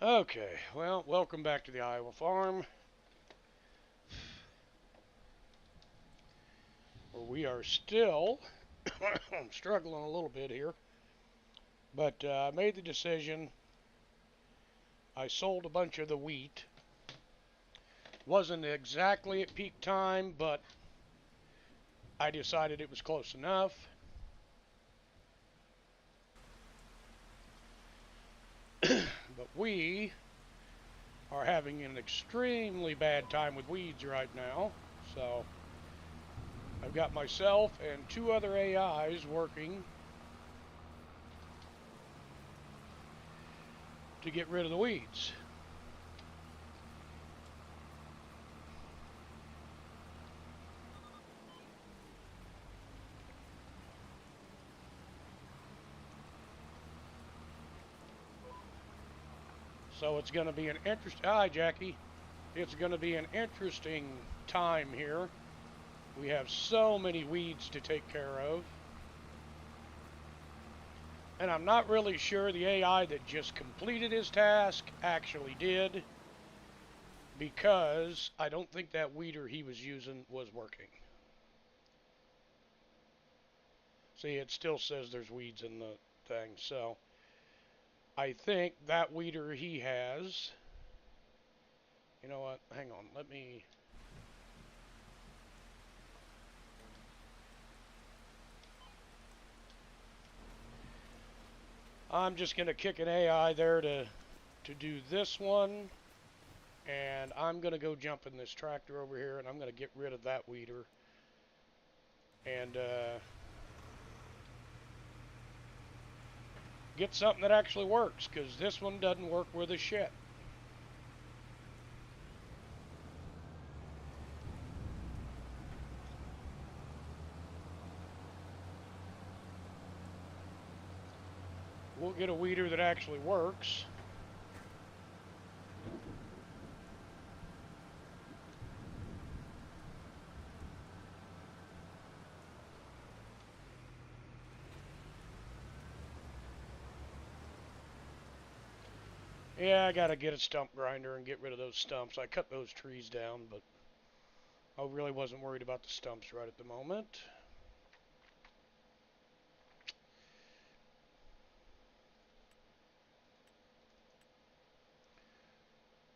Okay, well, welcome back to the Iowa farm, where we are still struggling a little bit here. But I made the decision. I sold a bunch of the wheat. Wasn't exactly at peak time, but I decided it was close enough. But we are having an extremely bad time with weeds right now. So I've got myself and two other AIs working to get rid of the weeds. So it's going to be an interesting. Hi, Jackie. It's going to be an interesting time here. We have so many weeds to take care of. And I'm not really sure the AI that just completed his task actually did, because I don't think that weeder he was using was working. See, it still says there's weeds in the thing, so I think that weeder he has. You know what? Hang on. Let me. I'm just going to kick an AI there to do this one. And I'm going to go jump in this tractor over here, and I'm going to get rid of that weeder. And get something that actually works, because this one doesn't work worth a shit. We'll get a weeder that actually works. Yeah, I gotta get a stump grinder and get rid of those stumps. I cut those trees down, but I really wasn't worried about the stumps right at the moment.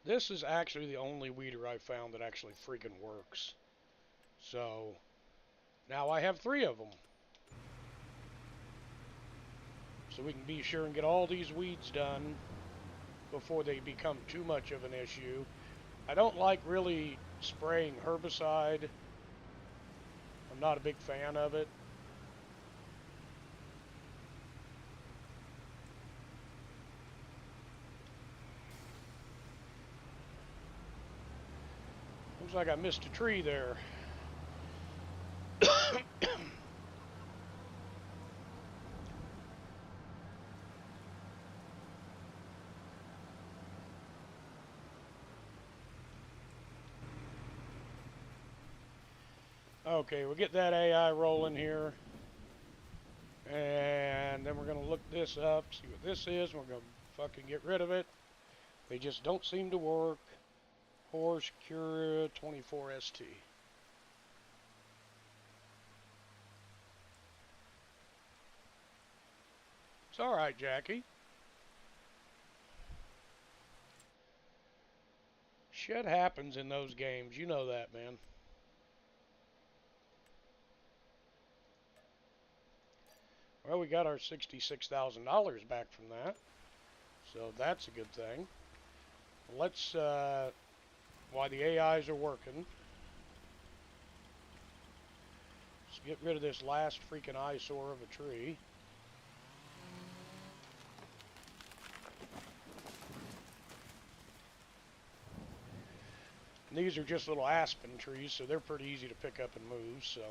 This is actually the only weeder I found that actually freaking works. So now I have three of them. So we can be sure and get all these weeds done before they become too much of an issue. I don't like really spraying herbicide. I'm not a big fan of it. Looks like I missed a tree there. Okay, we'll get that AI rolling here. And then we're going to look this up, see what this is. We're going to fucking get rid of it. They just don't seem to work. Horse Cura 24ST. It's alright, Jackie. Shit happens in those games. You know that, man. Well, we got our $66,000 back from that. So that's a good thing. Let's, while the AIs are working, let's get rid of this last freaking eyesore of a tree. And these are just little aspen trees, so they're pretty easy to pick up and move. So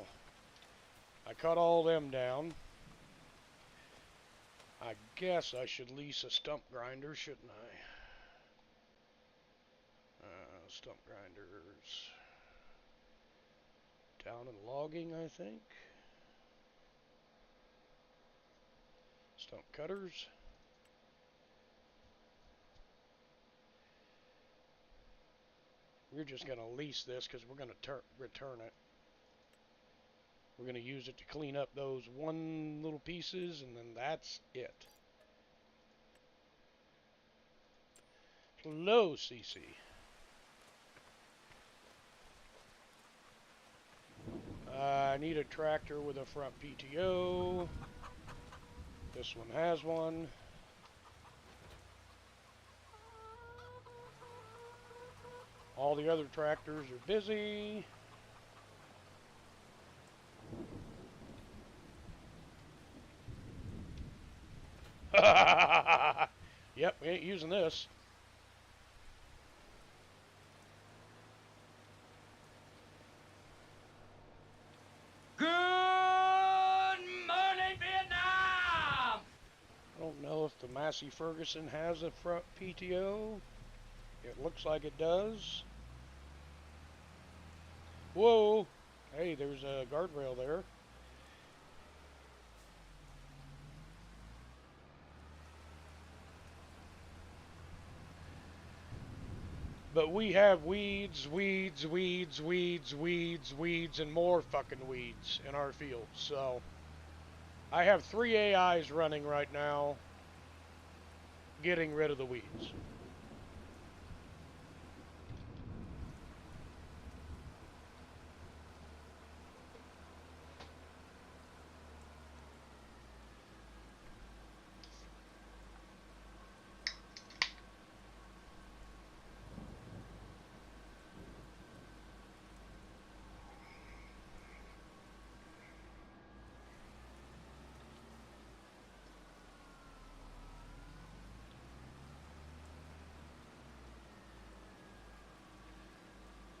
I cut all them down. I guess I should lease a stump grinder, shouldn't I? Stump grinders. Down in logging, I think. Stump cutters. we're just going to lease this because we're going to return it. We're going to use it to clean up those one little pieces, and then that's it. Hello, CC. I need a tractor with a front PTO. This one has one. All the other tractors are busy. Yep, we ain't using this. Good morning, Vietnam! I don't know if the Massey Ferguson has a front PTO. It looks like it does. Whoa! Hey, there's a guardrail there. But we have weeds, weeds, weeds, weeds, weeds, weeds, and more fucking weeds in our fields. So I have 3 AIs running right now getting rid of the weeds.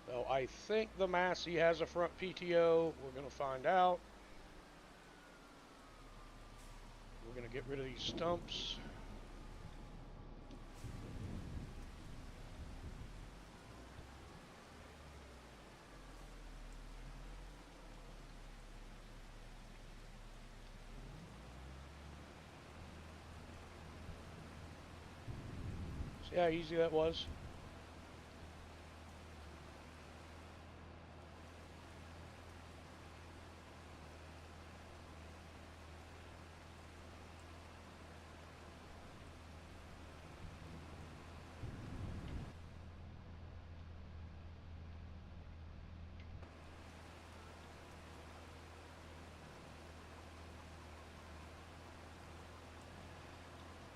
So I think the Massey has a front PTO. We're going to find out. We're going to get rid of these stumps. See how easy that was?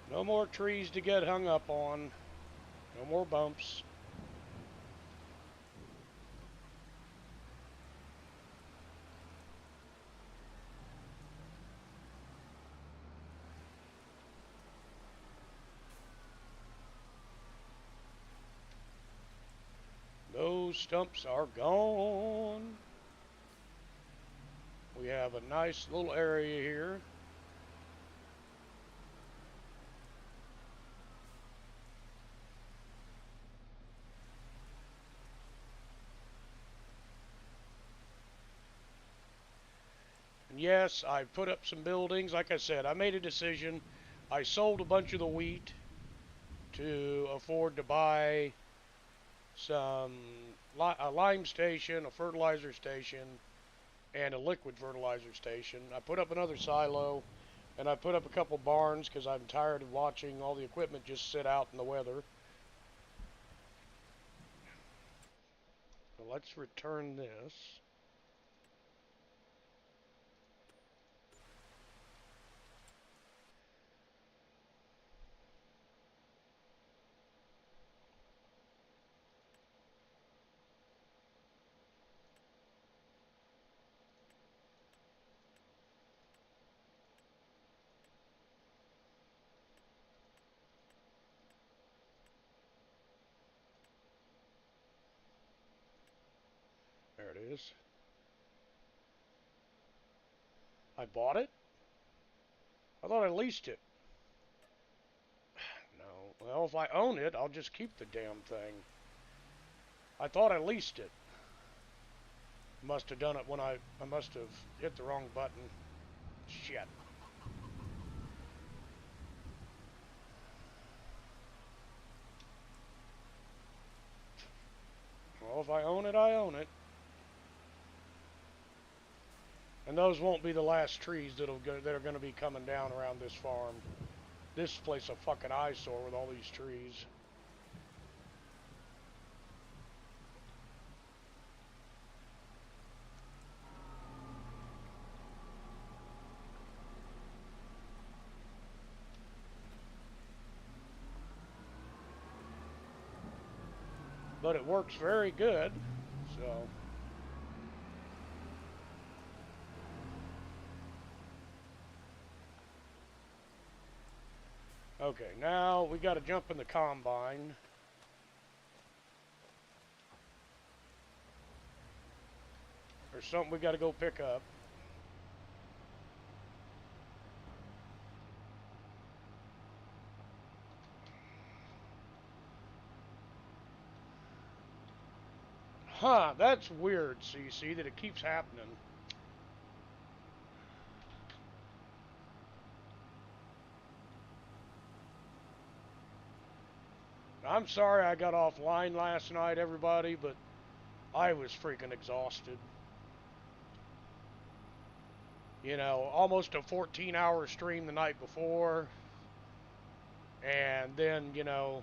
No more trees to get hung up on. No more bumps. Those stumps are gone. We have a nice little area here. And yes, I put up some buildings. Like I said, I made a decision. I sold a bunch of the wheat to afford to buy some a lime station, a fertilizer station, and a liquid fertilizer station. I put up another silo, and I put up a couple barns because I'm tired of watching all the equipment just sit out in the weather. So let's return this. There it is. I bought it? I thought I leased it. No. Well, if I own it, I'll just keep the damn thing. I thought I leased it. Must have done it when I must have hit the wrong button. Shit. So if I own it, I own it. And those won't be the last trees that are going to be coming down around this farm. This place is a fucking eyesore with all these trees. But it works very good, so. Okay, now we got to jump in the combine. There's something we got to go pick up. Huh, that's weird, CC, that it keeps happening. I'm sorry I got offline last night, everybody, but I was freaking exhausted. You know, almost a 14-hour stream the night before. And then, you know,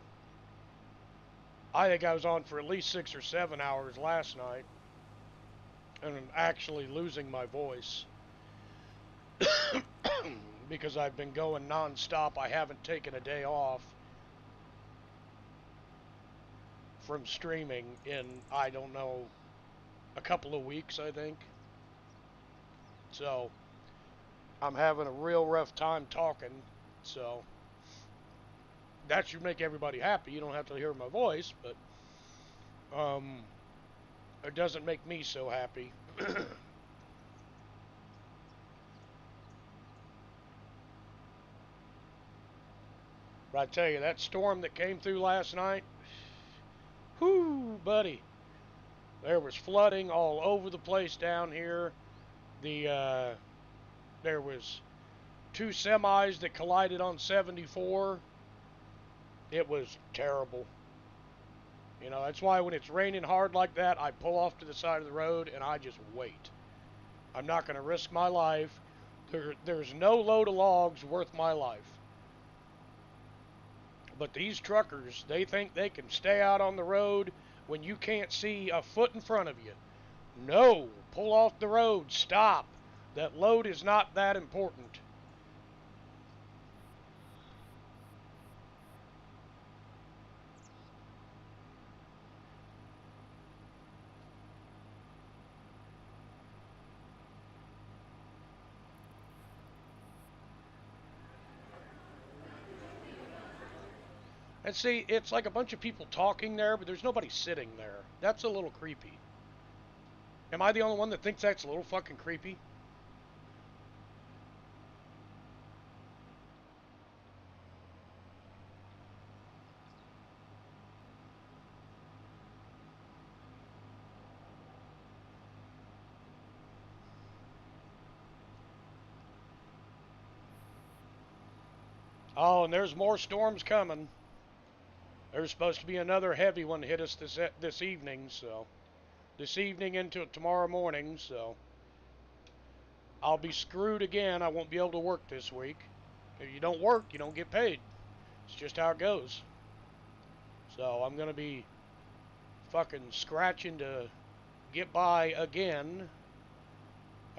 I think I was on for at least 6 or 7 hours last night. And I'm actually losing my voice. Because I've been going non-stop. I haven't taken a day off from streaming in, I don't know, a couple of weeks, I think. So, I'm having a real rough time talking. So, that should make everybody happy. You don't have to hear my voice, but it doesn't make me so happy. But I tell you, that storm that came through last night, whoo, buddy. There was flooding all over the place down here. There was 2 semis that collided on 74. It was terrible. You know, that's why when it's raining hard like that, I pull off to the side of the road and I just wait. I'm not going to risk my life. There's no load of logs worth my life. But these truckers, they think they can stay out on the road when you can't see a foot in front of you. No, pull off the road, stop. That load is not that important. And see, it's like a bunch of people talking there, but there's nobody sitting there. That's a little creepy. Am I the only one that thinks that's a little fucking creepy? Oh, and there's more storms coming. There's supposed to be another heavy one hit us this evening, so this evening into tomorrow morning, so I'll be screwed again. I won't be able to work this week. If you don't work, you don't get paid. It's just how it goes. So I'm gonna be fucking scratching to get by again.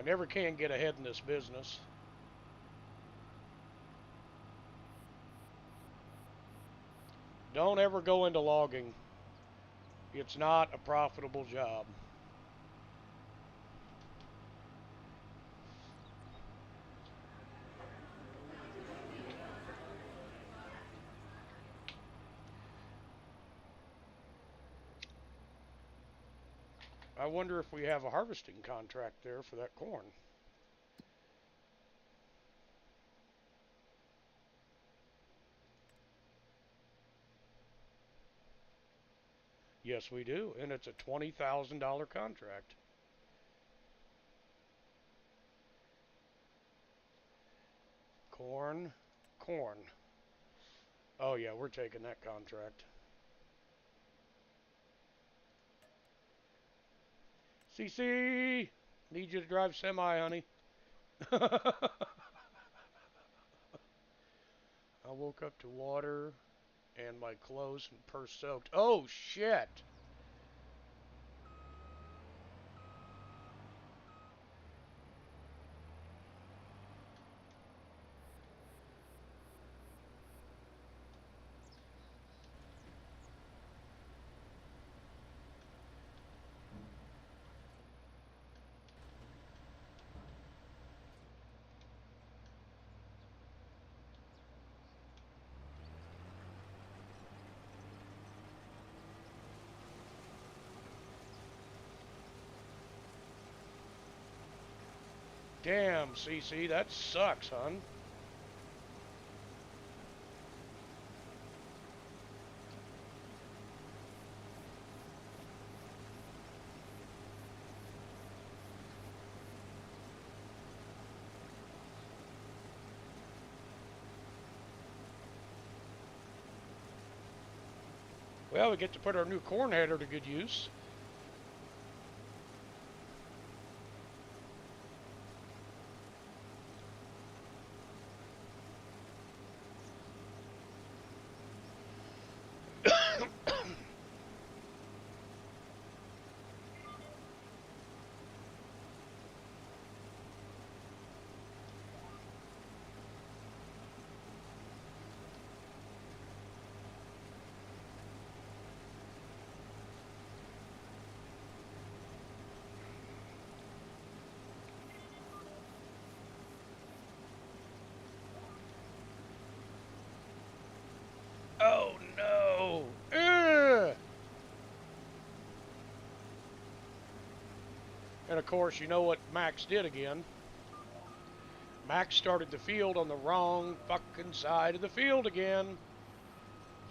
I never can get ahead in this business. Don't ever go into logging. It's not a profitable job. I wonder if we have a harvesting contract there for that corn. Yes, we do, and it's a $20,000 contract. Corn, corn. Oh yeah, we're taking that contract. CC, need you to drive semi, honey. I woke up to water and my clothes and purse soaked. Oh, shit. Damn, CC, that sucks, hon. Well, we get to put our new corn header to good use. Oh, no. Ugh. And of course, you know what Max did again. Max started the field on the wrong fucking side of the field again.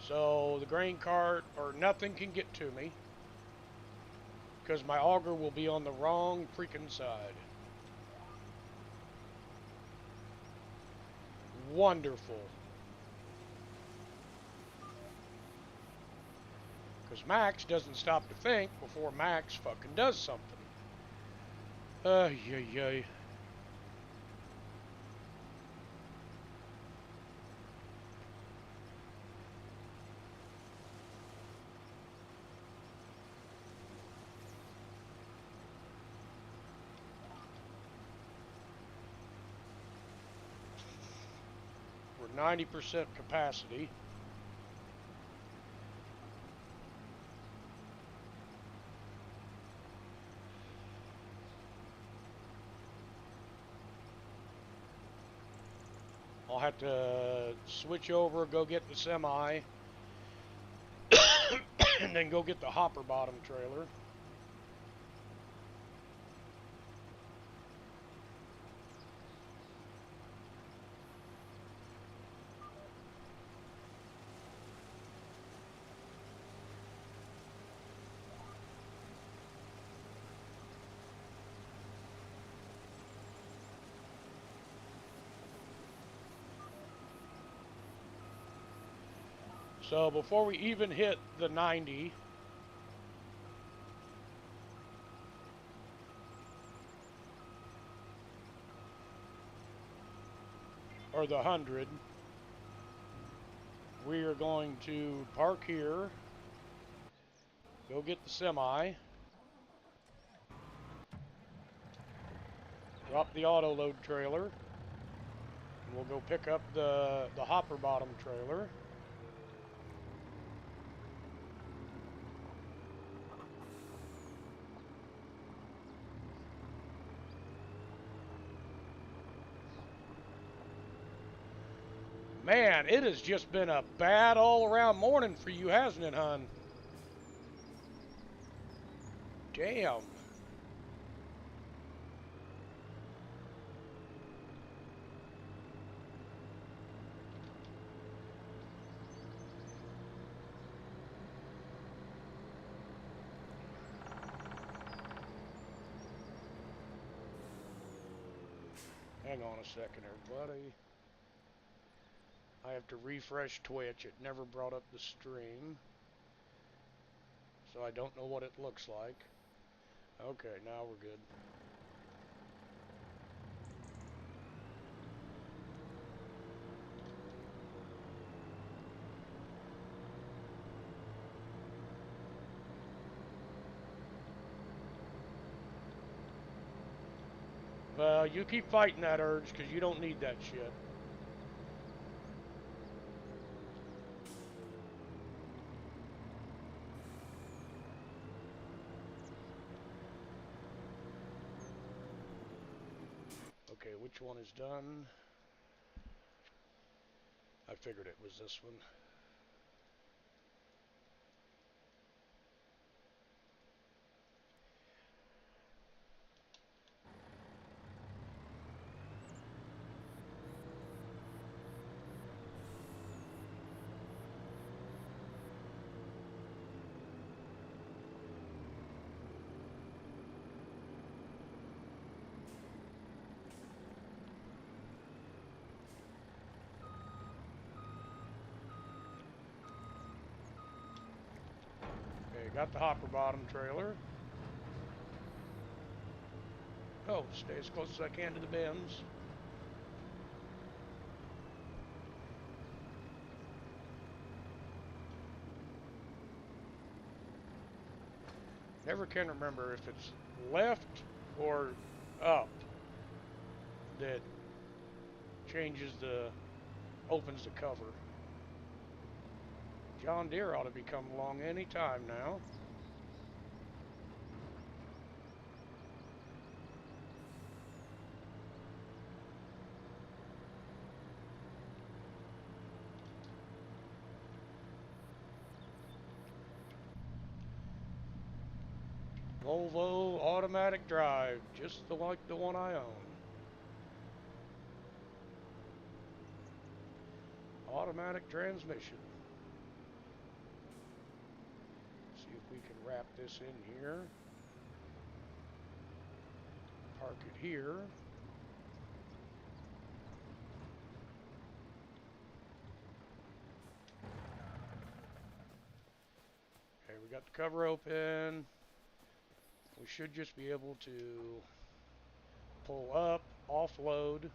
So the grain cart or nothing can get to me because my auger will be on the wrong freaking side. Wonderful. Because Max doesn't stop to think before Max fucking does something. Yay, yay. We're 90% capacity. I'll have to switch over, go get the semi, and then go get the hopper bottom trailer. So before we even hit the 90, or the 100, we are going to park here, go get the semi, drop the auto load trailer, and we'll go pick up the hopper bottom trailer. Man, it has just been a bad all-around morning for you, hasn't it, hon? Damn. Hang on a second, everybody. I have to refresh Twitch. It never brought up the stream, so I don't know what it looks like. Okay, now we're good. Well, you keep fighting that urge because you don't need that shit. Okay, which one is done? I figured it was this one. Okay, got the hopper bottom trailer. Oh, stay as close as I can to the bends. Never can remember if it's left or up that changes opens the cover. John Deere ought to be coming along any time now. Volvo automatic drive, just like the one I own. Automatic transmission. See if we can wrap this in here. Park it here. Okay, we got the cover open. We should just be able to pull up, offload.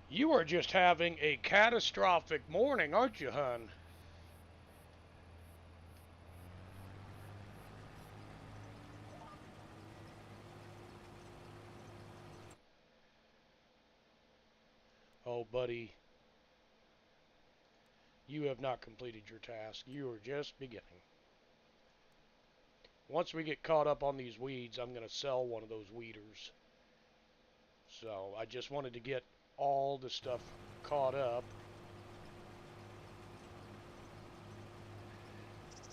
You are just having a catastrophic morning, aren't you, hun? Oh, buddy, you have not completed your task. You are just beginning. Once we get caught up on these weeds, I'm going to sell one of those weeders. So I just wanted to get all the stuff caught up.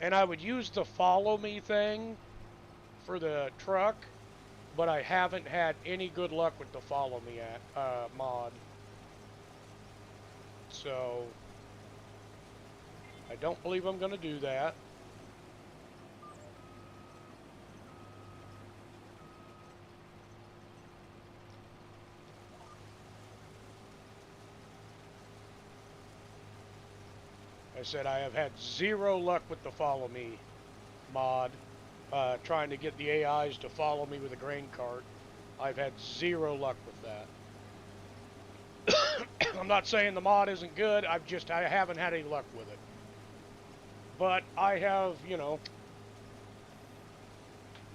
And I would use the follow me thing for the truck, but I haven't had any good luck with the follow me mod. So I don't believe I'm going to do that. I said I have had zero luck with the follow me mod. Trying to get the AIs to follow me with a grain cart. I've had zero luck with that. I'm not saying the mod isn't good. I haven't had any luck with it. But I have,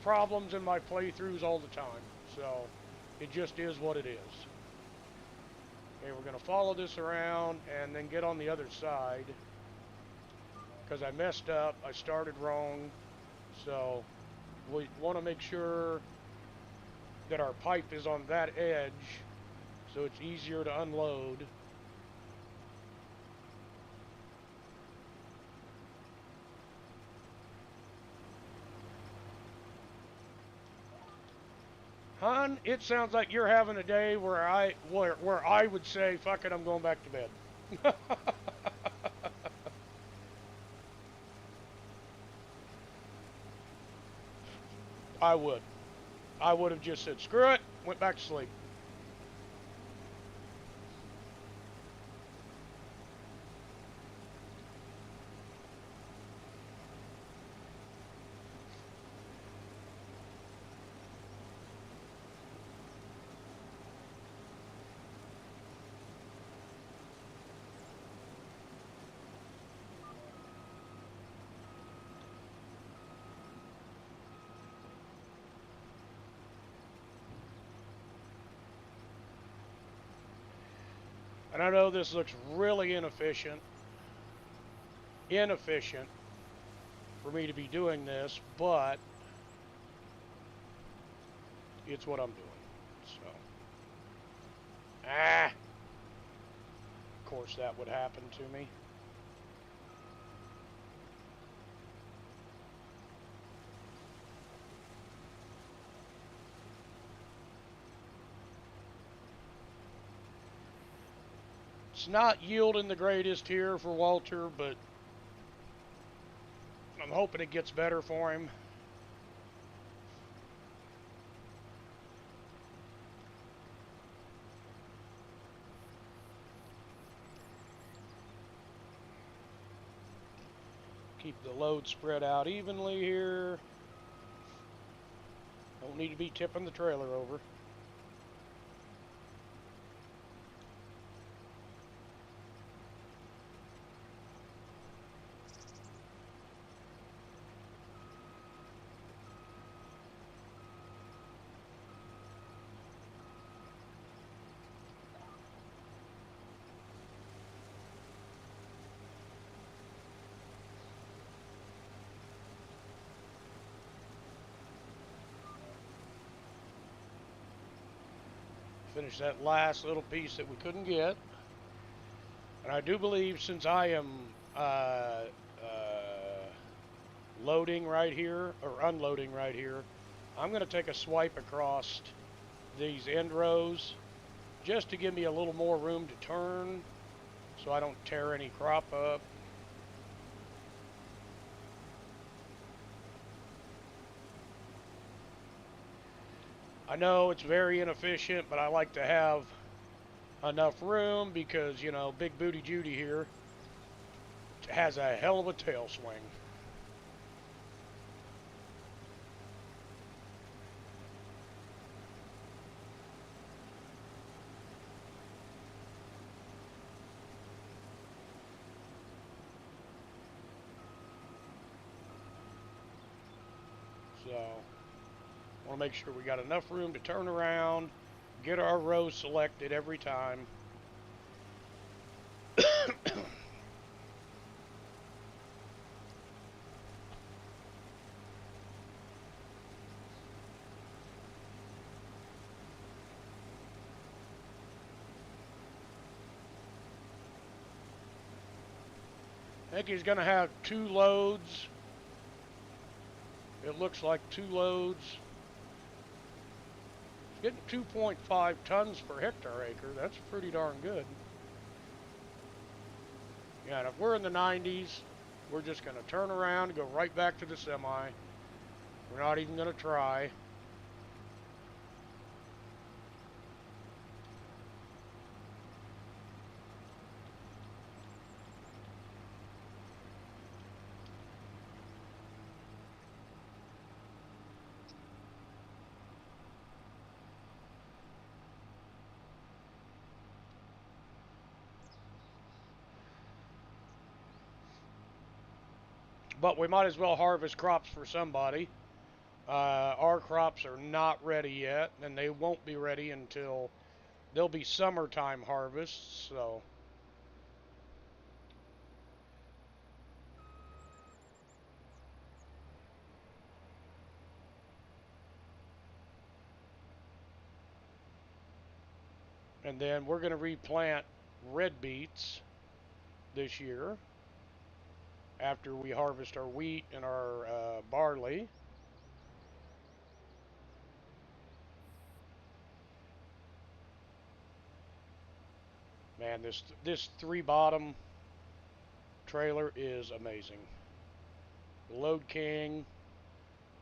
problems in my playthroughs all the time. So it just is what it is. Okay, we're going to follow this around and then get on the other side. Because I messed up. I started wrong. So we want to make sure that our pipe is on that edge so it's easier to unload. Hon, it sounds like you're having a day where I would say, fuck it, I'm going back to bed. I would. I would have just said, screw it, went back to sleep. And I know this looks really inefficient for me to be doing this, but it's what I'm doing. So, of course that would happen to me. It's not yielding the greatest here for Walter, but I'm hoping it gets better for him. Keep the load spread out evenly here. Don't need to be tipping the trailer over. Finish that last little piece that we couldn't get. And I do believe since I am loading right here, or unloading right here, I'm going to take a swipe across these end rows just to give me a little more room to turn so I don't tear any crop up. I know it's very inefficient, but I like to have enough room because, you know, Big Booty Judy here has a hell of a tail swing. So, I want to make sure we got enough room to turn around, get our row selected every time. I think he's going to have 2 loads. It looks like 2 loads. Getting 2.5 tons per hectare acre. That's pretty darn good. Yeah, and if we're in the 90s, we're just going to turn around and go right back to the semi. We're not even going to try. But we might as well harvest crops for somebody. Our crops are not ready yet, and they won't be ready until they'll be summertime harvests. So, and then we're going to replant red beets this year after we harvest our wheat and our barley. Man, this three bottom trailer is amazing. Load King,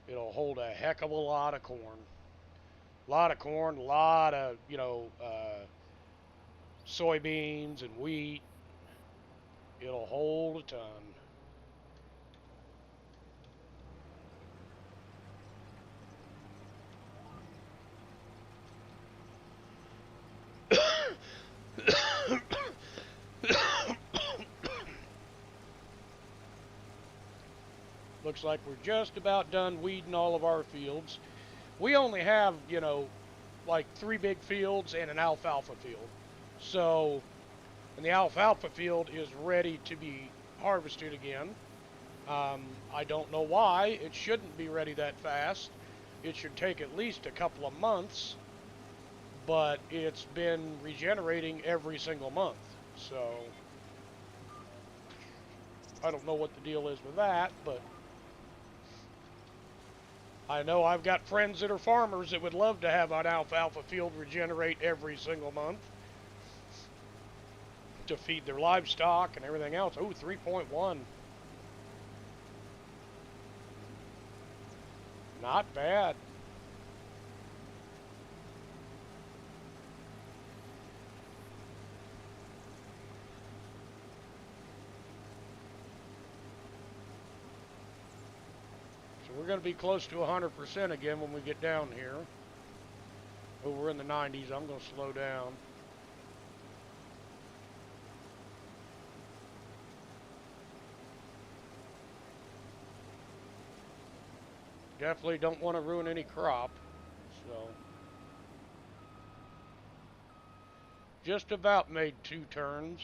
it'll hold a heck of a lot of corn. A lot of corn, a lot of, soybeans and wheat. It'll hold a ton. Looks like we're just about done weeding all of our fields. We only have, like 3 big fields and an alfalfa field. So, and the alfalfa field is ready to be harvested again. I don't know why. It shouldn't be ready that fast. It should take at least a couple of months, but it's been regenerating every single month. So, I don't know what the deal is with that, but I know I've got friends that are farmers that would love to have an alfalfa field regenerate every single month to feed their livestock and everything else. Oh, 3.1. Not bad. So we're going to be close to 100% again when we get down here. Oh, we're in the 90s. I'm going to slow down. Definitely don't want to ruin any crop. So, just about made 2 turns.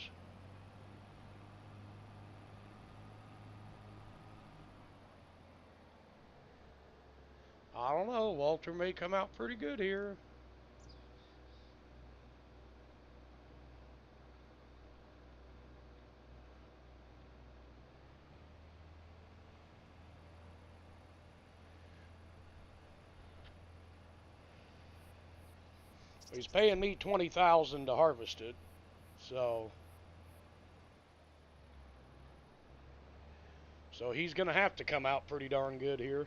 I don't know. Walter may come out pretty good here. He's paying me $20,000 to harvest it, so he's gonna have to come out pretty darn good here.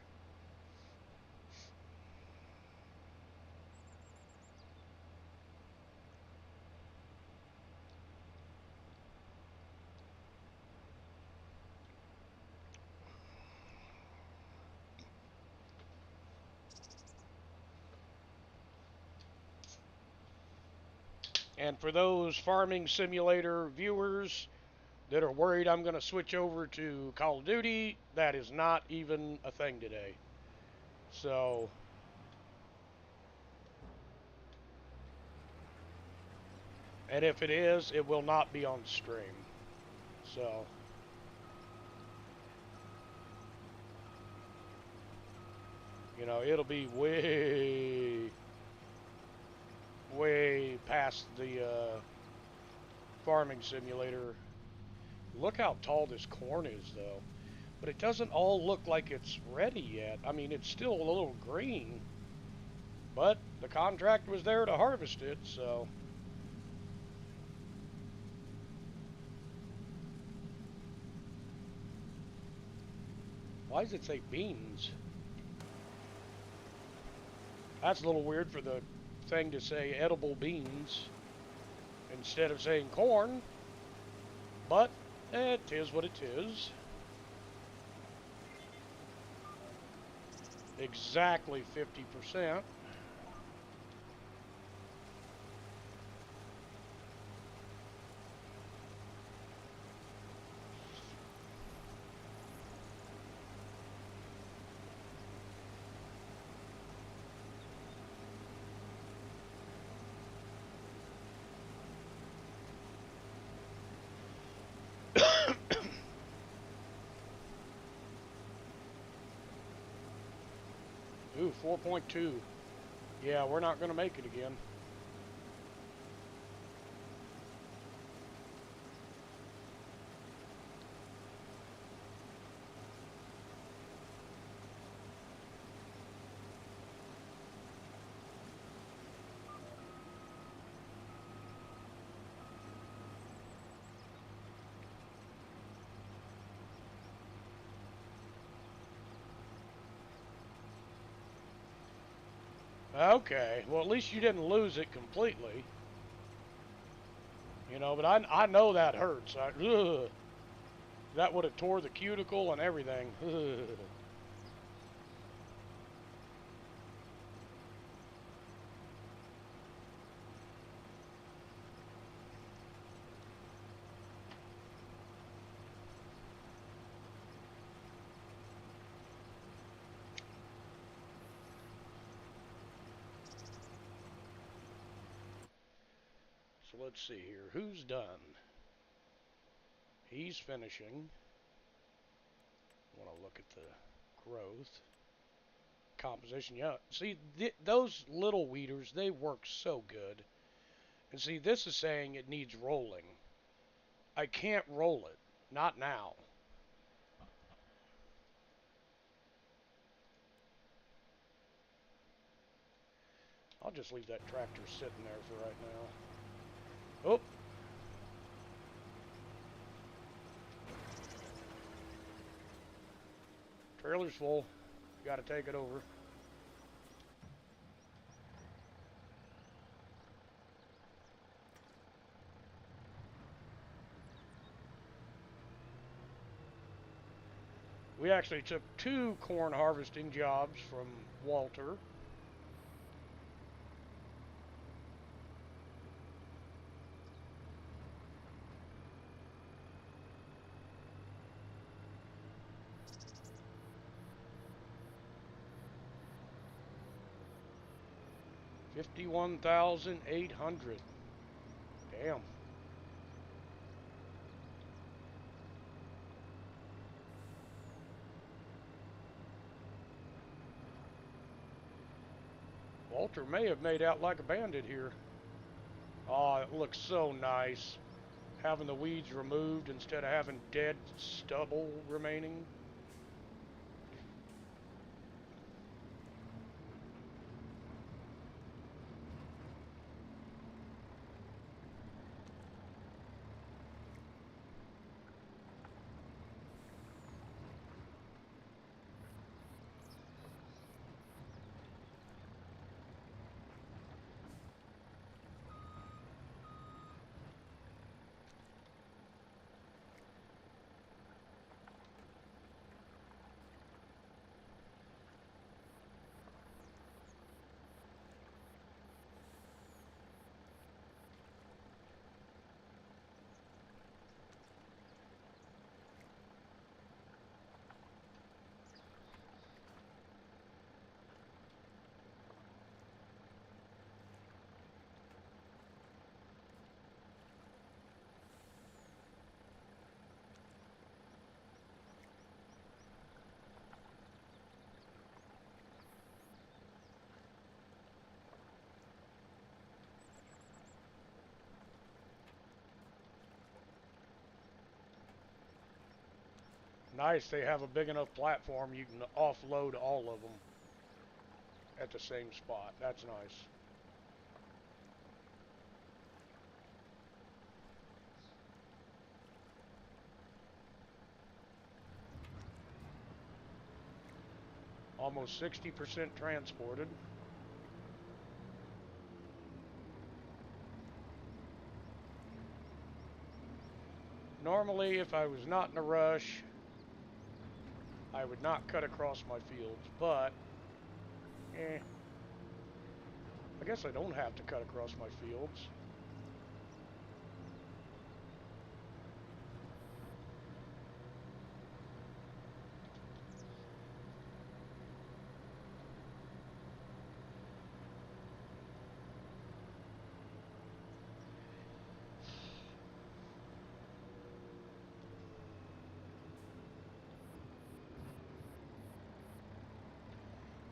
And for those farming simulator viewers that are worried I'm going to switch over to Call of Duty, that is not even a thing today. So, and if it is, it will not be on stream. So, it'll be way past the farming simulator. Look how tall this corn is, though. But it doesn't all look like it's ready yet. I mean, it's still a little green. But the contract was there to harvest it, so. Why does it say beans? That's a little weird for the thing to say edible beans instead of saying corn. But it is what it is. Exactly 50%. Ooh, 4.2. Yeah, we're not going to make it again. Okay, well at least you didn't lose it completely. You know, but I know that hurts. That would have tore the cuticle and everything. Ugh. So let's see here. Who's done? He's finishing. I want to look at the growth. Composition. Yeah, see, those little weeders, they work so good. And see, this is saying it needs rolling. I can't roll it. Not now. I'll just leave that tractor sitting there for right now. Oh, trailer's full. Got to take it over. We actually took 2 corn harvesting jobs from Walter. $51,800. Damn. Walter may have made out like a bandit here. Oh, it looks so nice. Having the weeds removed instead of having dead stubble remaining. Nice, they have a big enough platform you can offload all of them at the same spot. That's nice. Almost 60% transported. Normally, if I was not in a rush, I would not cut across my fields, but, I guess I don't have to cut across my fields.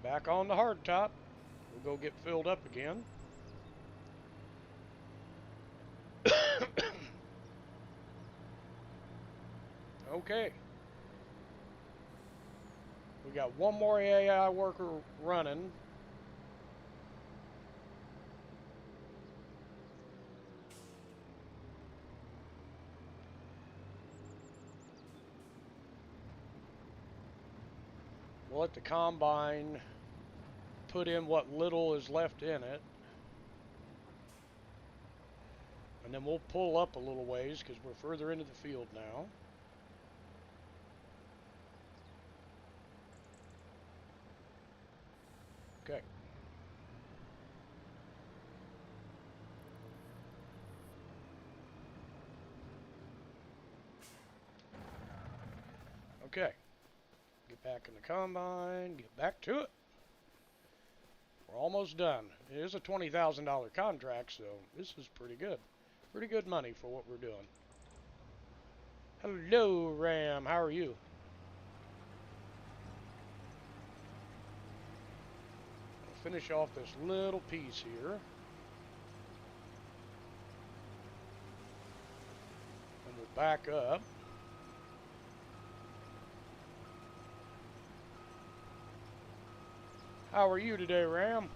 Back on the hardtop. We'll go get filled up again. Okay. We got one more AI worker running. We'll let the combine put in what little is left in it. And then we'll pull up a little ways because we're further into the field now. Okay. Okay. Get back in the combine, get back to it. We're almost done. It is a $20,000 contract, so this is pretty good. Pretty good money for what we're doing. Hello, Ram. How are you? I'll finish off this little piece here. And we'll back up. How are you today, Ram?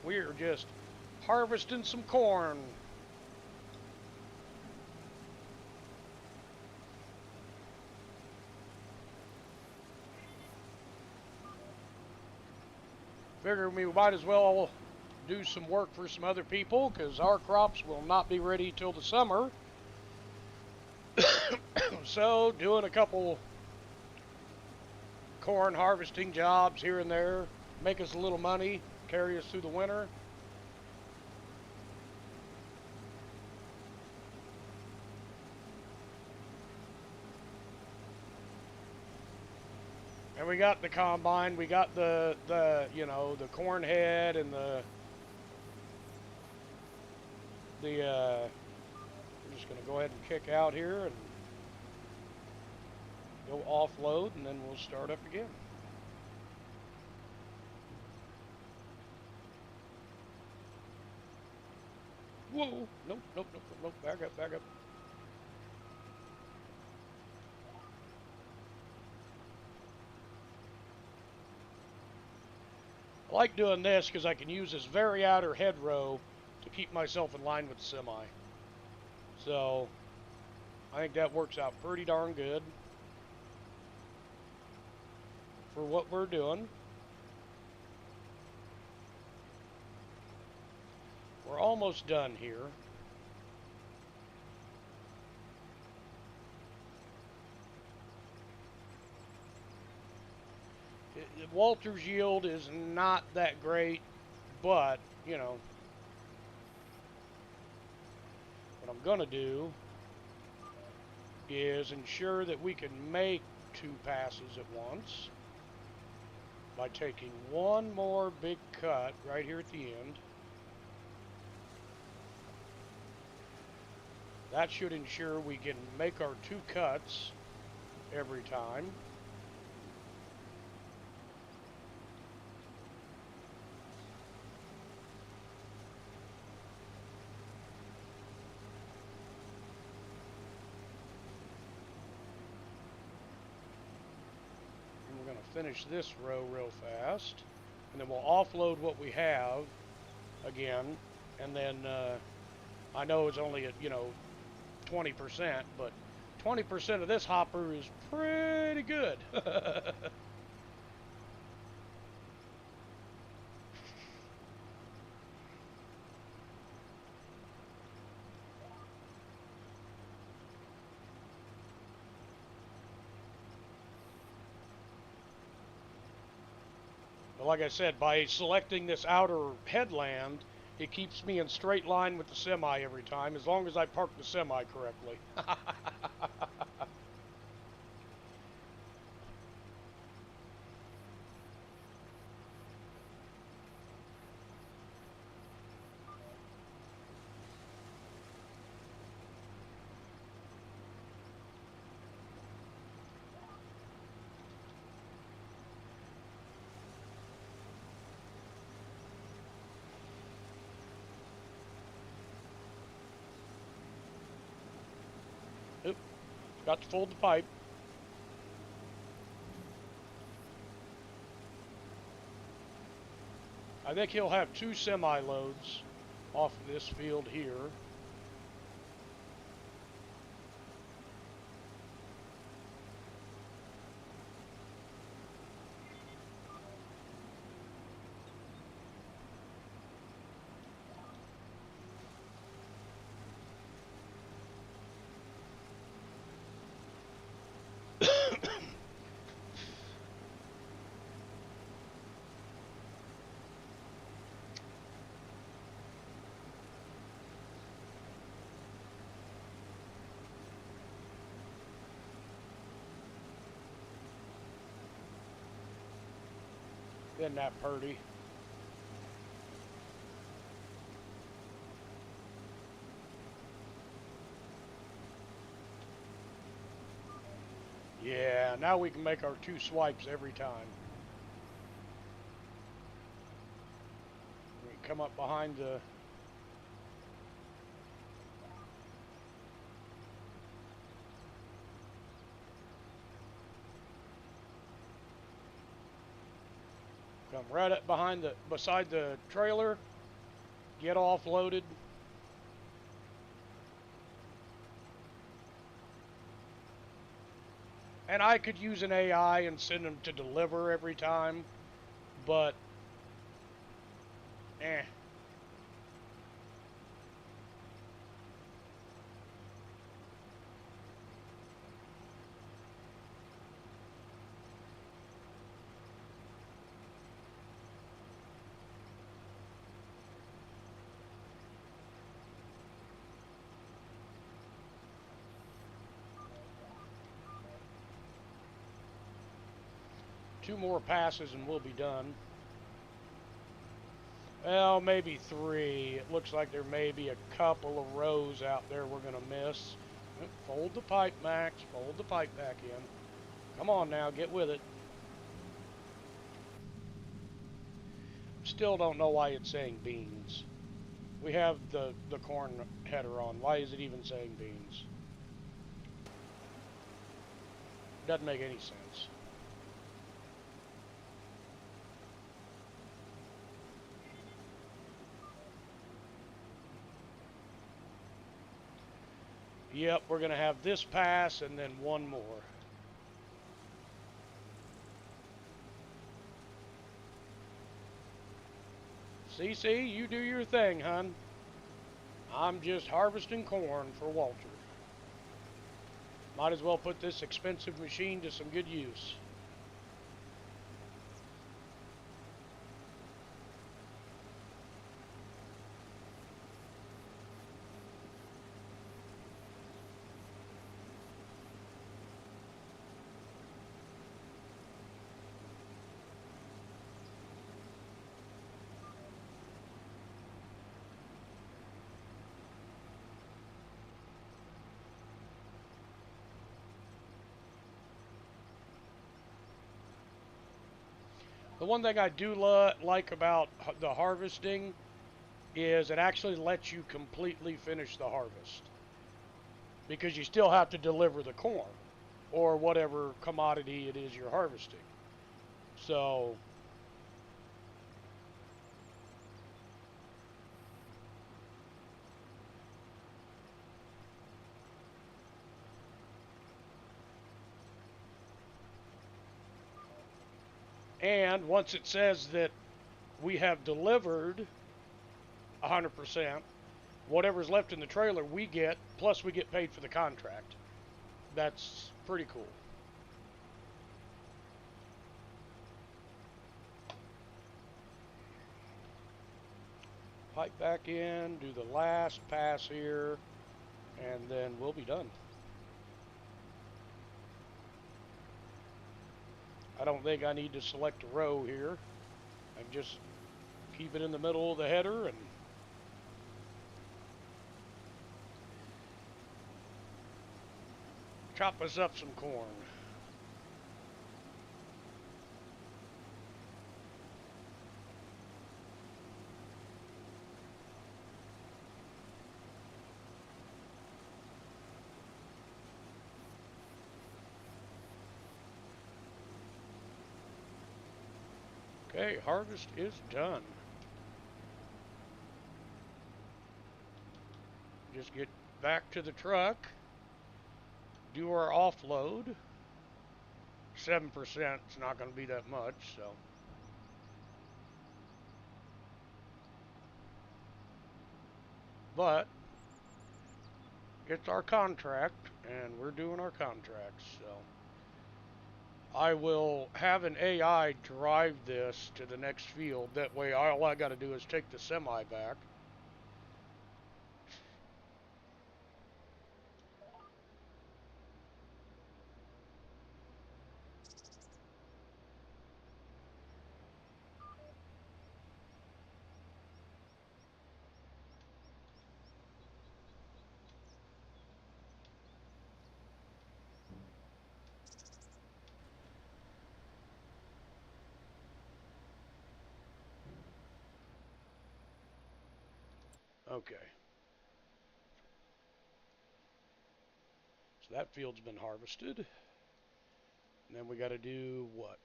We're just harvesting some corn. Figure we might as well do some work for some other people because our crops will not be ready till the summer. So doing a couple corn harvesting jobs here and there, make us a little money, carry us through the winter. And we got the combine, we got the you know, the corn head and the we're just gonna go ahead and kick out here and go offload, and then we'll start up again. Whoa, nope, nope, nope, nope, back up, back up. I like doing this because I can use this very outer head row to keep myself in line with the semi. So, I think that works out pretty darn good for what we're doing. We're almost done here. Walter's yield is not that great, but, you know, what I'm going to do is ensure that we can make 2 passes at once by taking one more big cut right here at the end. That should ensure we can make our 2 cuts every time. And we're going to finish this row real fast. And then we'll offload what we have again. And then I know it's only at, you know, 20%, but 20% of this hopper is pretty good. But like I said, by selecting this outer headland, it keeps me in straight line with the semi every time, as long as I park the semi correctly. Got to fold the pipe. I think he'll have 2 semi-loads off of this field here. Isn't that pretty? Yeah, now we can make our 2 swipes every time. We come up behind the... Come right up behind the, beside the trailer, get offloaded. And I could use an AI and send them to deliver every time, but, eh. Two more passes and we'll be done. Well, maybe 3. It looks like there may be a couple of rows out there we're going to miss. Fold the pipe, Max. Fold the pipe back in. Come on now, get with it. Still don't know why it's saying beans. We have the corn header on. Why is it even saying beans? Doesn't make any sense. Yep, we're going to have this pass and then one more. CC, you do your thing, hun. I'm just harvesting corn for Walter. Might as well put this expensive machine to some good use. The one thing I do like about the harvesting is it actually lets you completely finish the harvest. Because you still have to deliver the corn or whatever commodity it is you're harvesting. So, and once it says that we have delivered 100%, whatever's left in the trailer we get, plus we get paid for the contract. That's pretty cool. Pipe back in, do the last pass here, and then we'll be done. I don't think I need to select a row here. I can just keep it in the middle of the header and chop us up some corn. Okay, harvest is done. Just get back to the truck, do our offload. 7%, it's not going to be that much, so. But it's our contract, and we're doing our contracts, so. I will have an AI drive this to the next field. That way, all I got to do is take the semi back. Okay. So that field's been harvested. And then we got to do what?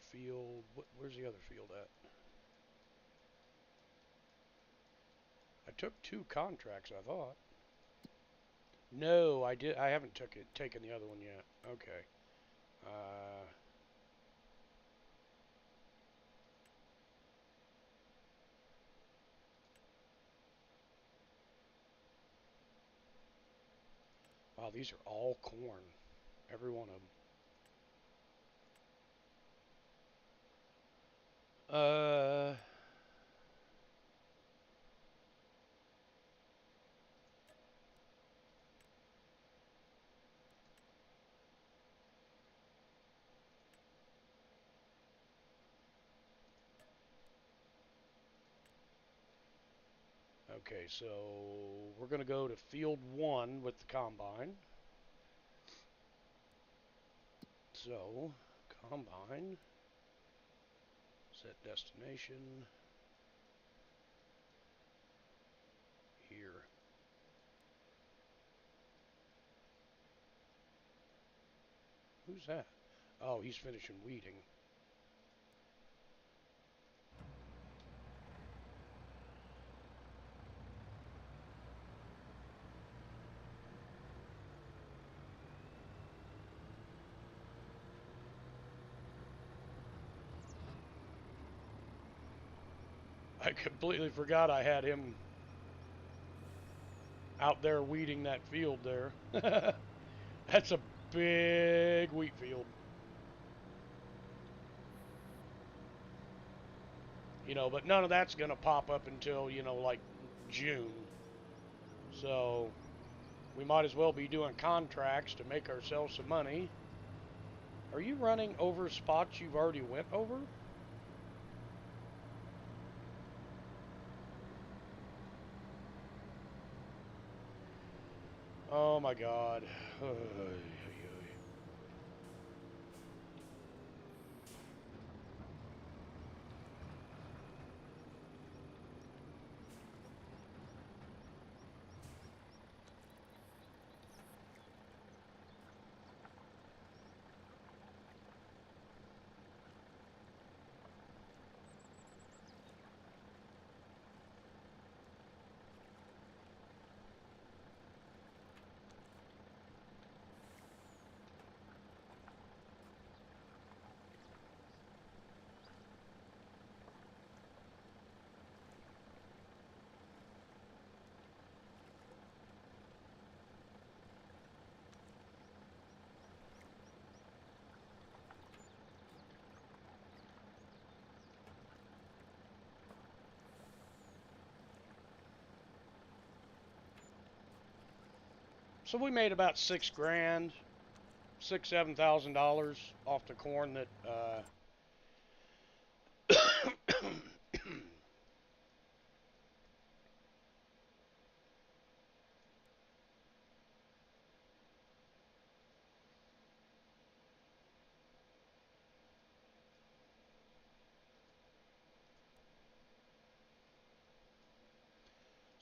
Where's the other field at? I took 2 contracts, I thought. No, I haven't taken the other one yet. Okay. Wow, these are all corn. Every one of them. Okay, so we're going to go to field 1 with the combine. So, combine, set destination, here. Who's that? Oh, he's finishing weeding. I completely forgot I had him out there weeding that field there. That's a big wheat field. You know, but none of that's going to pop up until, like June. So we might as well be doing contracts to make ourselves some money. Are you running over spots you've already went over? Oh my God. So we made about 6 grand, $7,000 off the corn that.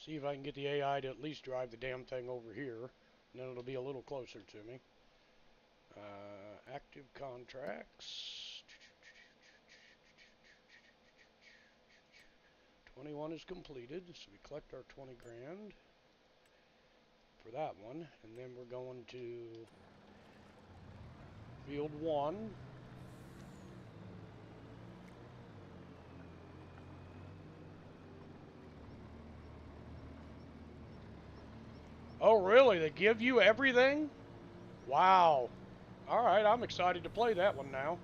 See if I can get the AI to at least drive the damn thing over here, and then it'll be a little closer to me. Uh, Active contracts. 21 is completed, so we collect our 20 grand for that one, and then we're going to field 1. Oh, really? They give you everything? Wow. All right, I'm excited to play that one now.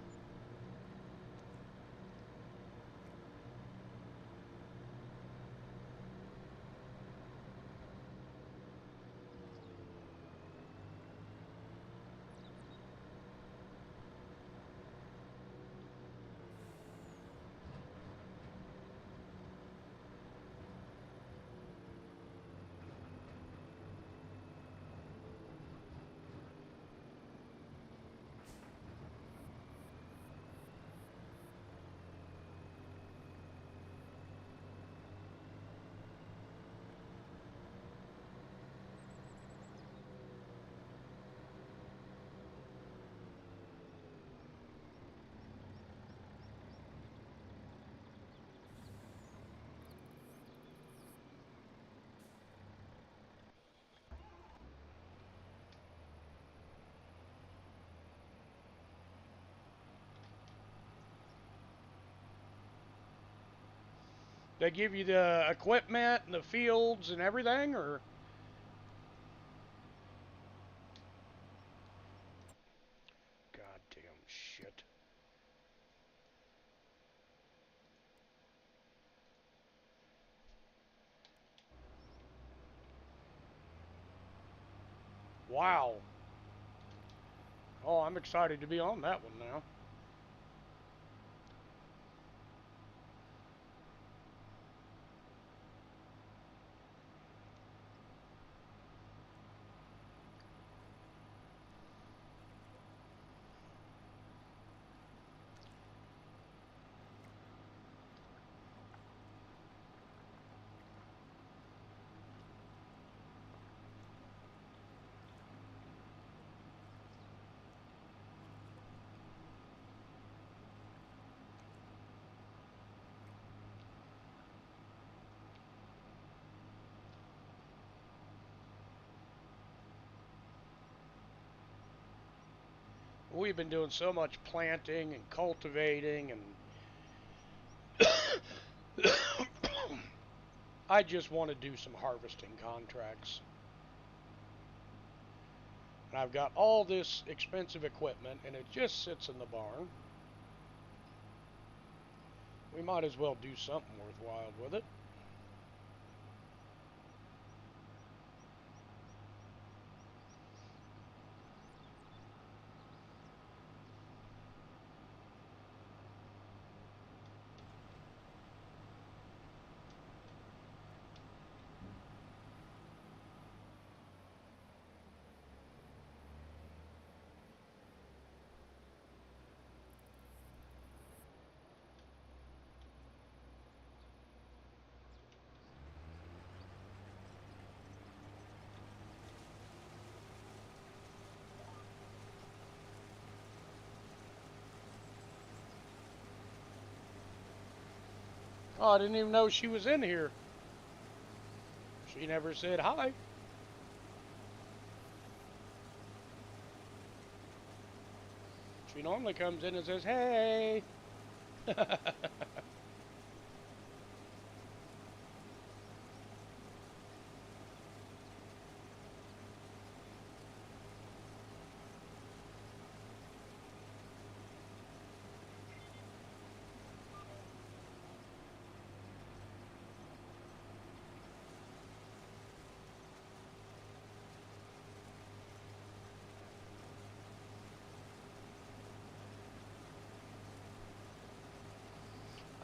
They give you the equipment and the fields and everything, or? Goddamn shit. Wow. Oh, I'm excited to be on that one now. We've been doing so much planting and cultivating, and I just want to do some harvesting contracts. And I've got all this expensive equipment, and it just sits in the barn. We might as well do something worthwhile with it. Oh, I didn't even know she was in here. She never said hi. She normally comes in and says, hey.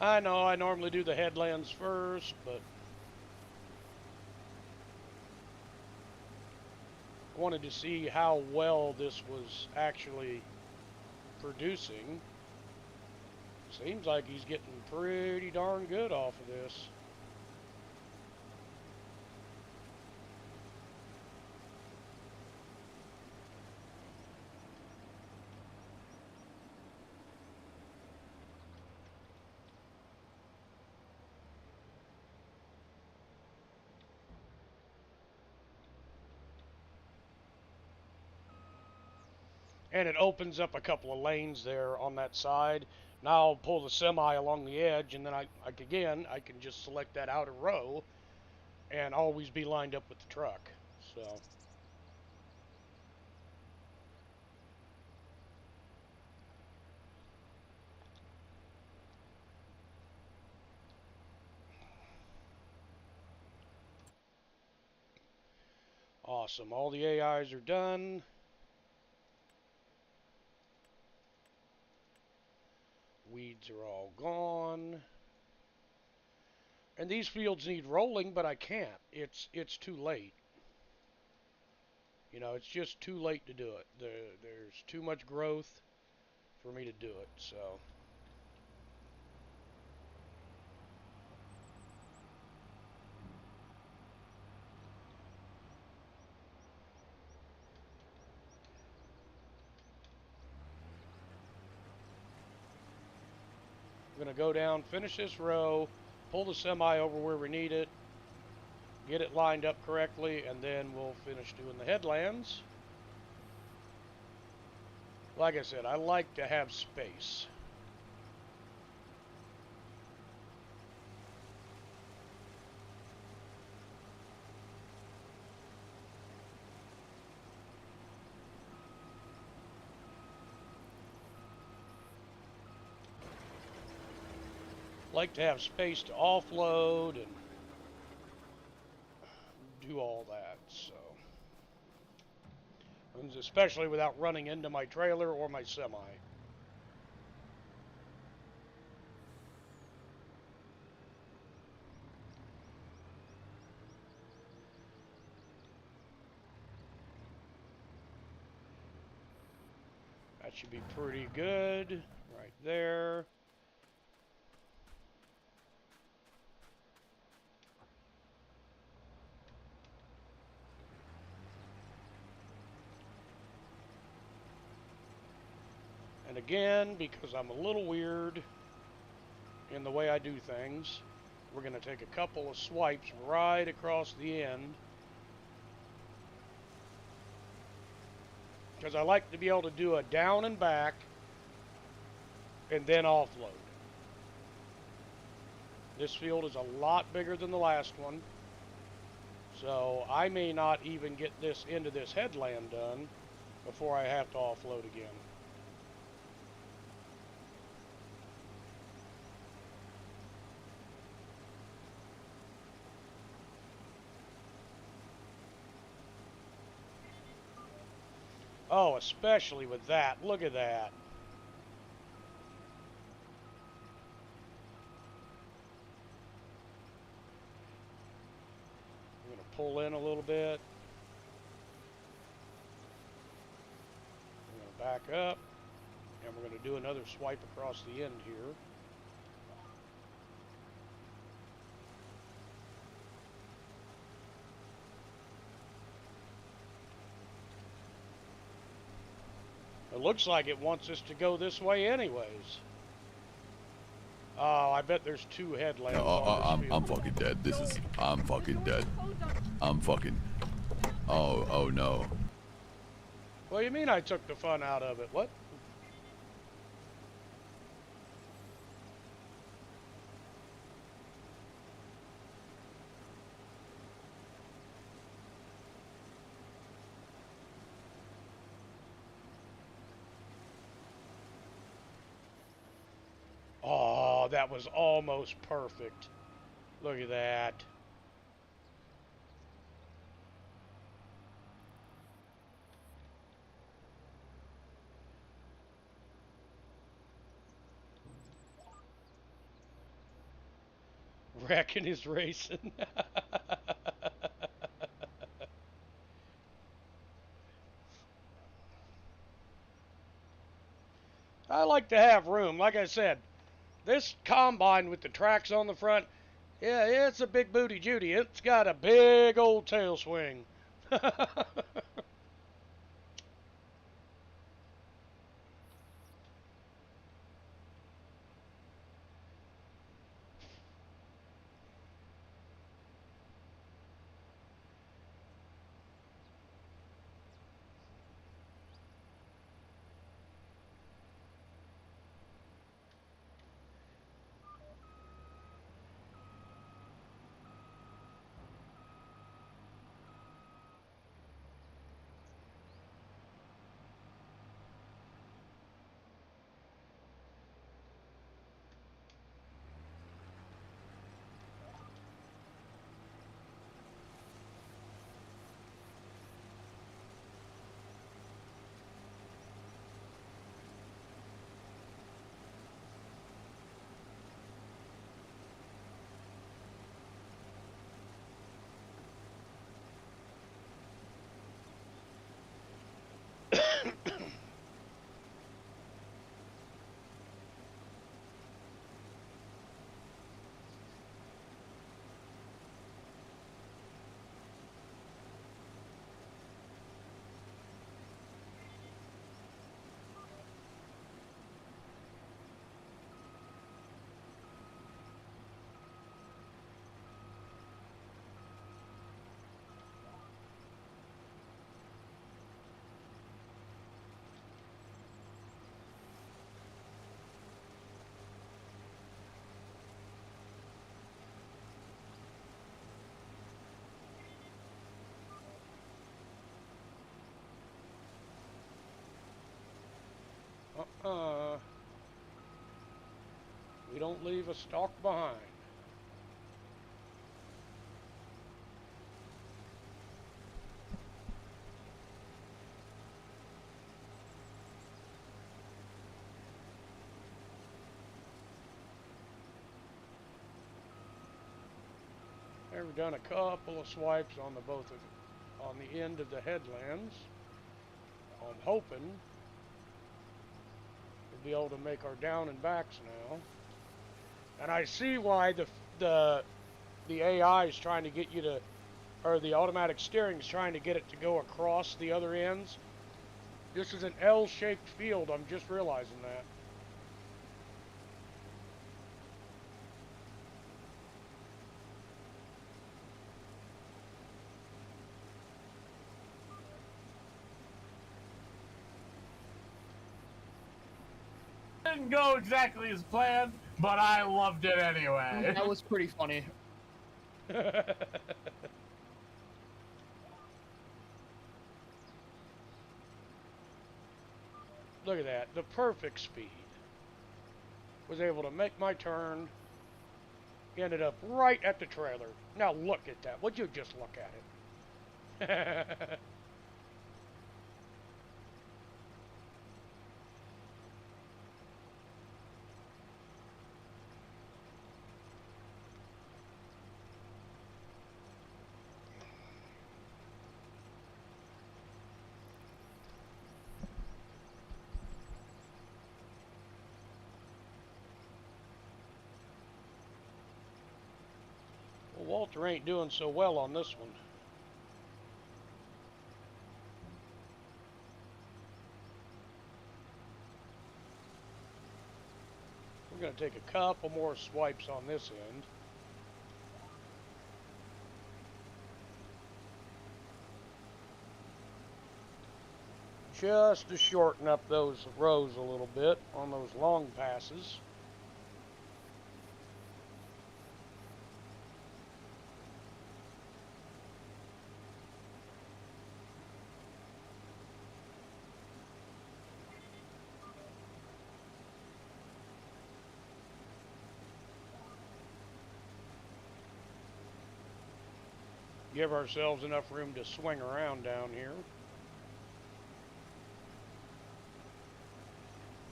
I know I normally do the headlands first, but I wanted to see how well this was actually producing. Seems like he's getting pretty darn good off of this. and it opens up a couple of lanes there on that side. Now I'll pull the semi along the edge, and then I can just select that outer row and always be lined up with the truck. So. Awesome. All the AIs are done. Weeds are all gone. And these fields need rolling, but I can't. It's too late. You know, it's just too late to do it. There's too much growth for me to do it. So. I'm going to go down, finish this row, pull the semi over where we need it, get it lined up correctly, and then we'll finish doing the headlands. Like I said, I like to have space. Like to have space to offload and do all that, so. And especially without running into my trailer or my semi. That should be pretty good right there. And again, because I'm a little weird in the way I do things, we're going to take a couple of swipes right across the end. Because I like to be able to do a down and back and then offload. This field is a lot bigger than the last one. So I may not even get this into this headland done before I have to offload again. Oh, especially with that. Look at that. I'm going to pull in a little bit. I'm going to back up. And we're going to do another swipe across the end here. It looks like it wants us to go this way anyways. Oh, I bet there's two headlands on this field. I'm fucking dead. I'm fucking dead. I'm fucking... Oh no. What do you mean I took the fun out of it? What? Oh, that was almost perfect. Look at that. Wrecking is racing. I like to have room. Like I said, this combine with the tracks on the front, yeah, it's a big booty Judy. It's got a big old tail swing. We don't leave a stalk behind. We've done a couple of swipes on on the end of the headlands. I'm hoping we'll be able to make our down and backs now. And I see why the AI is trying to get you to, or the automatic steering is trying to get it to go across the other ends. This is an L-shaped field. I'm just realizing that. Didn't go exactly as planned, but I loved it anyway. That was pretty funny. Look at that. The perfect speed. Was able to make my turn. Ended up right at the trailer. Now look at that. Would you just look at it? Well, Walter ain't doing so well on this one. We're going to take a couple more swipes on this end. Just to shorten up those rows a little bit on those long passes. Give ourselves enough room to swing around down here.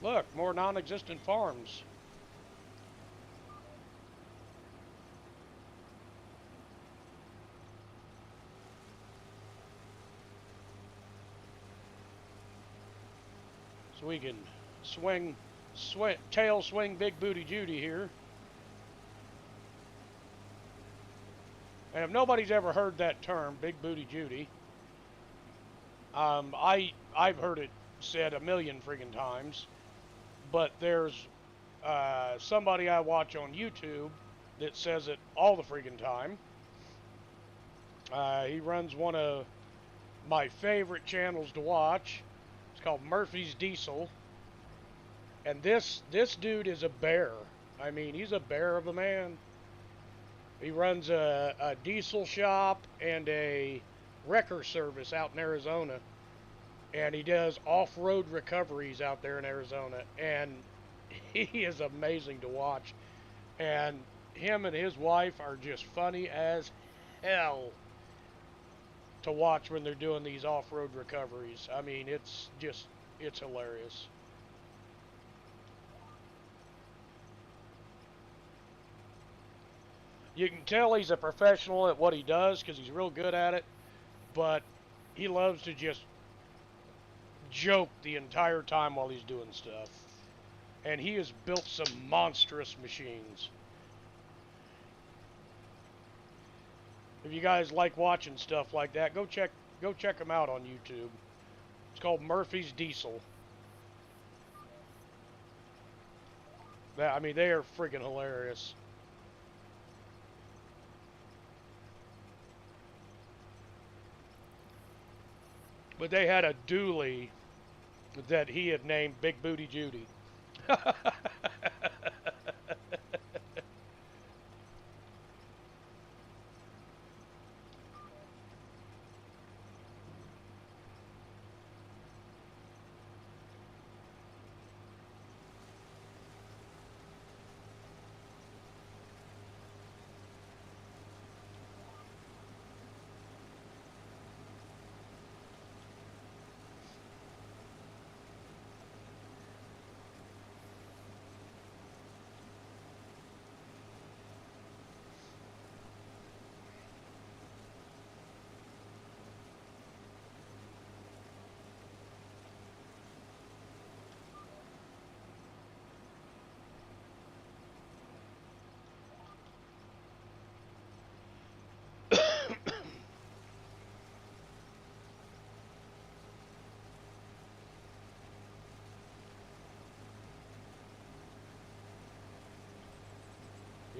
Look, more non-existent farms. So we can tail swing Big Booty Judy here. And if nobody's ever heard that term, Big Booty Judy, I've heard it said a million friggin' times, but there's somebody I watch on YouTube that says it all the friggin' time. He runs one of my favorite channels to watch. It's called Murphy's Diesel, and this dude is a bear. I mean, he's a bear of a man. He runs a diesel shop and a wrecker service out in Arizona. And he does off-road recoveries out there in Arizona. And he is amazing to watch. And him and his wife are just funny as hell to watch when they're doing these off-road recoveries. I mean, it's hilarious. You can tell he's a professional at what he does because he's real good at it, but he loves to just joke the entire time while he's doing stuff. And he has built some monstrous machines. If you guys like watching stuff like that, go check him out on YouTube. It's called Murphy's Diesel. I mean, they are freaking hilarious. But they had a dually that he had named Big Booty Judy.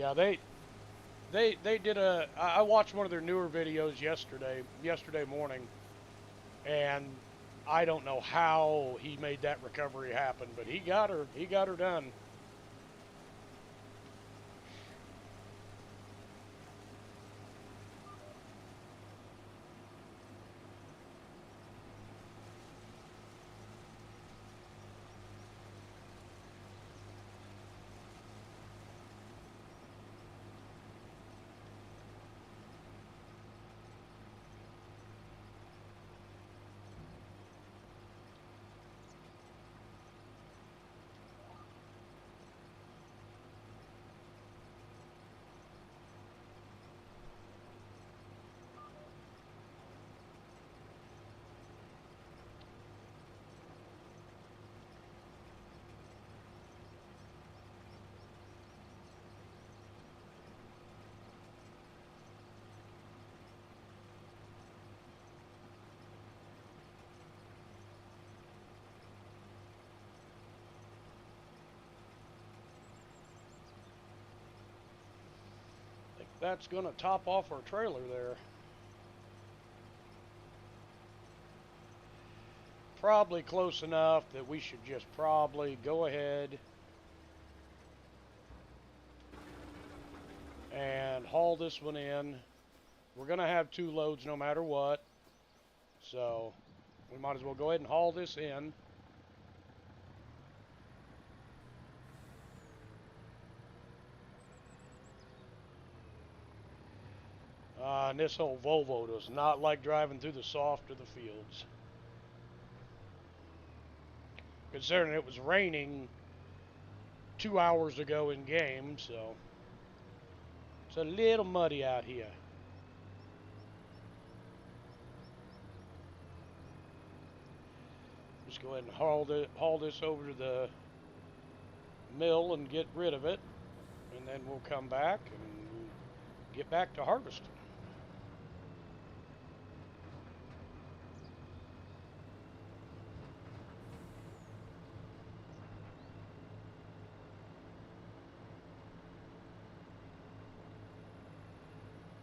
Yeah, they did a. I watched one of their newer videos yesterday morning, and I don't know how he made that recovery happen, but he got her. He got her done. That's going to top off our trailer there. Probably close enough that we should just probably go ahead and haul this one in. We're going to have 2 loads no matter what, so we might as well go ahead and haul this in. And this whole Volvo does not like driving through the soft of the fields. Considering it was raining 2 hours ago in game, so it's a little muddy out here. Just go ahead and haul this over to the mill and get rid of it, and then we'll come back and get back to harvesting.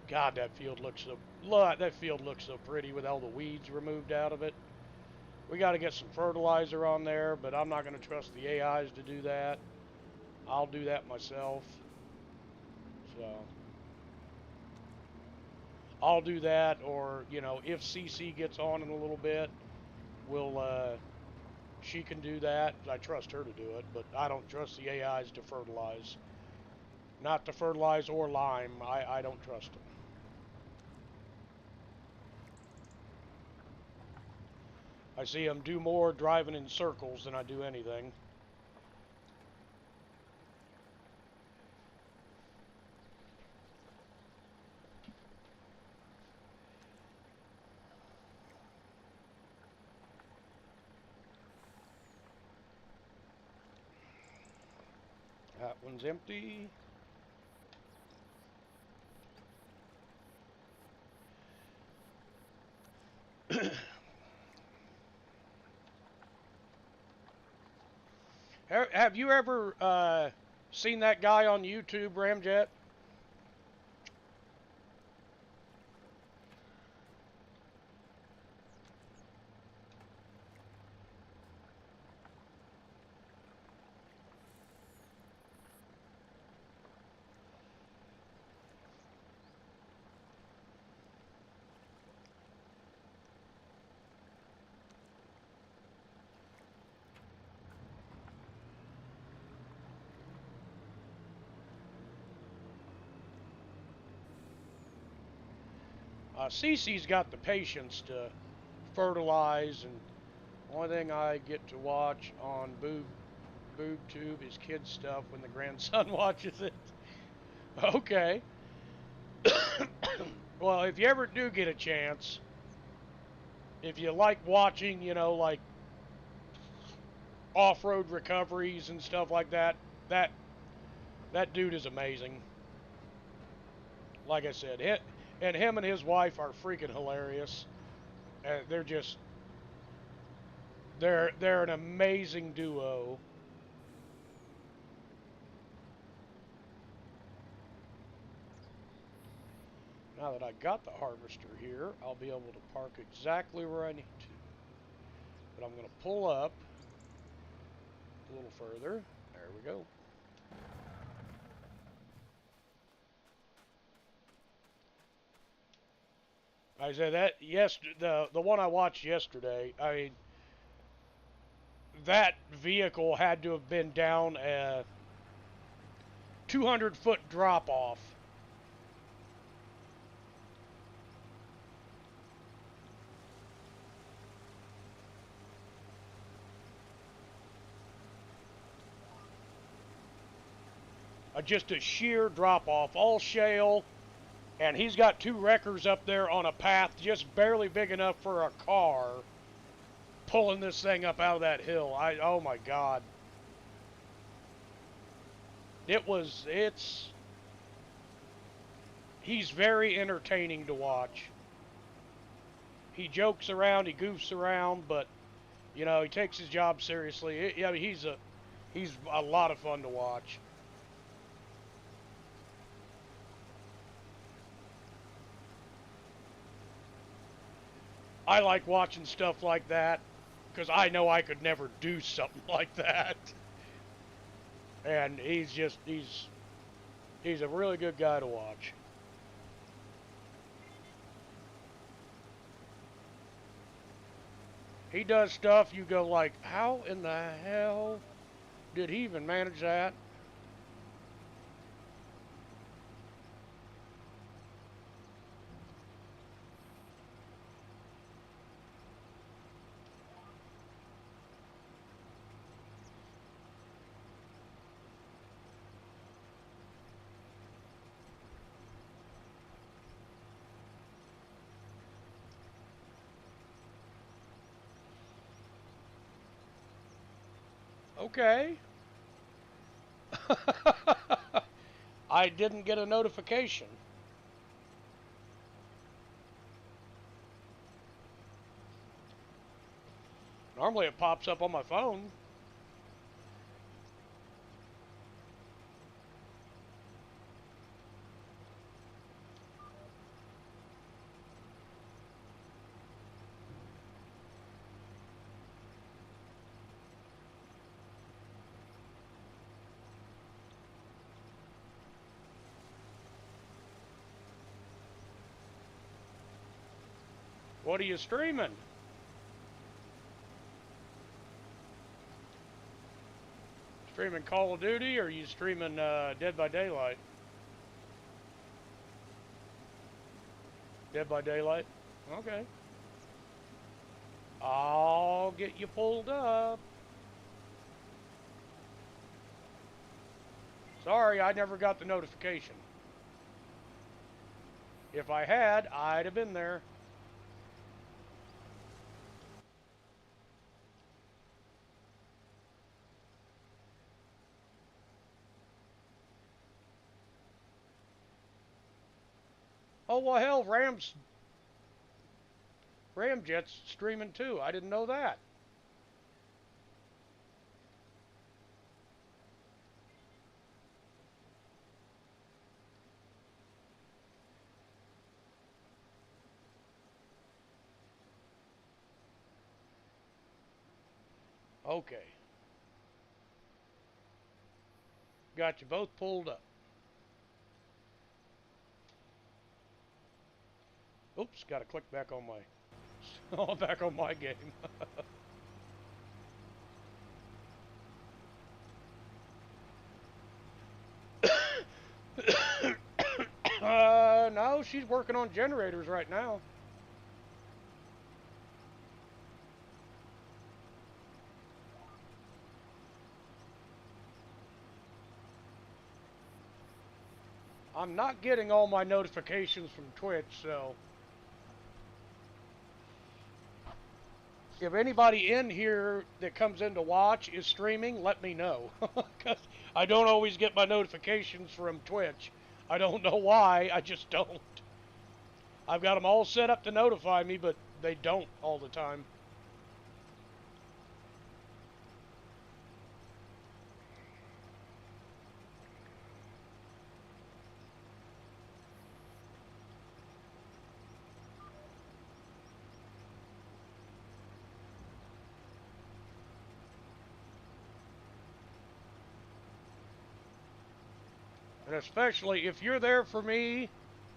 God, that field looks so pretty with all the weeds removed out of it. We got to get some fertilizer on there, but I'm not going to trust the AIs to do that. I'll do that myself. So I'll do that, or you know, if CC gets on in a little bit, she can do that. I trust her to do it, but I don't trust the AIs to fertilize. Not to fertilize or lime. I don't trust them. I see them do more driving in circles than I do anything. That one's empty. Have you ever seen that guy on YouTube, Ramjet? Cece's got the patience to fertilize, and the only thing I get to watch on BoobTube is kids stuff when the grandson watches it. Okay. Well, if you ever do get a chance, if you like watching, you know, like off-road recoveries and stuff like that, that dude is amazing. Like I said, him and his wife are freaking hilarious. They're an amazing duo. Now that I got the harvester here, I'll be able to park exactly where I need to. But I'm going to pull up a little further. There we go. I said that, yes, the one I watched yesterday, I mean, that vehicle had to have been down a 200-foot drop off. Just a sheer drop off, all shale, and he's got two wreckers up there on a path just barely big enough for a car pulling this thing up out of that hill. Oh my God. He's very entertaining to watch. He jokes around, he goofs around, but you know, he takes his job seriously. I mean, he's a lot of fun to watch. I like watching stuff like that because I know I could never do something like that. And he's a really good guy to watch. He does stuff you go like, how in the hell did he even manage that? Okay. I didn't get a notification. Normally it pops up on my phone. What are you streaming? Streaming Call of Duty, or are you streaming Dead by Daylight? Dead by Daylight? Okay. I'll get you pulled up. Sorry, I never got the notification. If I had, I'd have been there. Oh, well, hell, Ramjet's streaming too. I didn't know that. Okay. Got you both pulled up. Oops, got to click back on my back on my game. No, she's working on generators right now. I'm not getting all my notifications from Twitch, so if anybody in here that comes in to watch is streaming, let me know. Because I don't always get my notifications from Twitch. I don't know why, I just don't. I've got them all set up to notify me, but they don't all the time. And especially if you're there for me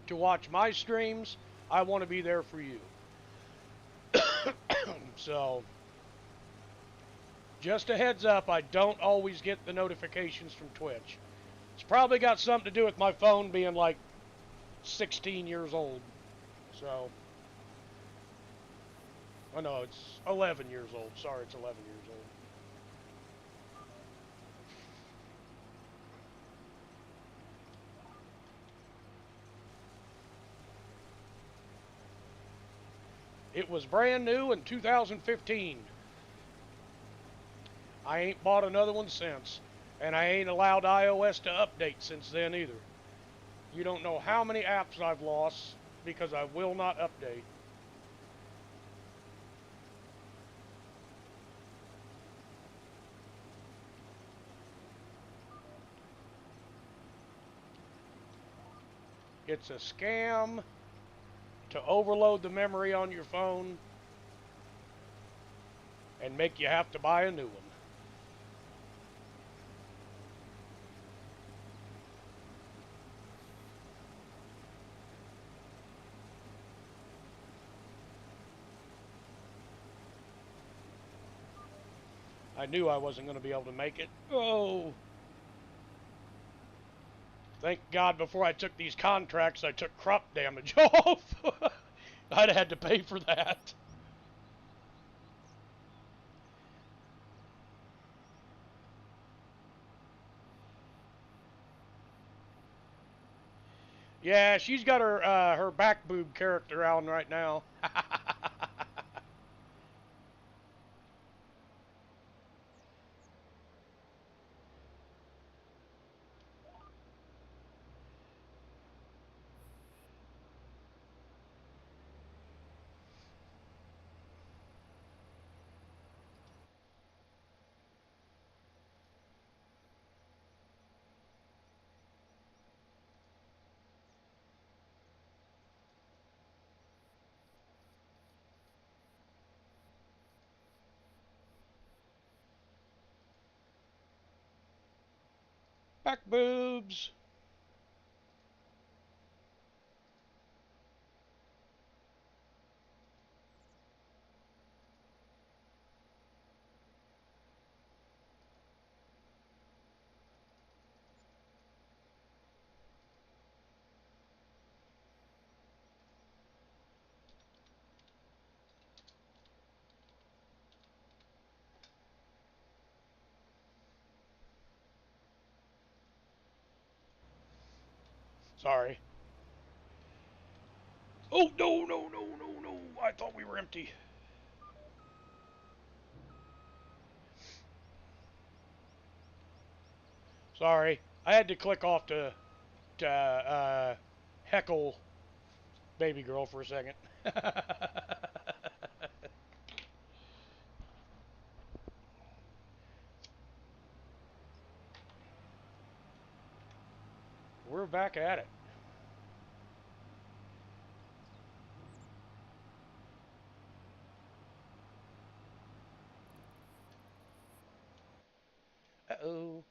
to watch my streams, I want to be there for you. So, just a heads up, I don't always get the notifications from Twitch. It's probably got something to do with my phone being like 16 years old. So, oh no, it's 11 years old. Sorry, it's 11 years old. It was brand new in 2015. I ain't bought another one since. And I ain't allowed iOS to update since then either. You don't know how many apps I've lost because I will not update. It's a scam to overload the memory on your phone and make you have to buy a new one. I knew I wasn't going to be able to make it. Oh! Thank God before I took these contracts, I took crop damage off. I'd have had to pay for that. Yeah, she's got her back boob character on right now. Back boobs. Sorry. Oh, no, no, no, no, no. I thought we were empty. Sorry. I had to click off to heckle baby girl for a second. We're back at it. Uh-oh.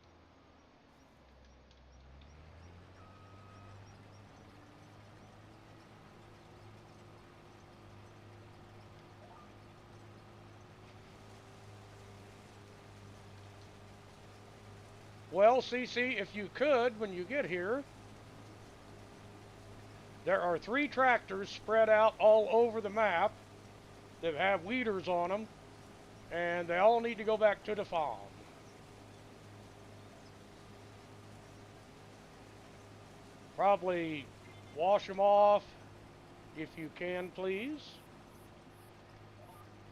Well, Cece, if you could, when you get here, there are 3 tractors spread out all over the map that have weeders on them, and they all need to go back to the farm. Probably wash them off if you can, please.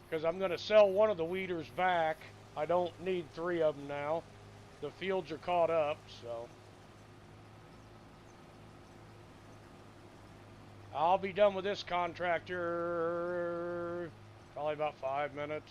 Because I'm going to sell one of the weeders back. I don't need 3 of them now. The fields are caught up, so. I'll be done with this contractor probably about 5 minutes.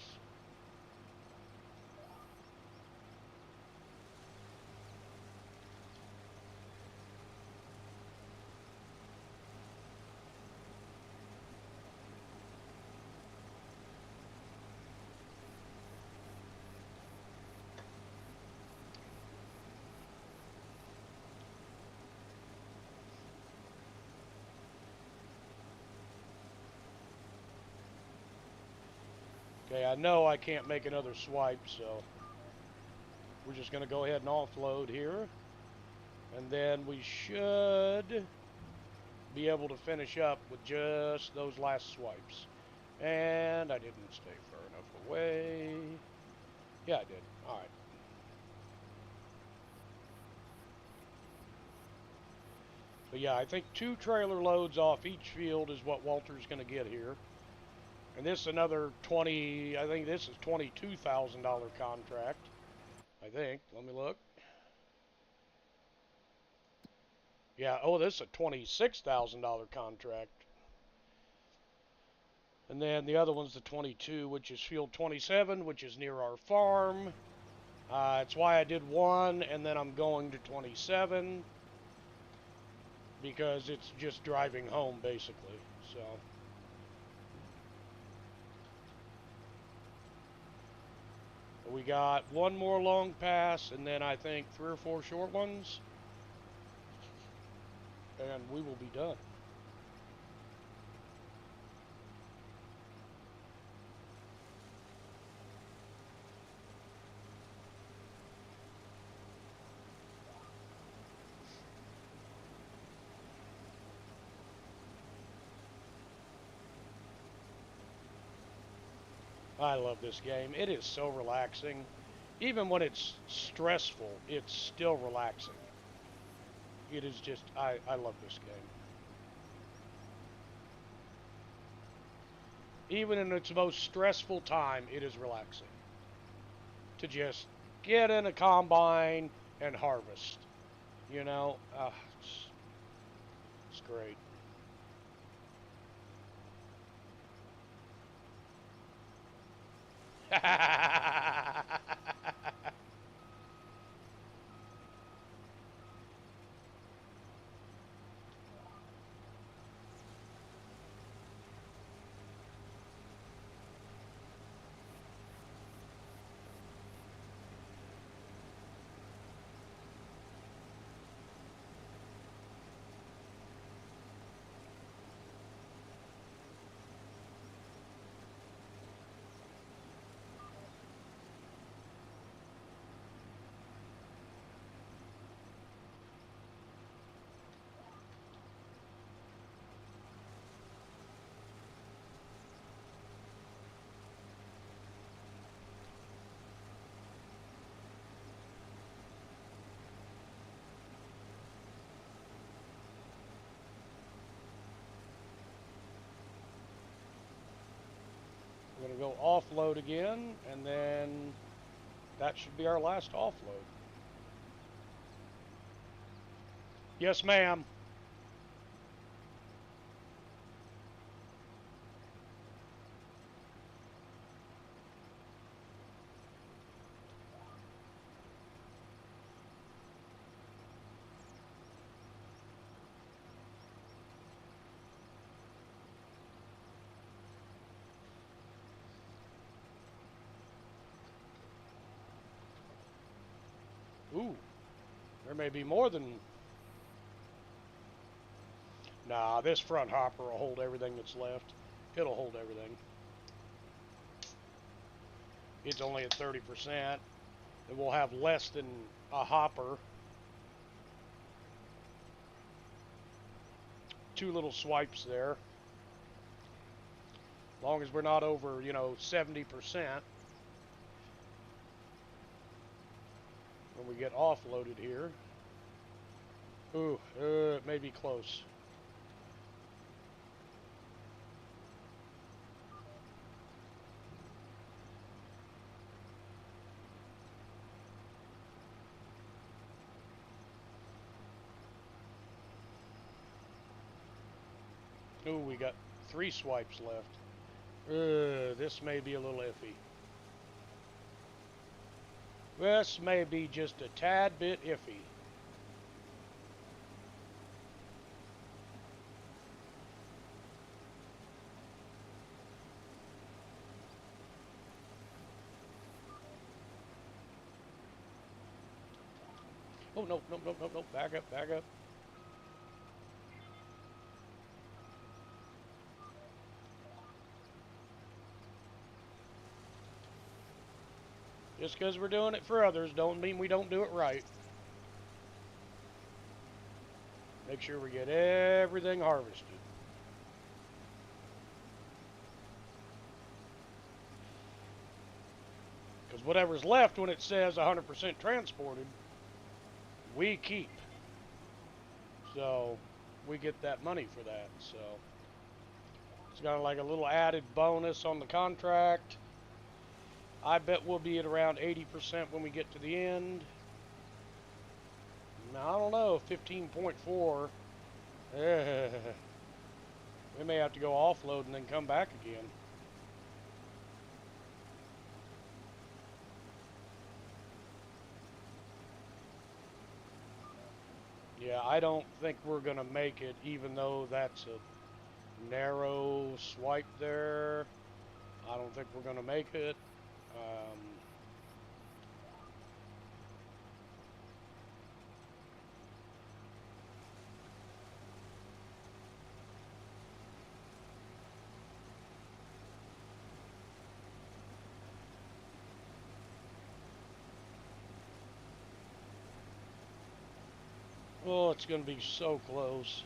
Okay, I know I can't make another swipe, so we're just going to go ahead and offload here. And then we should be able to finish up with just those last swipes. And I didn't stay far enough away. Yeah, I did. All right. But yeah, I think 2 trailer loads off each field is what Walter's going to get here. And this is another 20, I think this is $22,000 contract. I think. Let me look. Yeah, oh, this is a $26,000 contract. And then the other one's the 22, which is field 27, which is near our farm. It's why I did 1, and then I'm going to 27. Because it's just driving home, basically. So we got 1 more long pass, and then I think 3 or 4 short ones. And we will be done. I love this game. It is so relaxing. Even when it's stressful, it's still relaxing. It is just, I love this game. Even in its most stressful time, it is relaxing. To just get in a combine and harvest. You know, it's great. We're going to go offload again, and then that should be our last offload. Yes, ma'am. Ooh, there may be more than... Nah, this front hopper will hold everything that's left. It'll hold everything. It's only at 30%. And we'll have less than a hopper. 2 little swipes there. As long as we're not over, 70%. When we get offloaded here. Ooh, it may be close. Ooh, we got 3 swipes left. This may be a little iffy. This may be just a tad bit iffy. Oh, no, no, no, no, no. Back up, back up. Just because we're doing it for others don't mean we don't do it right. Make sure we get everything harvested. Because whatever's left when it says 100% transported, we keep. So we get that money for that. So it's kind of like a little added bonus on the contract. I bet we'll be at around 80% when we get to the end. Now, I don't know, 15.4. We may have to go offload and then come back again. Yeah, I don't think we're going to make it, even though that's a narrow swipe there. I don't think we're going to make it. Oh, it's going to be so close.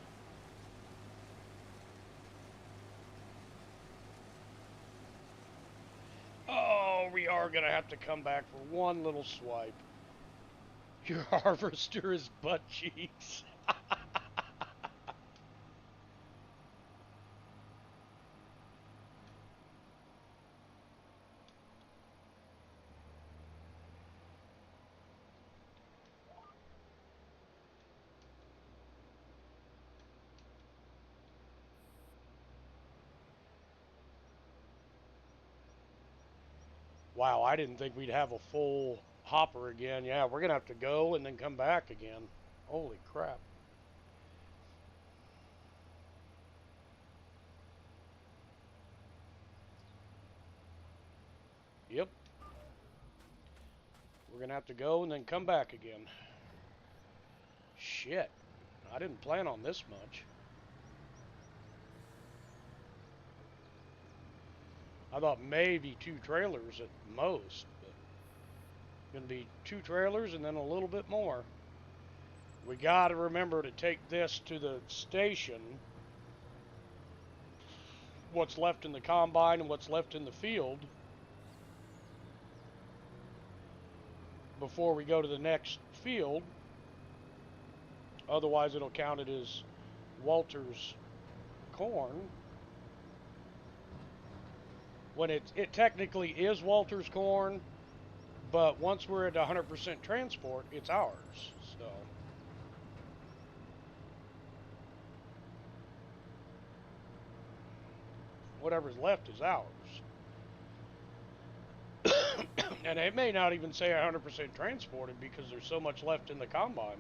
Oh, we are going to have to come back for one little swipe. Your harvester is butt cheeks. Wow, I didn't think we'd have a full hopper again. Yeah, we're going to have to go and then come back again. Holy crap. Yep. We're going to have to go and then come back again. Shit. I didn't plan on this much. I thought maybe 2 trailers at most, but going to be 2 trailers and then a little bit more. We got to remember to take this to the station. What's left in the combine and what's left in the field before we go to the next field. Otherwise, it'll count it as Walter's corn. When it technically is Walter's corn, but once we're at 100% transport, it's ours. So whatever's left is ours. And it may not even say 100% transported because there's so much left in the combine.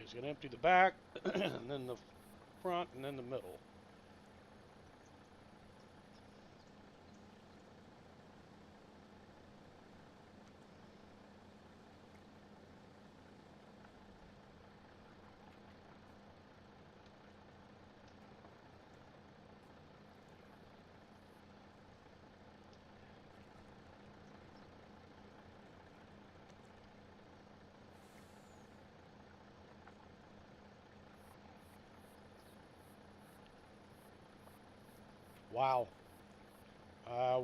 It's going to empty the back, and then the front, and then the middle. Wow.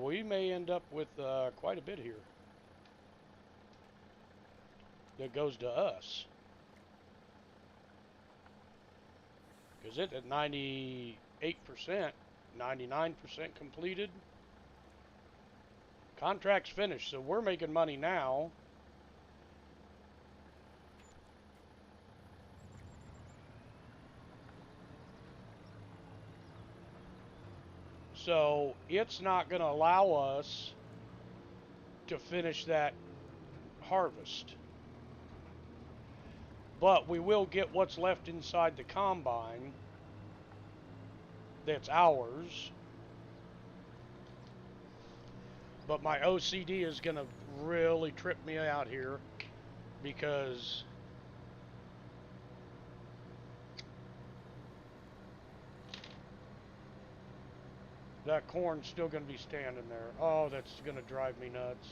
We may end up with quite a bit here that goes to us. Because it's at 98%, 99% completed. Contract's finished, so we're making money now. So it's not going to allow us to finish that harvest. But we will get what's left inside the combine that's ours. But my OCD is going to really trip me out here because that corn's still going to be standing there. Oh, that's going to drive me nuts.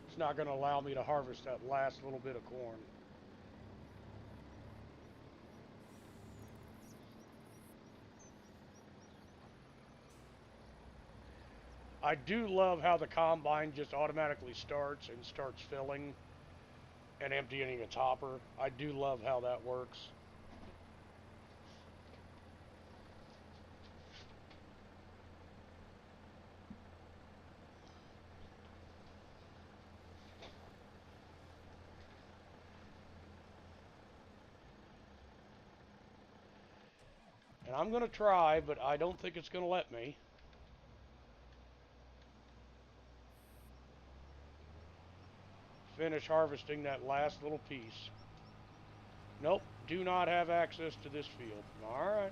It's not going to allow me to harvest that last little bit of corn. I do love how the combine just automatically starts and starts filling and emptying its hopper. I do love how that works. And I'm going to try, but I don't think it's going to let me. Finish harvesting that last little piece. Nope, do not have access to this field. Alright.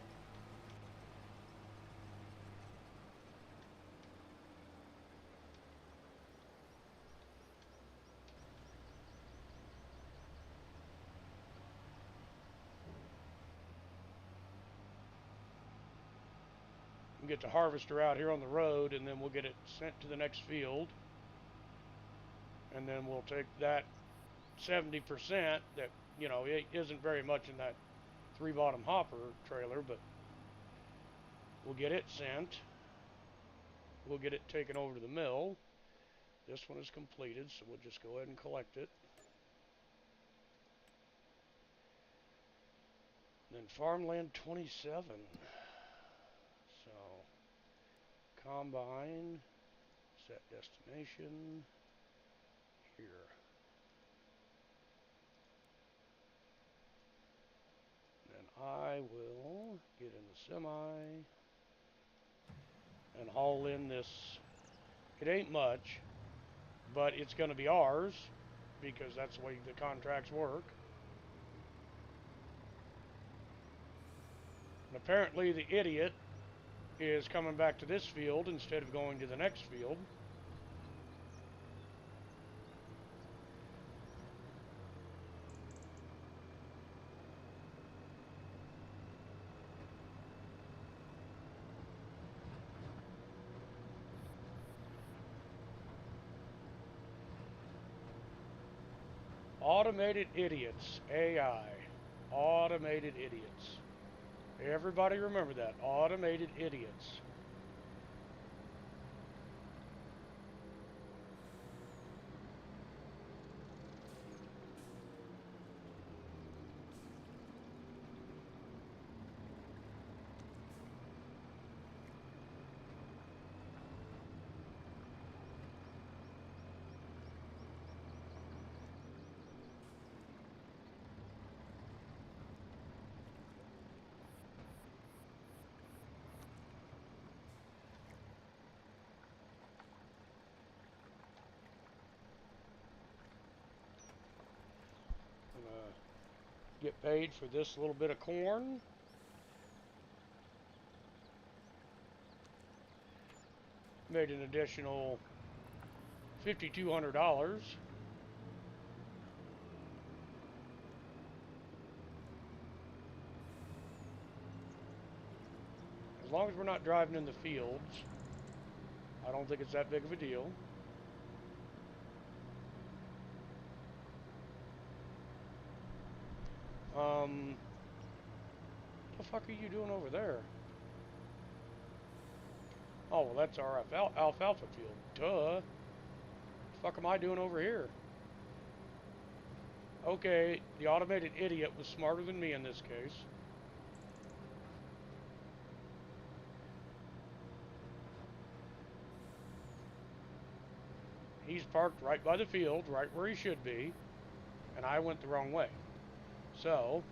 We'll get the harvester out here on the road, and then we'll get it sent to the next field. And then we'll take that 70% that, you know, it isn't very much in that 3-bottom hopper trailer, but we'll get it sent. We'll get it taken over to the mill. This one is completed, so we'll just go ahead and collect it. Then farmland 27. So, combine, set destination, here. Then I will get in the semi and haul in this. It ain't much, but it's going to be ours because that's the way the contracts work. And apparently the idiot is coming back to this field instead of going to the next field. Automated idiots, AI, automated idiots. Everybody remember that, automated idiots. Get paid for this little bit of corn. Made an additional $5,200. As long as we're not driving in the fields, I don't think it's that big of a deal. What the fuck are you doing over there? Oh, well, that's our alfalfa field. Duh. What the fuck am I doing over here? Okay, the automated idiot was smarter than me in this case. He's parked right by the field, right where he should be, and I went the wrong way. So,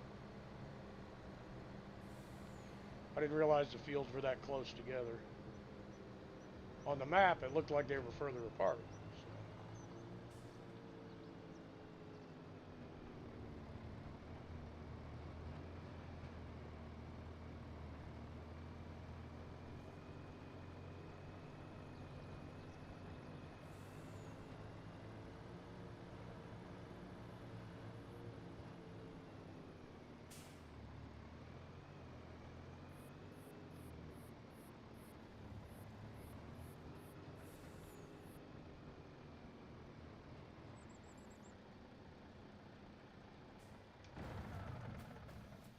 I didn't realize the fields were that close together. On the map, it looked like they were further apart. So.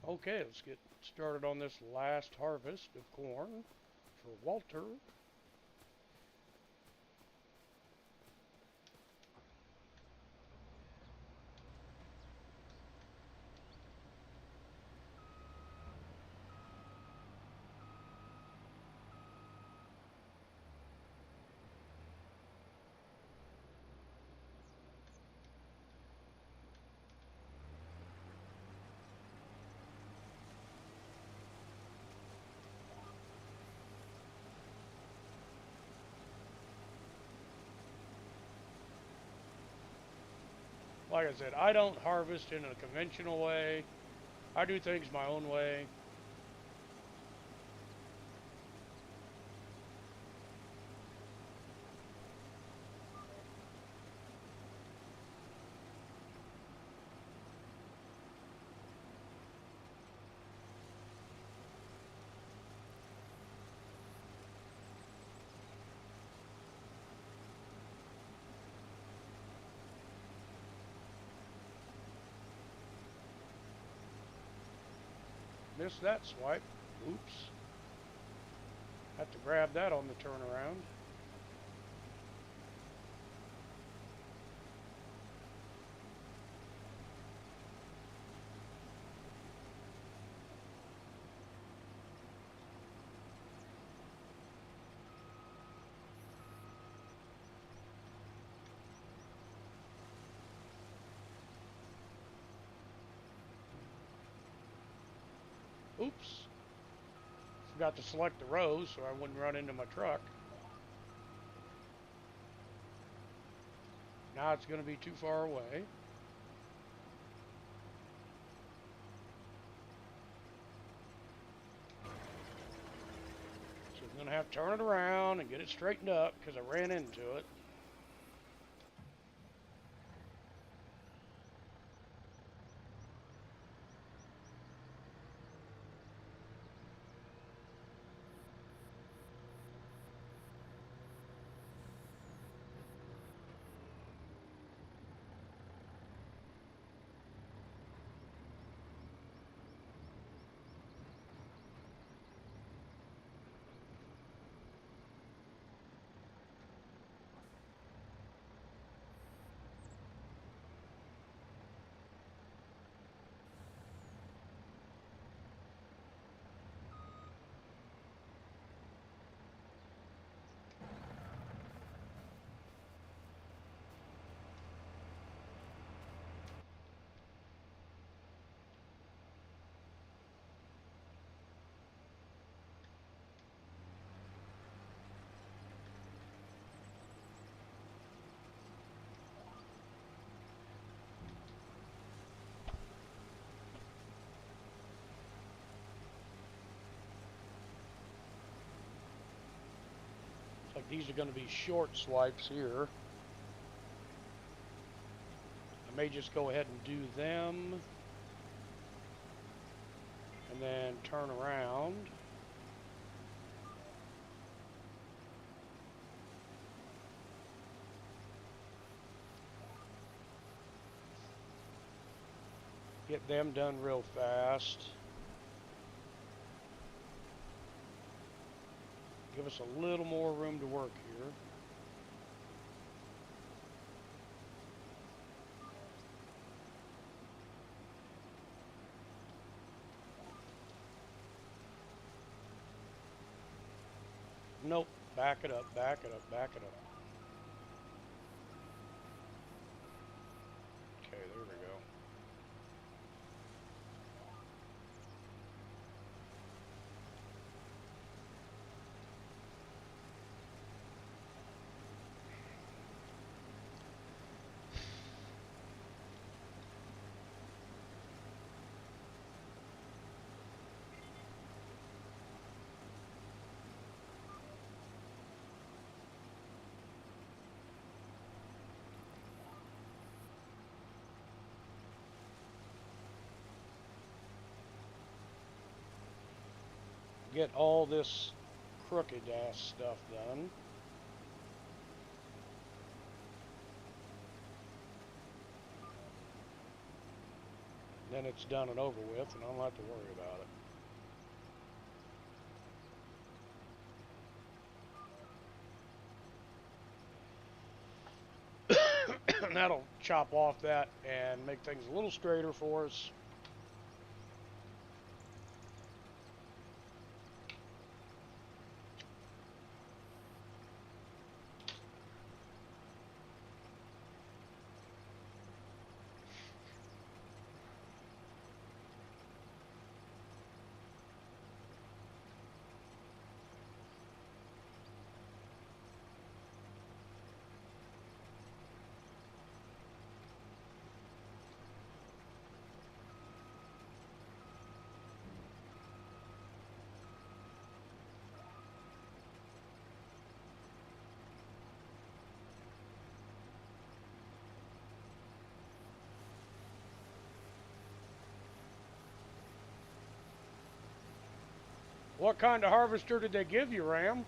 Okay, let's get started on this last harvest of corn for Walter. Like I said, I don't harvest in a conventional way. I do things my own way. Missed that swipe. Oops. Have to grab that on the turnaround. Oops. Forgot to select the rows so I wouldn't run into my truck. Now it's going to be too far away. So I'm going to have to turn it around and get it straightened up because I ran into it. Like these are going to be short swipes here. I may just go ahead and do them and then turn around. Get them done real fast. Give us a little more room to work here. Nope, back it up, back it up, back it up. Okay, there we go. get all this crooked ass stuff done. Then it's done and over with, and I don't have to worry about it. And that'll chop off that and make things a little straighter for us. What kind of harvester did they give you, Ram?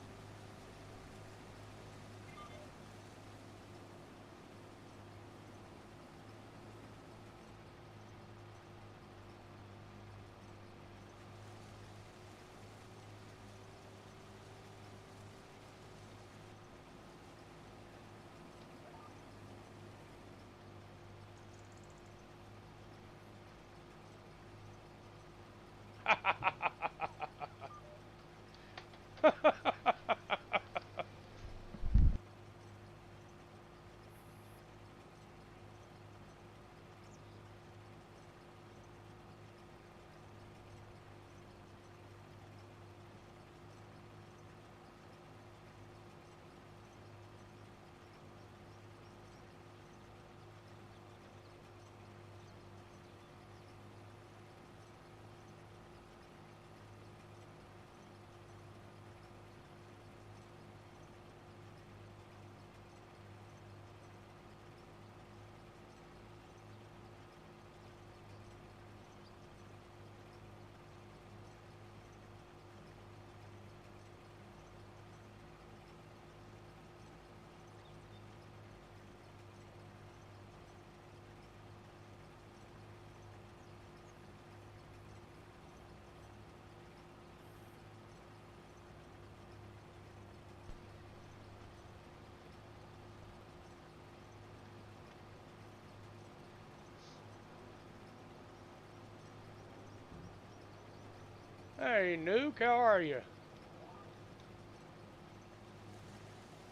Hey, Nuke, how are you?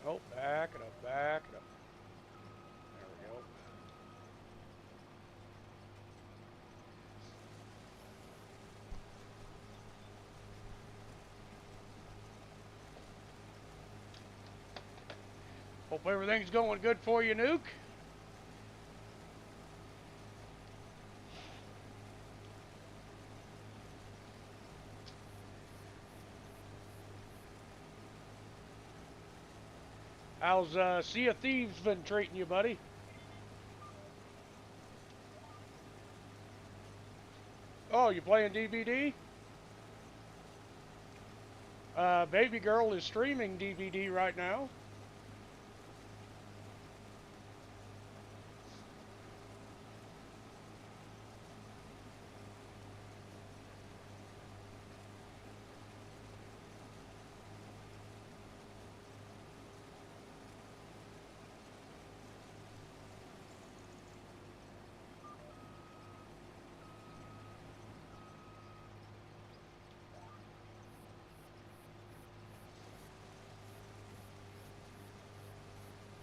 Oh, back it up, back it up. There we go. Hope everything's going good for you, Nuke. How's Sea of Thieves been treating you, buddy? Oh, you playing DVD? Baby Girl is streaming DVD right now.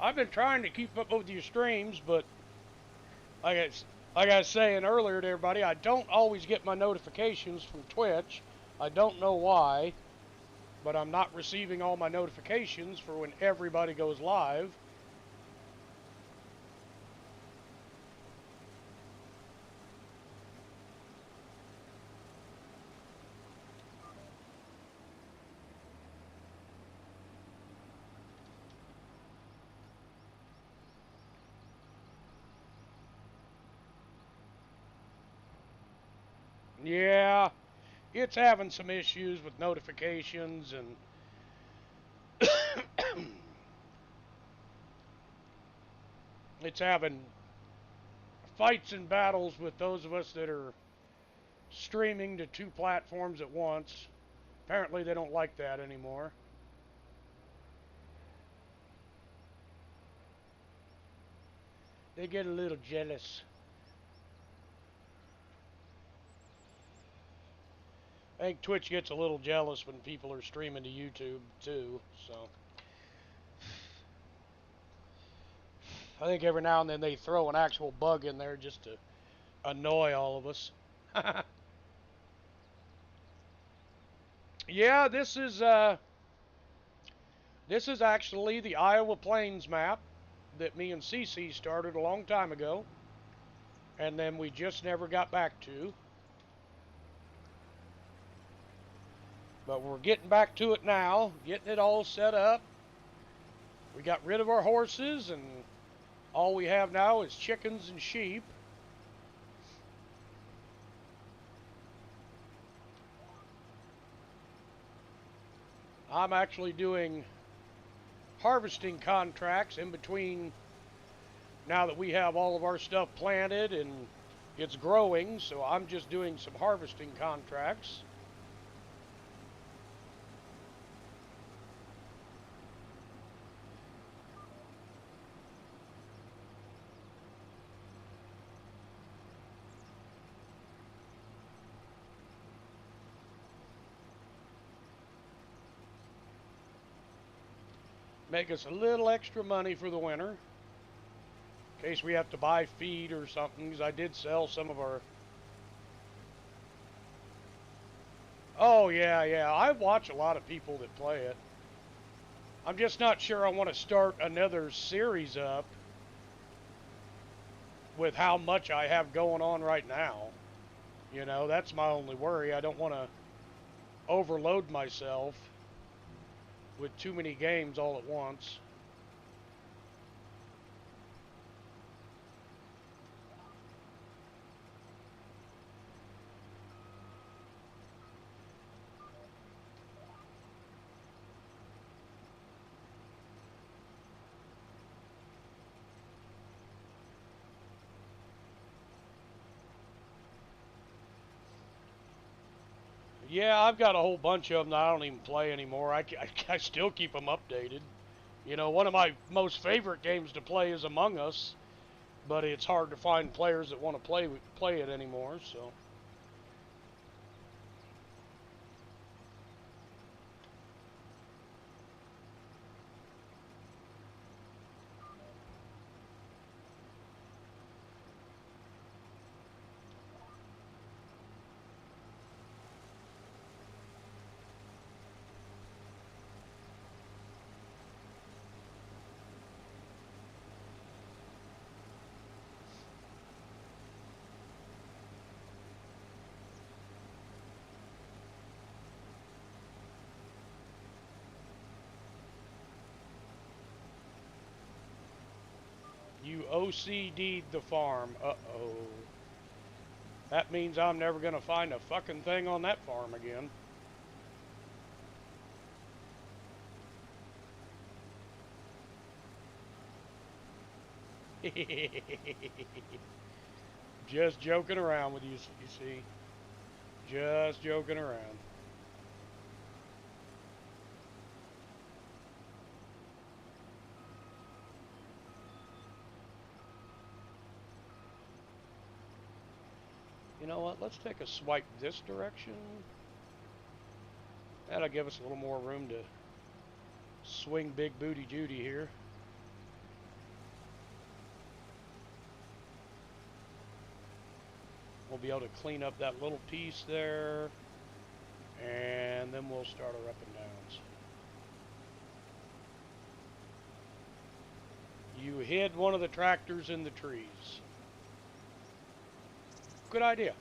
I've been trying to keep up with your streams, but like I was saying earlier to everybody, I don't always get my notifications from Twitch. I don't know why, but I'm not receiving all my notifications for when everybody goes live. Yeah, it's having some issues with notifications and it's having fights and battles with those of us that are streaming to 2 platforms at once. Apparently they don't like that anymore. They get a little jealous. I think Twitch gets a little jealous when people are streaming to YouTube too, so. I think every now and then they throw an actual bug in there just to annoy all of us. Yeah, this is actually the Iowa Plains map that me and CC started a long time ago, and then we just never got back to. But we're getting back to it now, getting it all set up. We got rid of our horses, and all we have now is chickens and sheep. I'm actually doing harvesting contracts in between now that we have all of our stuff planted and it's growing, so I'm just doing some harvesting contracts. Make us a little extra money for the winter, in case we have to buy feed or something, because I did sell some of our... Oh, yeah, I watch a lot of people that play it. I'm just not sure I want to start another series up with how much I have going on right now. You know, that's my only worry. I don't want to overload myself with too many games all at once. Yeah, I've got a whole bunch of them that I don't even play anymore. I still keep them updated. You know, one of my most favorite games to play is Among Us, but it's hard to find players that want to play it anymore, so. You OCD'd the farm. Uh-oh. That means I'm never going to find a fucking thing on that farm again. Just joking around with you, you see. Just joking around. You know what? Let's take a swipe this direction. That'll give us a little more room to swing Big Booty Judy here. We'll be able to clean up that little piece there, and then we'll start our up and downs. You hid one of the tractors in the trees. Good idea.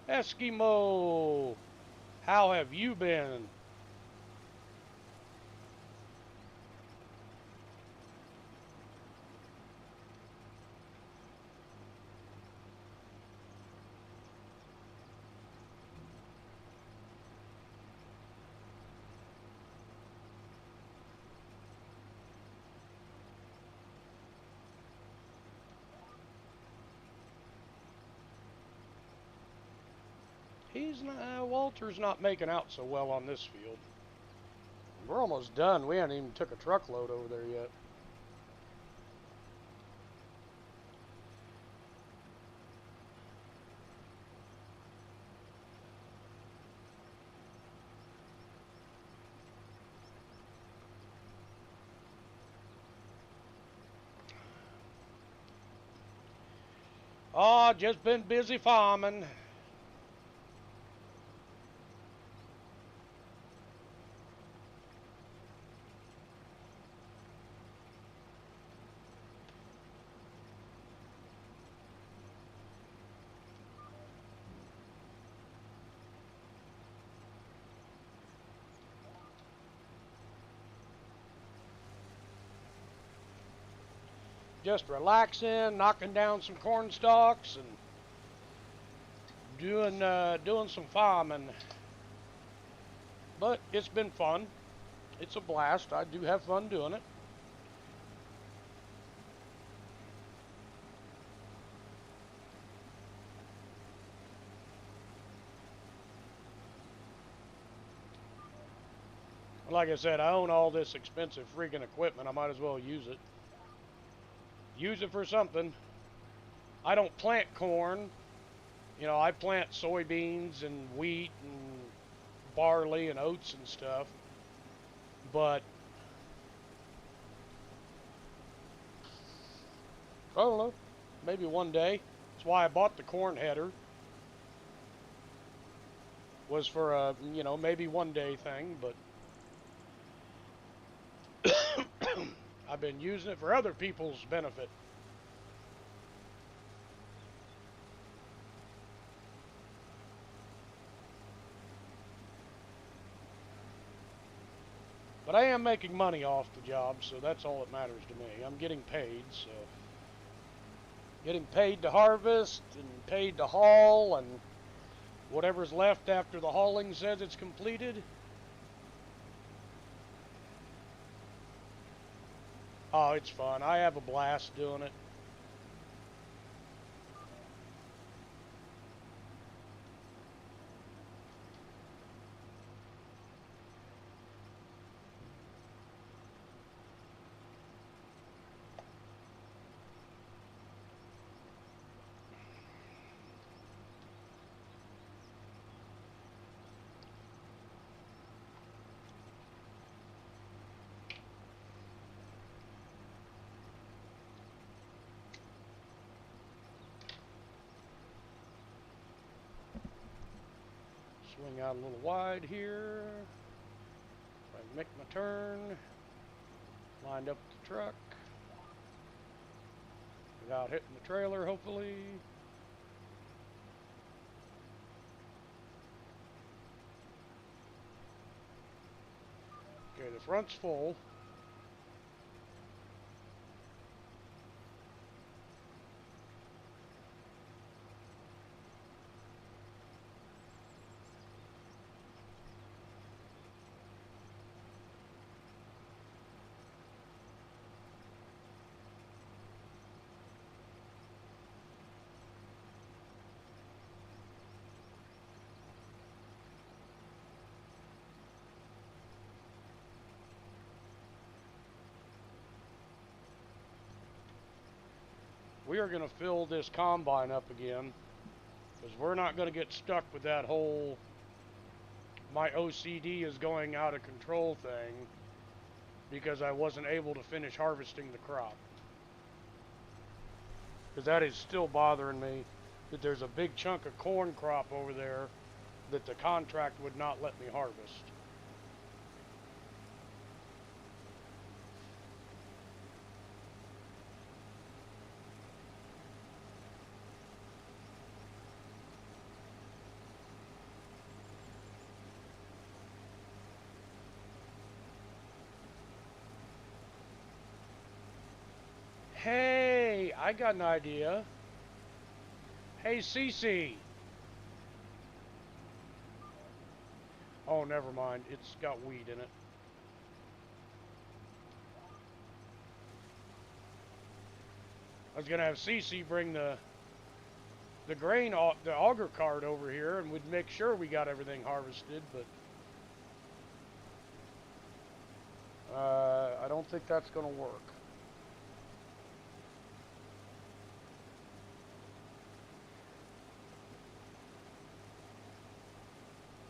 Eskimo, how have you been? He's not, Walter's not making out so well on this field. We're almost done. We haven't even took a truckload over there yet. Oh, just been busy farming. Just relaxing, knocking down some corn stalks, and doing some farming. But it's been fun. It's a blast. I do have fun doing it. Like I said, I own all this expensive freaking equipment. I might as well use it. Use it for something. I don't plant corn. You know, I plant soybeans and wheat and barley and oats and stuff. But I don't know. Maybe one day. That's why I bought the corn header. Was for a, you know, maybe one day thing, but I've been using it for other people's benefit. But I am making money off the job, so that's all that matters to me. I'm getting paid, so getting paid to harvest and paid to haul, and whatever's left after the hauling says it's completed. Oh, it's fun. I have a blast doing it. Swing out a little wide here. If I can make my turn. Lined up with the truck. Without hitting the trailer, hopefully. Okay, the front's full. We are going to fill this combine up again, because we're not going to get stuck with that whole my OCD is going out of control thing because I wasn't able to finish harvesting the crop. Because that is still bothering me, that there's a big chunk of corn crop over there that the contract would not let me harvest. Hey, I got an idea. Hey, Cece. Oh, never mind. It's got weed in it. I was going to have Cece bring the the grain, the auger cart over here, and we'd make sure we got everything harvested, but I don't think that's going to work.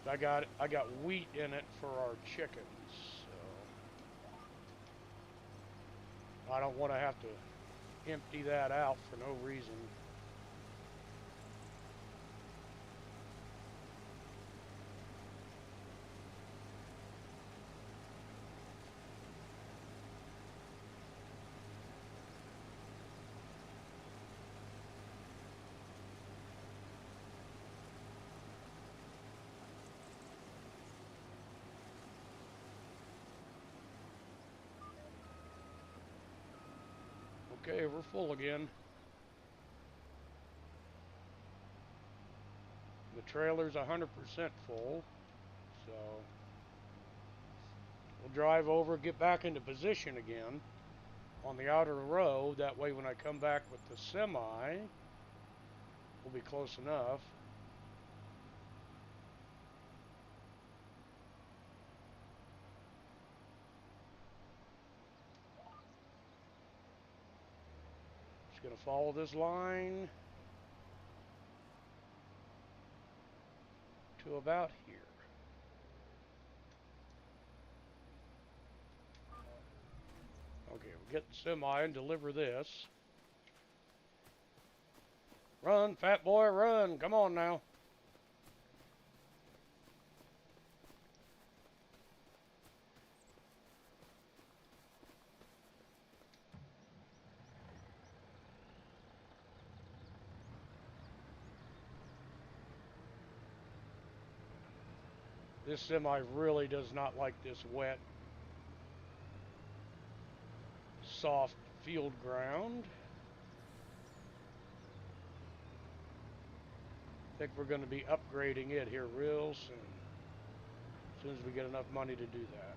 I got wheat in it for our chickens, so I don't want to have to empty that out for no reason. Okay, we're full again. The trailer's 100% full, so we'll drive over, get back into position again on the outer row. That way when I come back with the semi, we'll be close enough. Just gonna follow this line to about here. Okay, we'll get the semi and deliver this. Run, fat boy, run. Come on now. This semi really does not like this wet, soft field ground. I think we're going to be upgrading it here real soon. As soon as we get enough money to do that.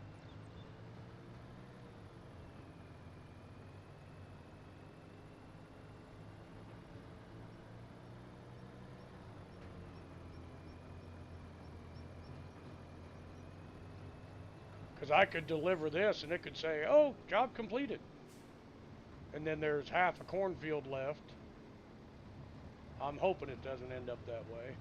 Because I could deliver this and it could say, oh, job completed. And then there's half a cornfield left. I'm hoping it doesn't end up that way.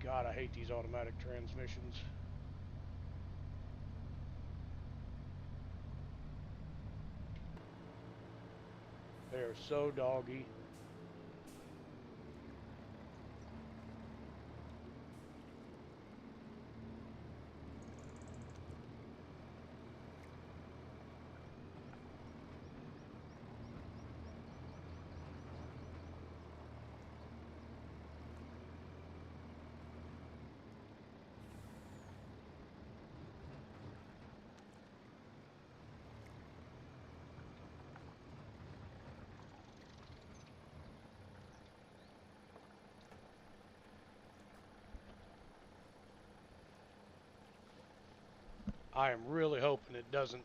God, I hate these automatic transmissions. They are so doggy. I am really hoping it doesn't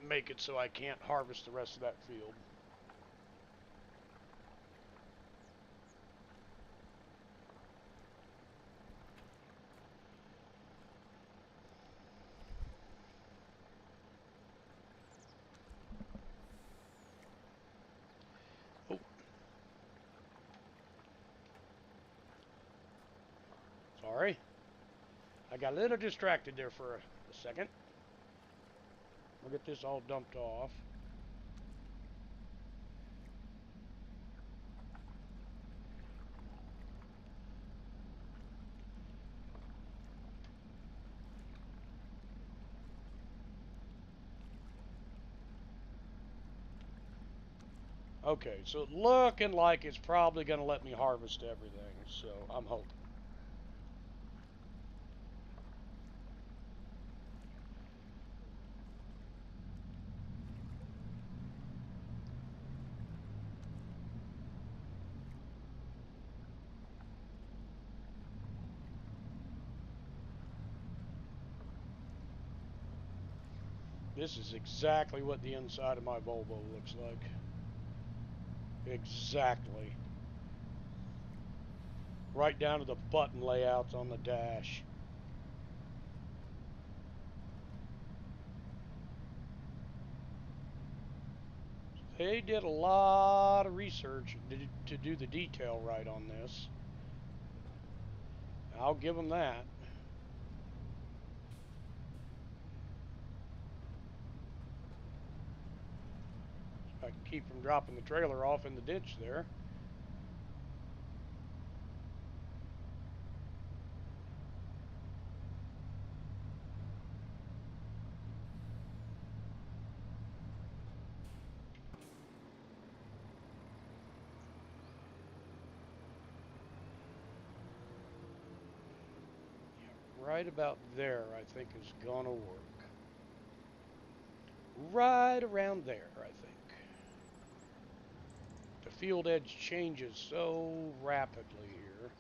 make it so I can't harvest the rest of that field. Oh. Sorry. I got a little distracted there for a second. We'll get this all dumped off. Okay, so looking like it's probably going to let me harvest everything, so I'm hoping. This is exactly what the inside of my Volvo looks like. Exactly. Right down to the button layouts on the dash. They did a lot of research to do the detail right on this. I'll give them that. I can keep from dropping the trailer off in the ditch there. Right about there, I think, is gonna work. Right around there, I think. The field edge changes so rapidly here.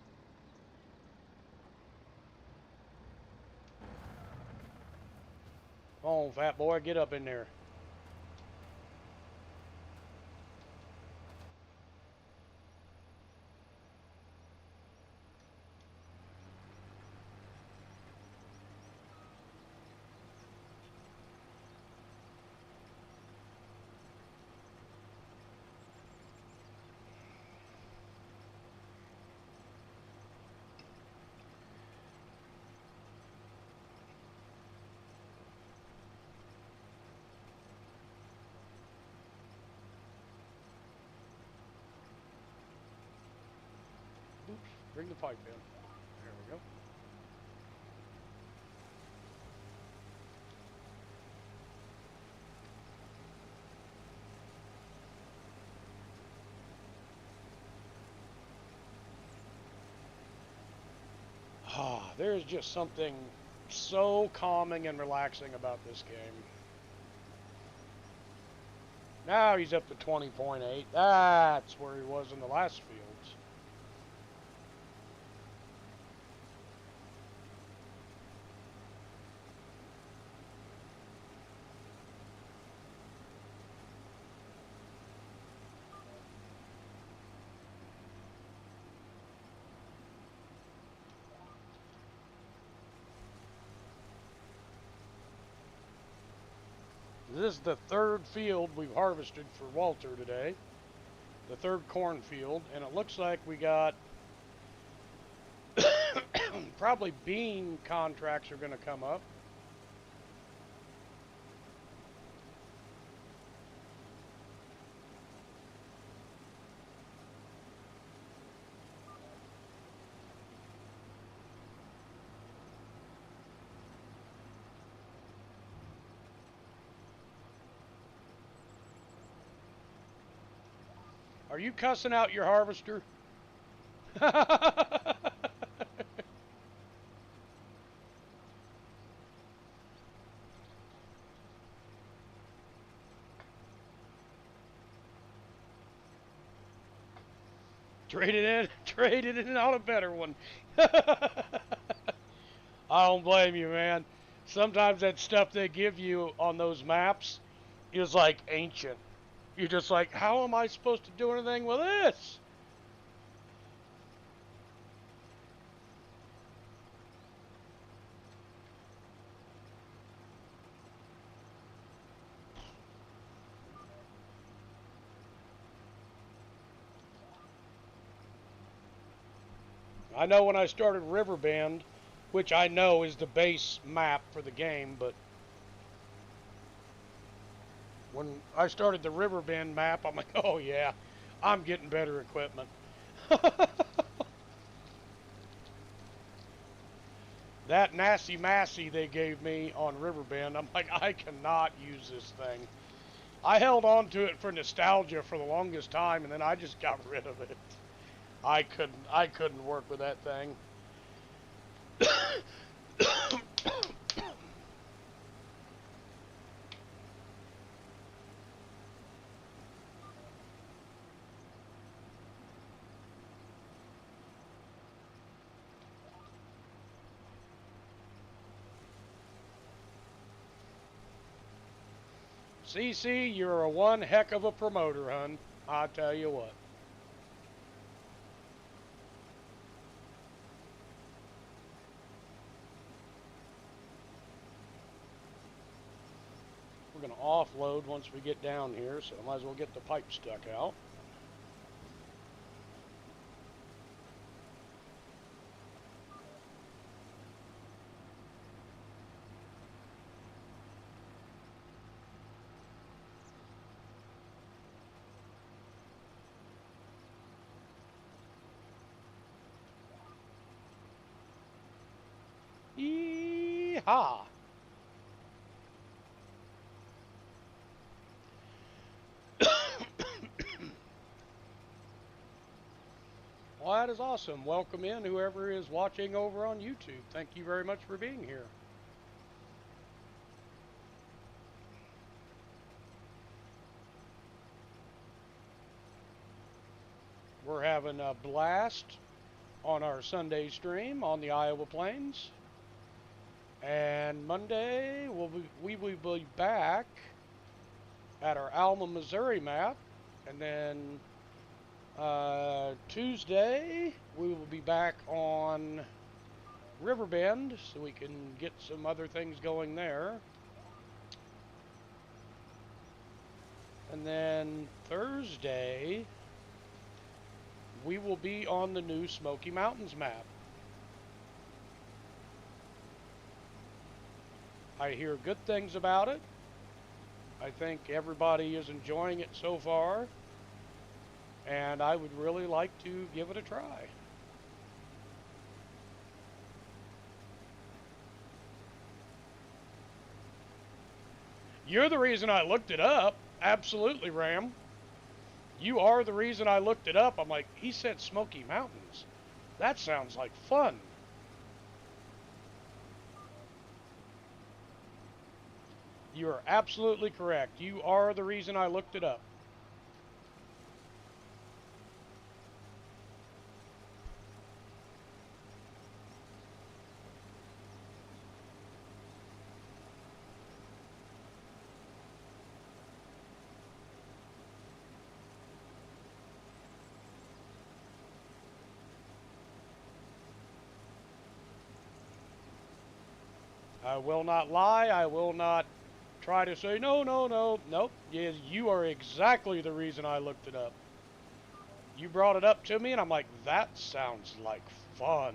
Come on, fat boy, get up in there. Oops, bring the pipe in. There we go. Ah, there's just something so calming and relaxing about this game. Now he's up to 20.8. That's where he was in the last fields. This is the third field we've harvested for Walter today. The third cornfield, and it looks like we got probably bean contracts are going to come up. Are you cussing out your harvester? Trade it in on a better one. I don't blame you, man. Sometimes that stuff they give you on those maps is like ancient. You're just like, how am I supposed to do anything with this? I know when I started Riverbend, which I know is the base map for the game, but when I started the Riverbend map, I'm like, oh yeah, I'm getting better equipment. That Nasty Massey they gave me on Riverbend, I'm like, I cannot use this thing. I held on to it for nostalgia for the longest time, and then I just got rid of it. I couldn't work with that thing. CC, you're a one heck of a promoter, hun. I tell you what. We're going to offload once we get down here, so I might as well get the pipe stuck out. Yee-haw! Well, that is awesome. Welcome in whoever is watching over on YouTube. Thank you very much for being here. We're having a blast on our Sunday stream on the Iowa Plains. And Monday, we will be back at our Alma, Missouri map. And then Tuesday, we will be back on Riverbend, so we can get some other things going there. And then Thursday, we will be on the new Smoky Mountains map. I hear good things about it. I think everybody is enjoying it so far. And I would really like to give it a try. You're the reason I looked it up. Absolutely, Ram. You are the reason I looked it up. I'm like, he said Smoky Mountains. That sounds like fun. You are absolutely correct. You are the reason I looked it up. I will not lie. I will not try to say, no, no, no. Nope. Yes, you are exactly the reason I looked it up. You brought it up to me, and I'm like, that sounds like fun.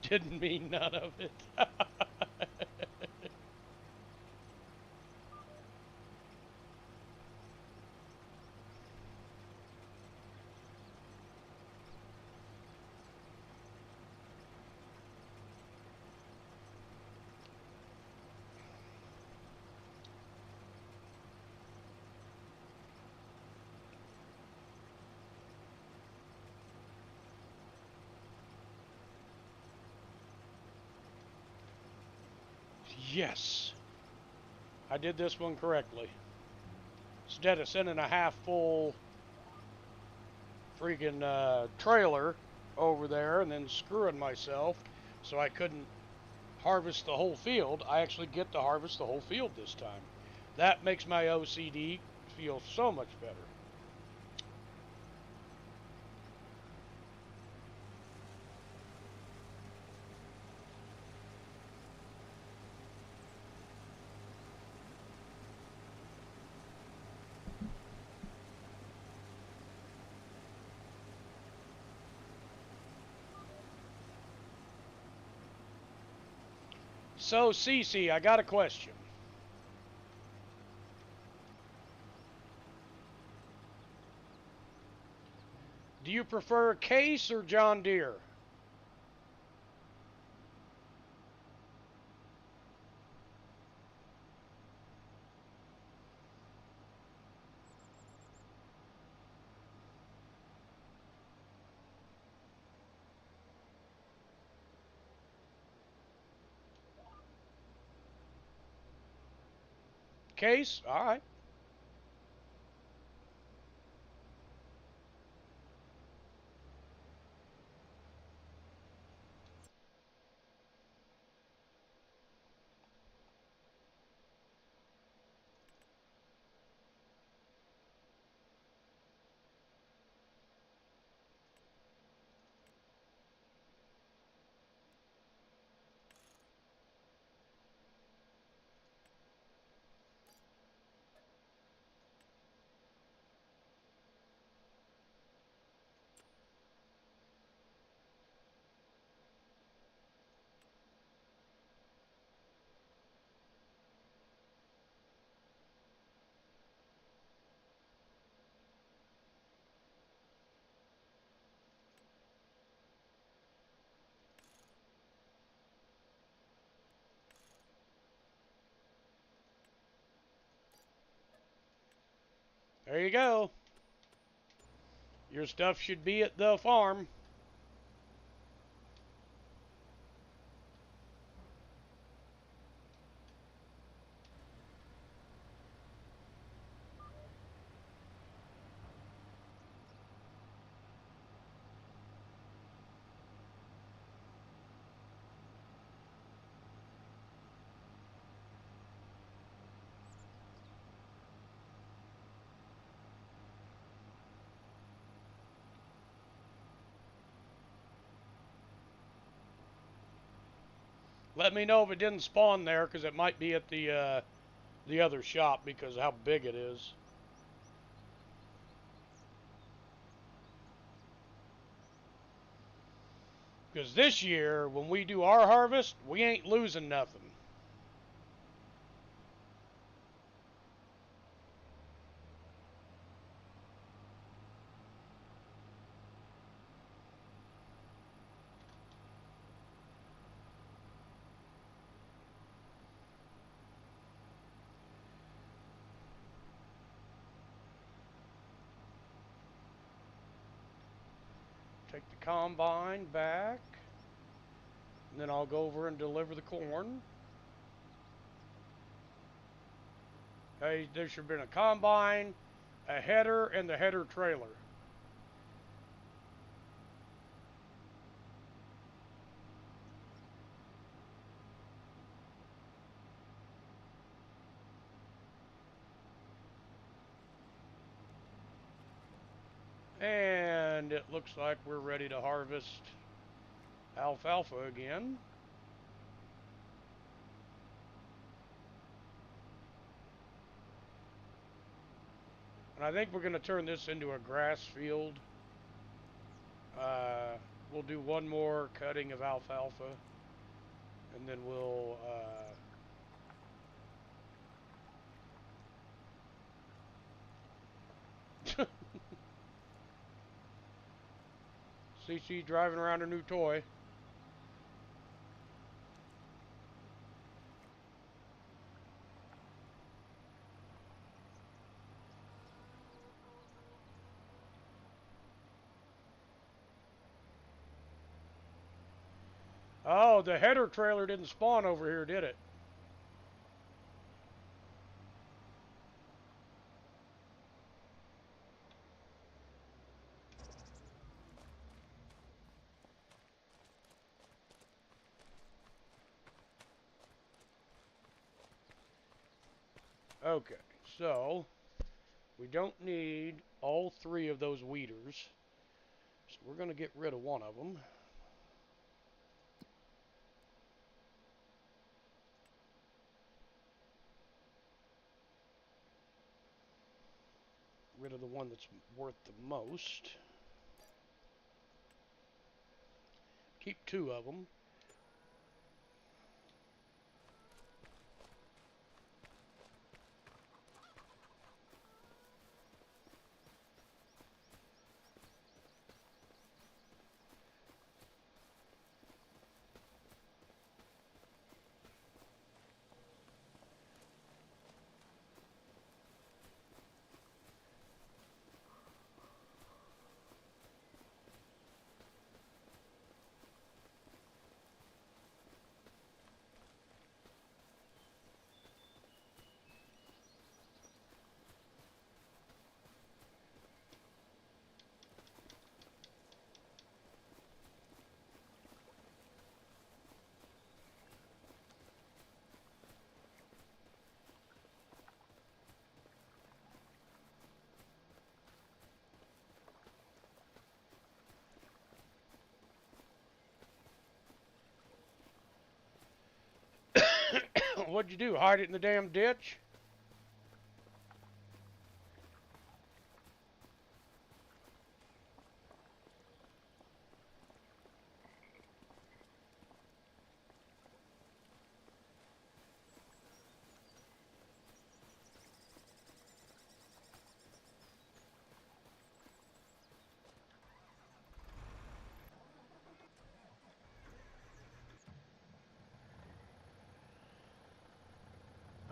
Didn't mean none of it. Yes. I did this one correctly. Instead of sending a half full freaking trailer over there and then screwing myself so I couldn't harvest the whole field, I actually get to harvest the whole field this time. That makes my OCD feel so much better. So, Cece, I got a question. Do you prefer Case or John Deere? case, all right. There you go. Your stuff should be at the farm. Let me know if it didn't spawn there, because it might be at the other shop because of how big it is. Because this year, when we do our harvest, we ain't losing nothing. Take the combine back, and then I'll go over and deliver the corn. Hey, there should have been a combine, a header, and the header trailer. And it looks like we're ready to harvest alfalfa again. And I think we're going to turn this into a grass field. We'll do one more cutting of alfalfa, and then we'll CC driving around a new toy. Oh, the header trailer didn't spawn over here, did it? Okay, so we don't need all three of those weeders. So we're going to get rid of one of them. Rid of the one that's worth the most. Keep two of them. What'd you do? Hide it in the damn ditch?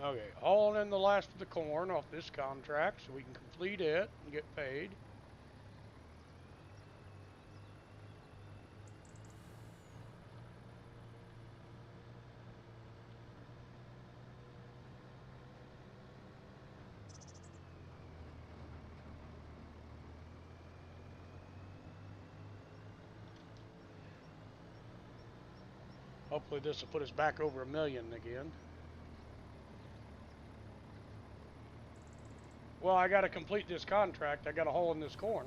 Okay, hauling in the last of the corn off this contract so we can complete it and get paid. Hopefully this will put us back over 1,000,000 again. Well, I gotta complete this contract. I gotta haul in this corn.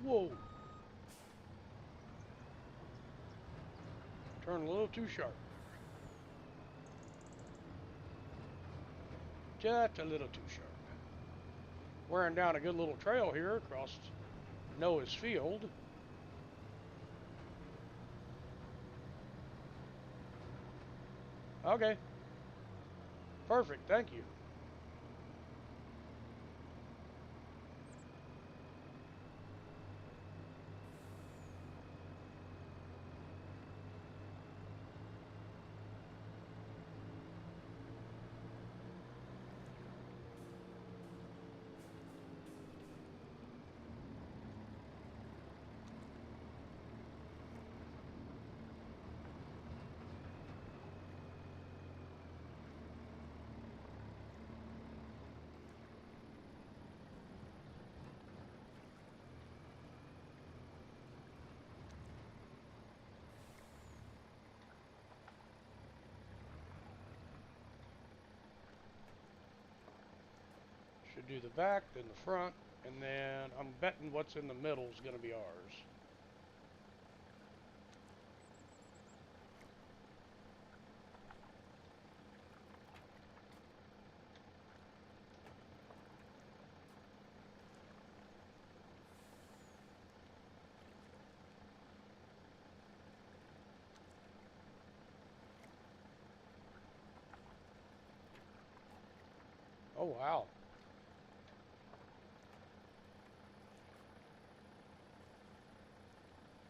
Whoa. Turn a little too sharp. Just a little too sharp. Wearing down a good little trail here across Noah's field. Okay. Perfect, thank you. Should do the back, then the front, and then I'm betting what's in the middle is going to be ours. Oh, wow.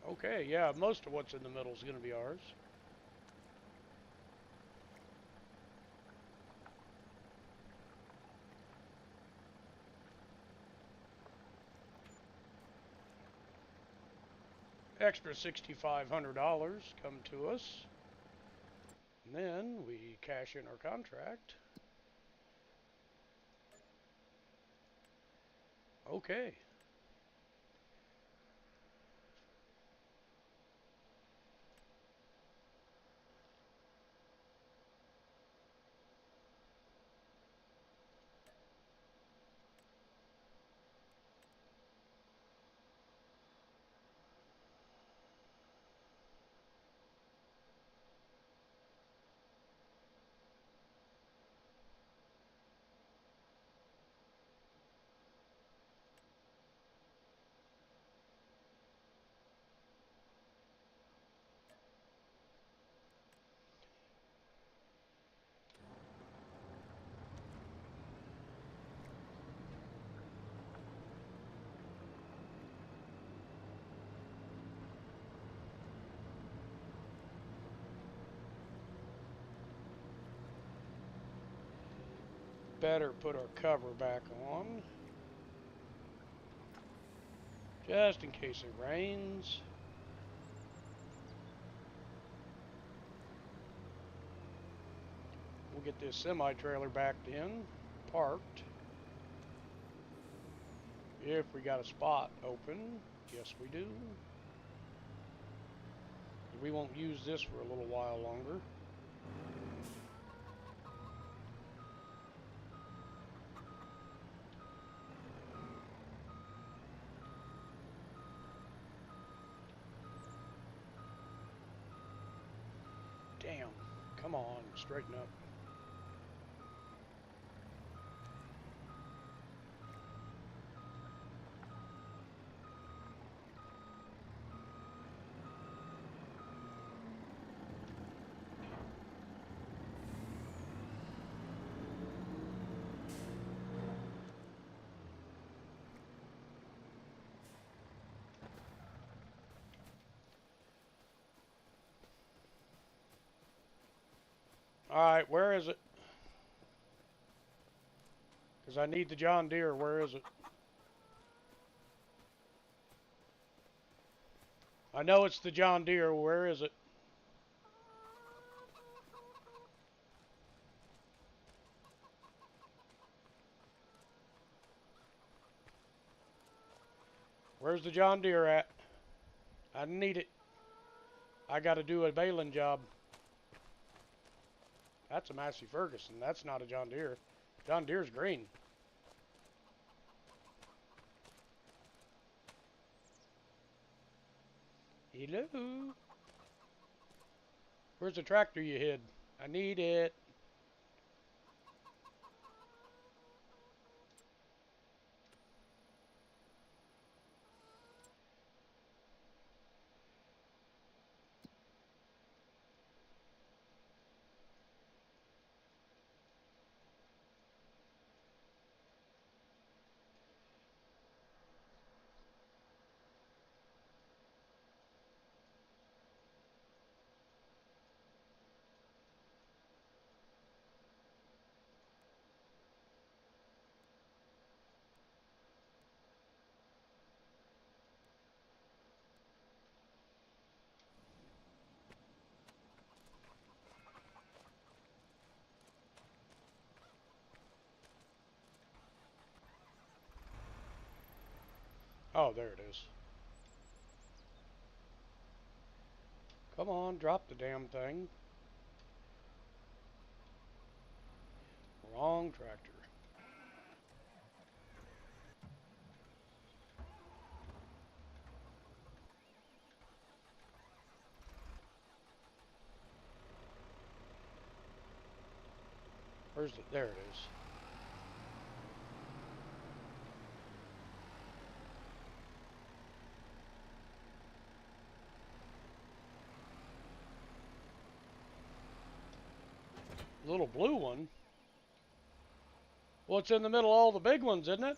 Okay, yeah, most of what's in the middle is going to be ours. Extra $6,500 come to us. And then we cash in our contract. Okay. Better put our cover back on, just in case it rains. We'll get this semi-trailer backed in, parked. If we got a spot open, yes we do. we won't use this for a little while longer. Damn. Come on, straighten up. Alright, where is it? Because I need the John Deere. Where is it? I know it's the John Deere. Where is it? Where's the John Deere at? I need it. I got to do a baling job. That's a Massey Ferguson. That's not a John Deere. John Deere's green. Hello? Where's the tractor you hid? I need it. Oh, there it is. Come on, drop the damn thing. Wrong tractor. Where's the... There it is. Little blue one? Well, it's in the middle of all the big ones, isn't it?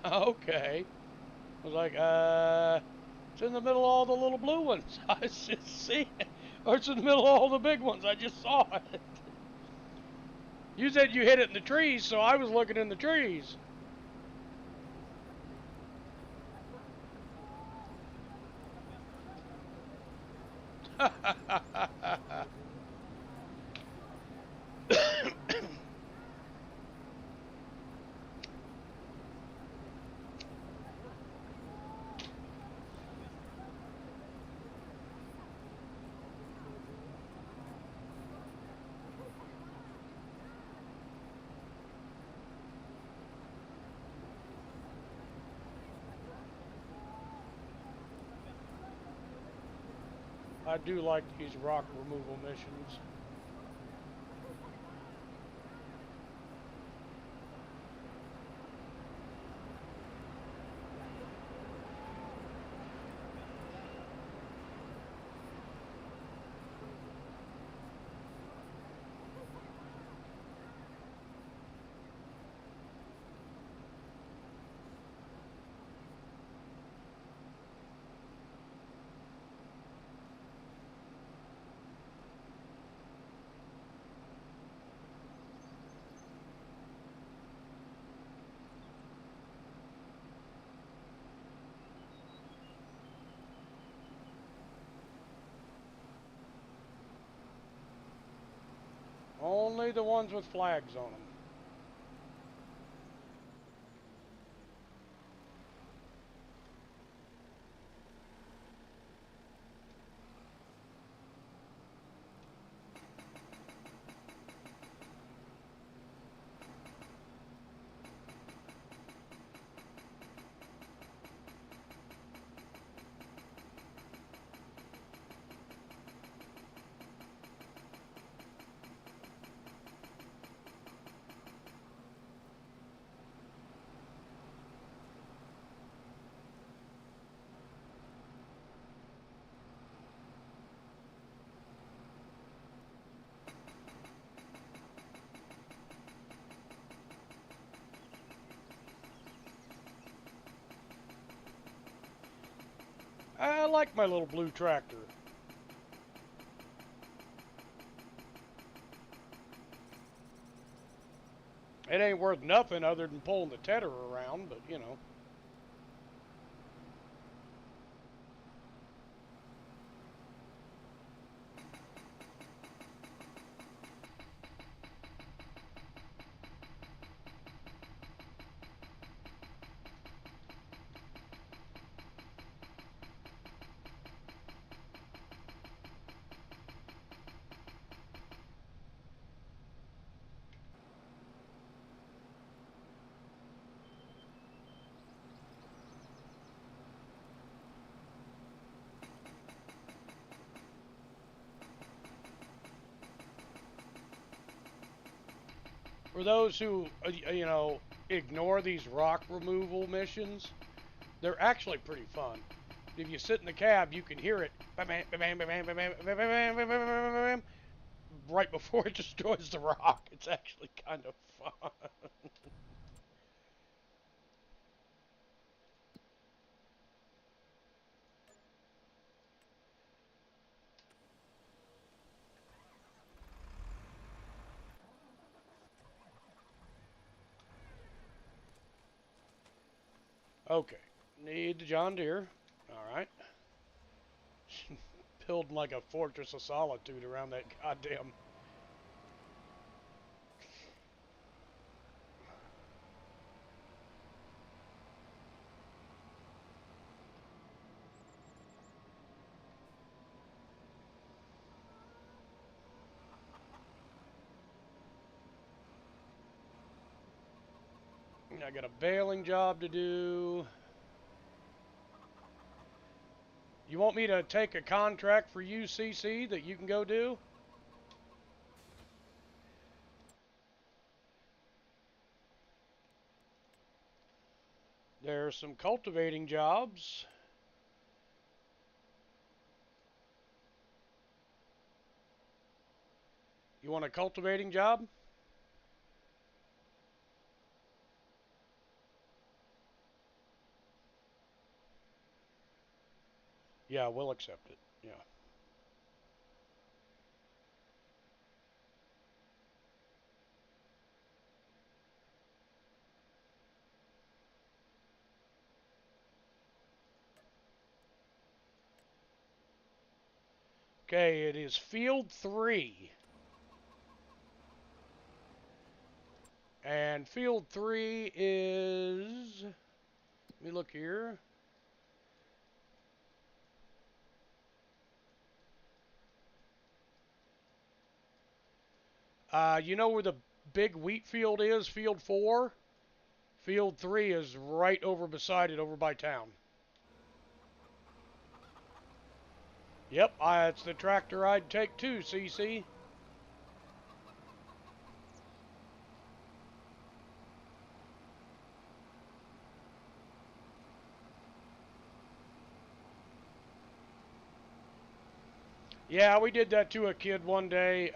Okay. I was like, it's in the middle of all the little blue ones. I just see it. Or it's in the middle of all the big ones. I just saw it. You said you hit it in the trees, so I was looking in the trees. I do like these rock removal missions. Only the ones with flags on them. I like my little blue tractor. It ain't worth nothing other than pulling the tedder around, but you know. For those who, you know, ignore these rock removal missions, they're actually pretty fun. If you sit in the cab, you can hear it right before it destroys the rock. It's actually kind of fun. Okay, need the John Deere. All right. Building like a fortress of solitude around that goddamn. I got a baling job to do. You want me to take a contract for UCC that you can go do? There's some cultivating jobs. You want a cultivating job? Yeah, we'll accept it. Yeah. Okay, it is field 3. And field 3 is, let me look here. You know where the big wheat field is, field 4? Field 3 is right over beside it, over by town. Yep, it's the tractor I'd take too, CC. Yeah, we did that to a kid one day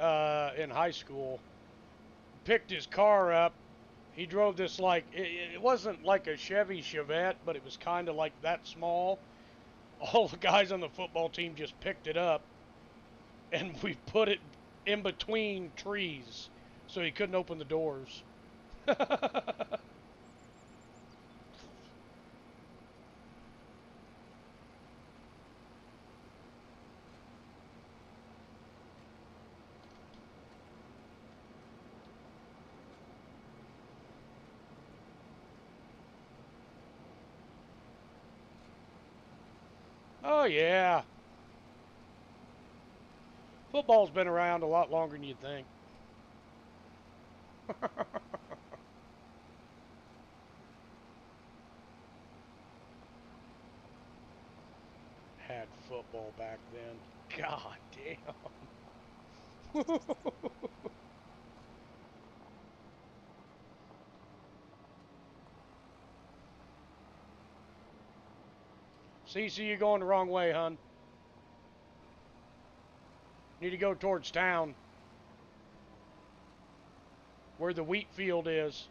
in high school. Picked his car up. He drove this like, it wasn't like a Chevy Chevette, but it was kind of like that small. All the guys on the football team just picked it up, and we put it in between trees so he couldn't open the doors. Oh, yeah. Football's been around a lot longer than you'd think. Had football back then. God damn. CC, you're going the wrong way, hun. Need to go towards town. Where the wheat field is.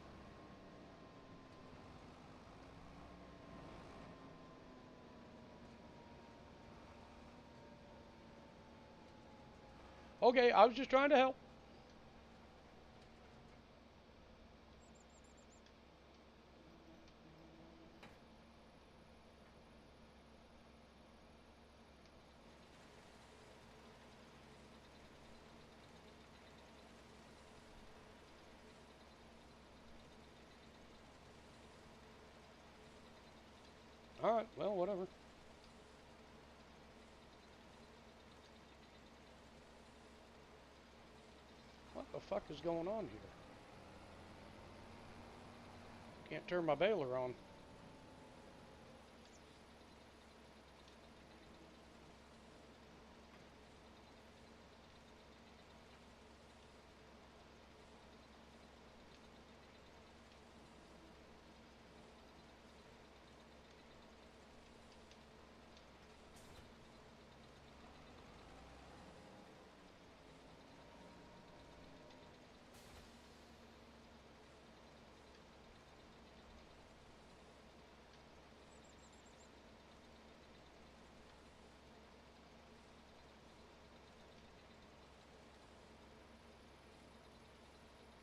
Okay, I was just trying to help. Alright, well, whatever. What the fuck is going on here? Can't turn my baler on.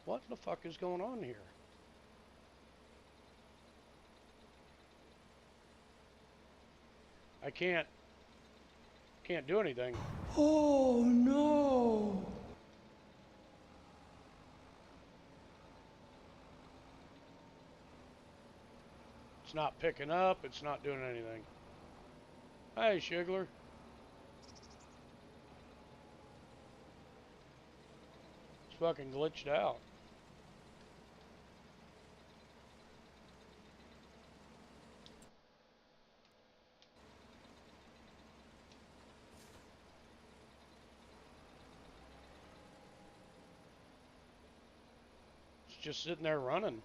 What the fuck is going on here? I can't do anything. Oh no! It's not picking up, it's not doing anything. Hey, Shigler. It's fucking glitched out. It's just sitting there running.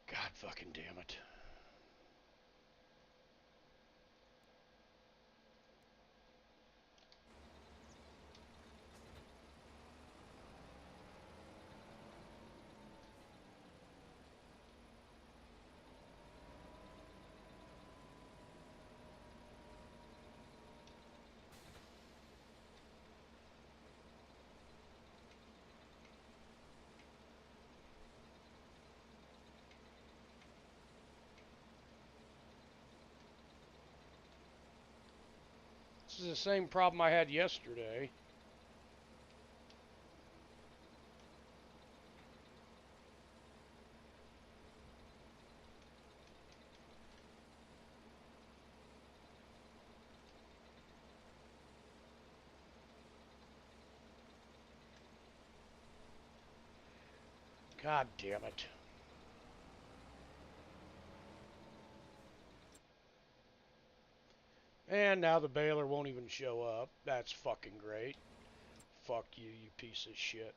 God fucking damn it. This is the same problem I had yesterday. God damn it. And now the baler won't even show up. That's fucking great. Fuck you, you piece of shit.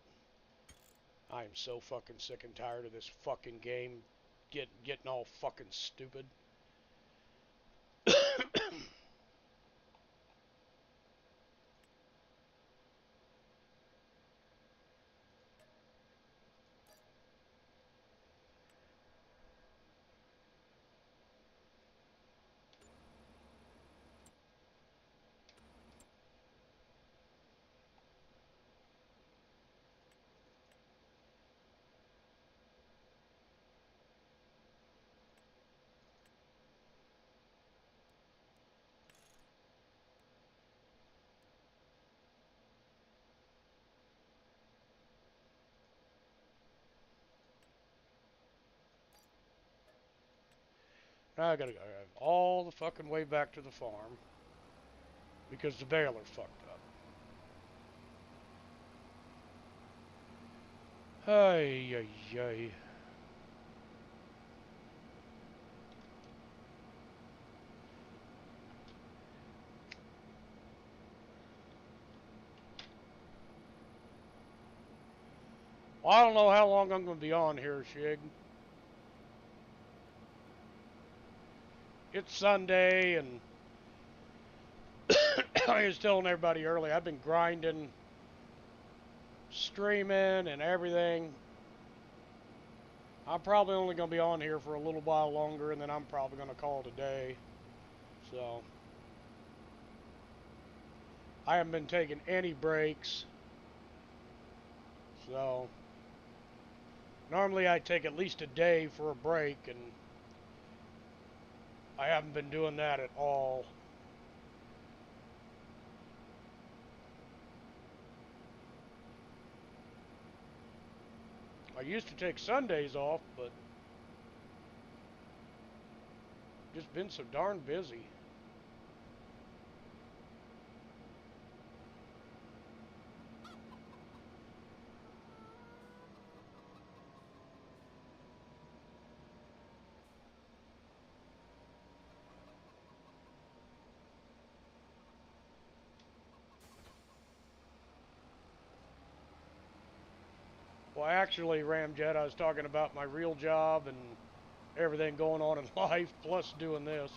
I am so fucking sick and tired of this fucking game getting all fucking stupid. Now I gotta go all the fucking way back to the farm because the baler fucked up. Ay, ay, ay. Well, I don't know how long I'm going to be on here, Shig. It's Sunday, and I was telling everybody earlier, I've been grinding, streaming, and everything. I'm probably only going to be on here for a little while longer, and then I'm probably going to call it a day. So, I haven't been taking any breaks. So, normally I take at least a day for a break, and I haven't been doing that at all. I used to take Sundays off, but just been so darn busy. Well, actually, Ramjet, I was talking about my real job and everything going on in life, plus doing this.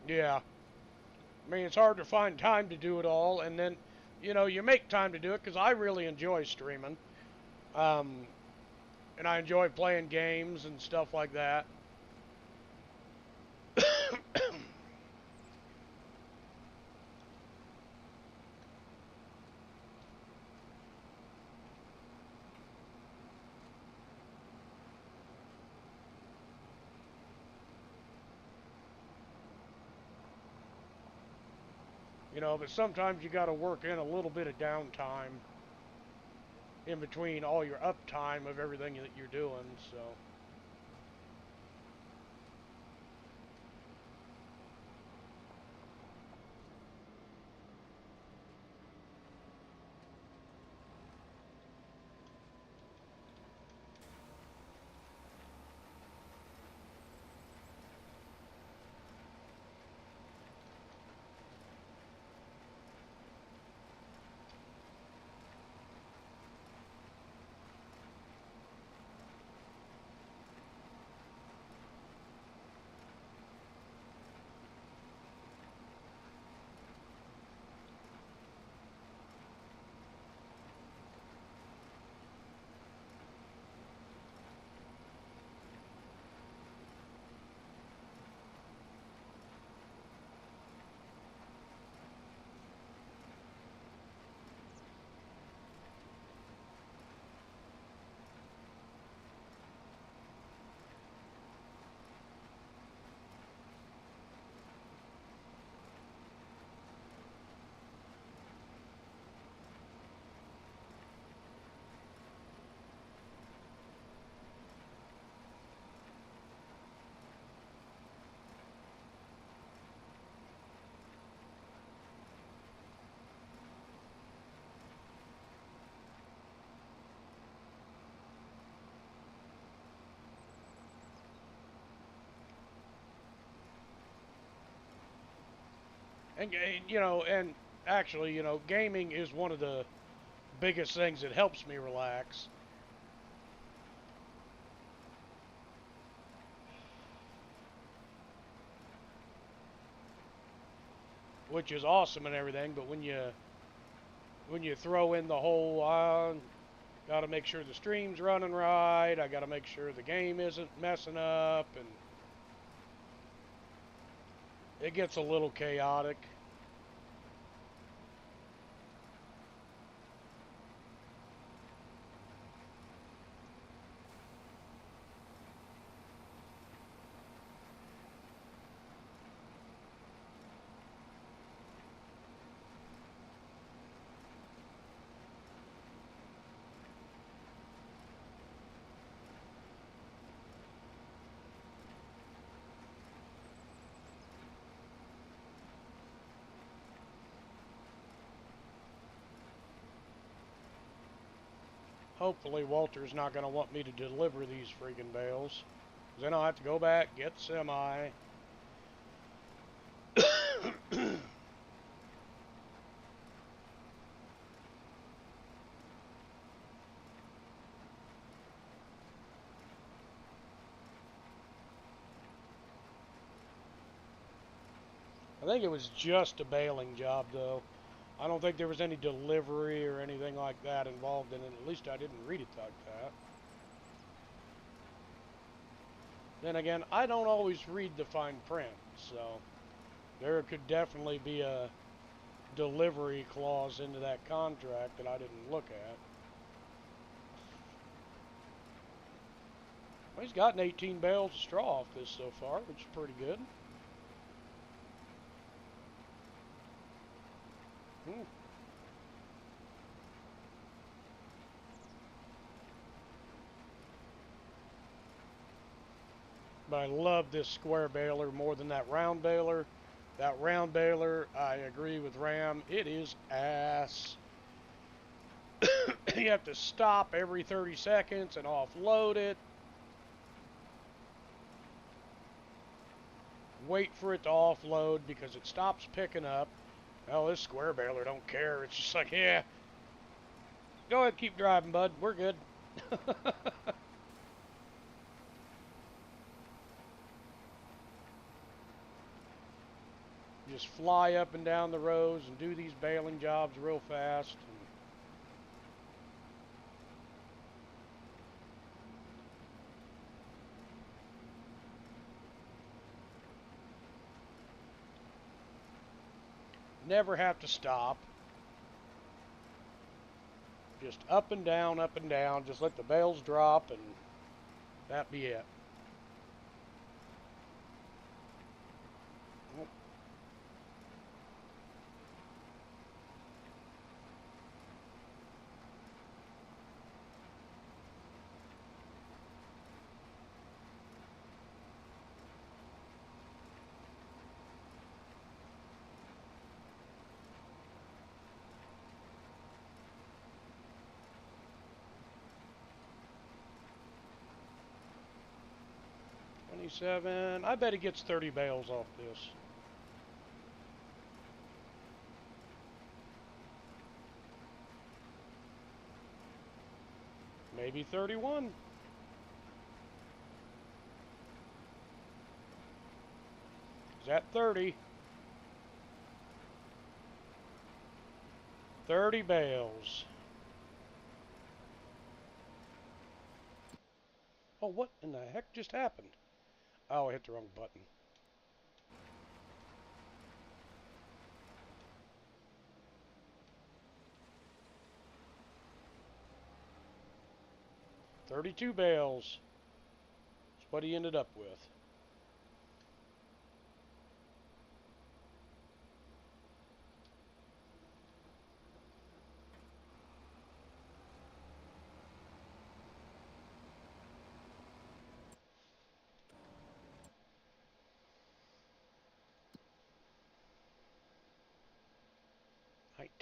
Yeah. I mean, it's hard to find time to do it all, and then, you know, you make time to do it because I really enjoy streaming. Um, and I enjoy playing games and stuff like that. You know, but sometimes you got to work in a little bit of downtime in between all your uptime of everything that you're doing, so. And, you know, and actually, you know, gaming is one of the biggest things that helps me relax. Which is awesome and everything, but when you throw in the whole got to make sure the stream's running right, I got to make sure the game isn't messing up, and it gets a little chaotic. Hopefully Walter's not going to want me to deliver these freaking bales. Then I'll have to go back, get the semi. I think it was just a baling job, though. I don't think there was any delivery or anything like that involved in it. At least I didn't read it like that. Then again, I don't always read the fine print, so there could definitely be a delivery clause into that contract that I didn't look at. Well, he's gotten 18 bales of straw off this so far, which is pretty good. But I love this square baler more than that round baler. That round baler, I agree with Ram, it is ass. You have to stop every 30 seconds and offload it. Wait for it to offload because it stops picking up. Oh, this square baler don't care. It's just like, yeah, go ahead, keep driving, bud. We're good. Just fly up and down the rows and do these baling jobs real fast. Never have to stop. Just up and down, up and down. Just let the bales drop and that be it. I bet he gets 30 bales off this. Maybe 31. Is that 30? 30 bales. Oh, what in the heck just happened? Oh, I hit the wrong button. $32 bales. That's what he ended up with.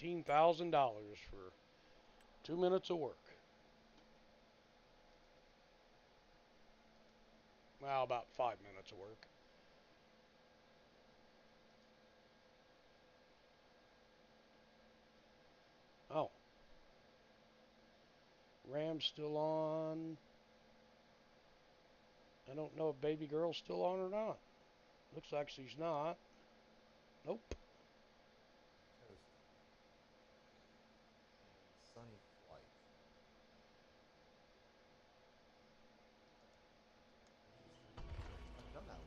$19,000 for 2 minutes of work. Well, about 5 minutes of work. Oh. Ram's still on. I don't know if baby girl's still on or not. Looks like she's not. Nope. Sunny flight. I've done that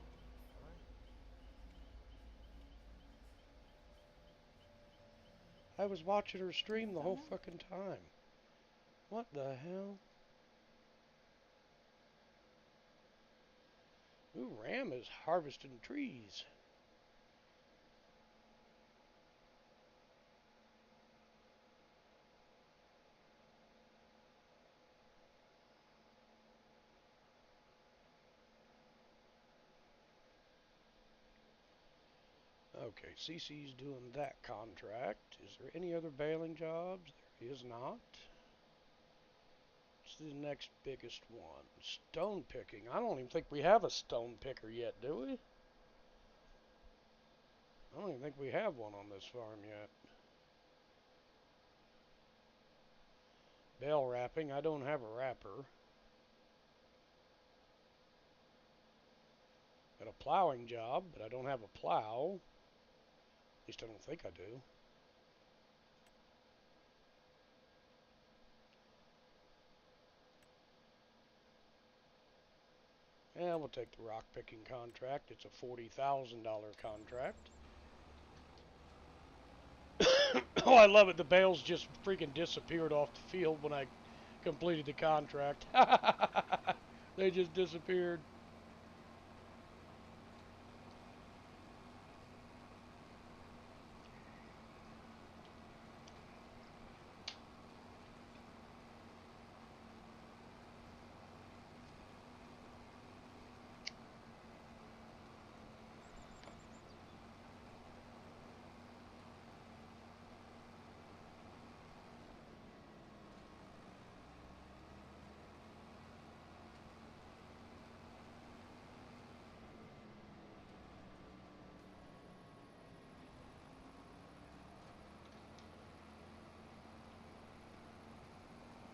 one. I was watching her stream the whole fucking time. What the hell? Ooh, Ram is harvesting trees. Okay, CC's doing that contract. Is there any other baling jobs? There is not. the next biggest one? Stone picking. I don't even think we have a stone picker yet, do we? I don't even think we have one on this farm yet. Bale wrapping. I don't have a wrapper. Got a plowing job, but I don't have a plow. At least I don't think I do. Yeah, we'll take the rock picking contract. It's a $40,000 contract. Oh, I love it. The bales just freaking disappeared off the field when I completed the contract. They just disappeared.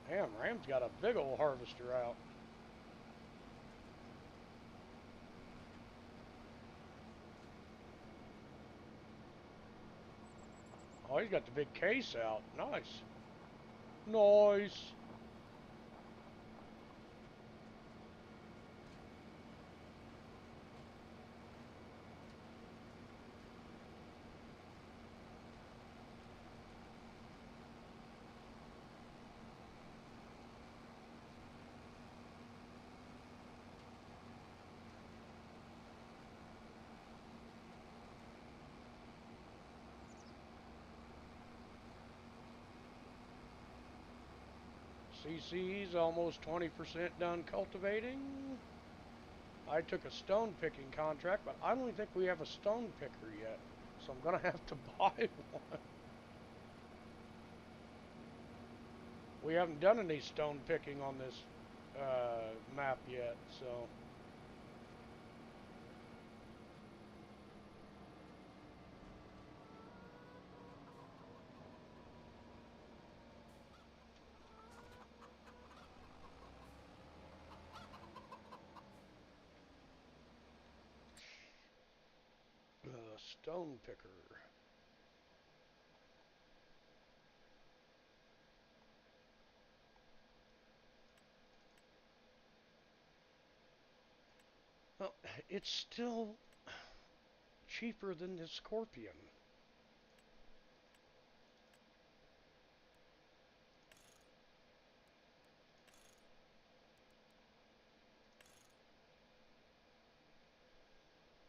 Damn, Ram's got a big old harvester out. Oh, he's got the big case out. Nice. Nice. CC's almost 20% done cultivating. I took a stone picking contract, but I don't even think we have a stone picker yet. So I'm gonna have to buy one. We haven't done any stone picking on this map yet, so. Stone picker. Well, it's still cheaper than the Scorpion.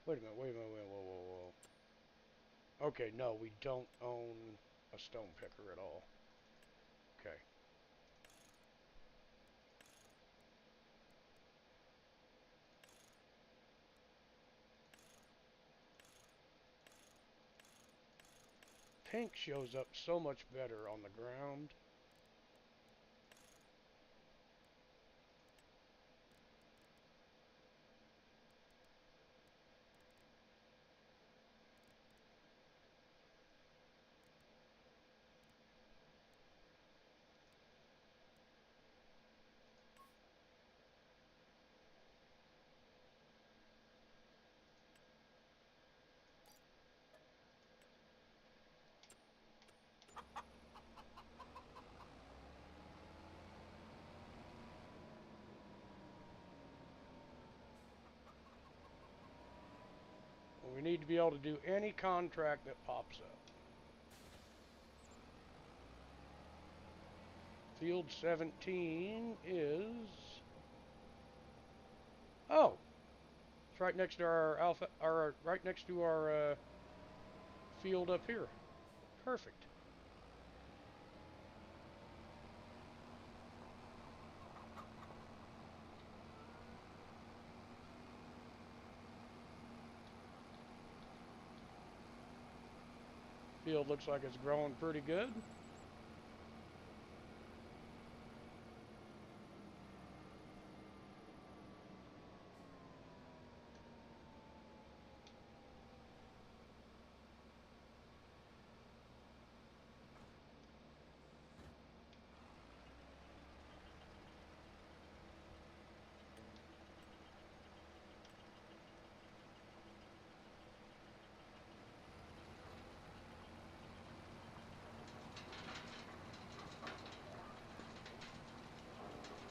Wait a minute, whoa, whoa, whoa. Okay, no, we don't own a stone picker at all. Okay. Pink shows up so much better on the ground. We need to be able to do any contract that pops up. Field 17 is... Oh! It's right next to our alpha, or right next to our field up here. Perfect. Field looks like it's growing pretty good.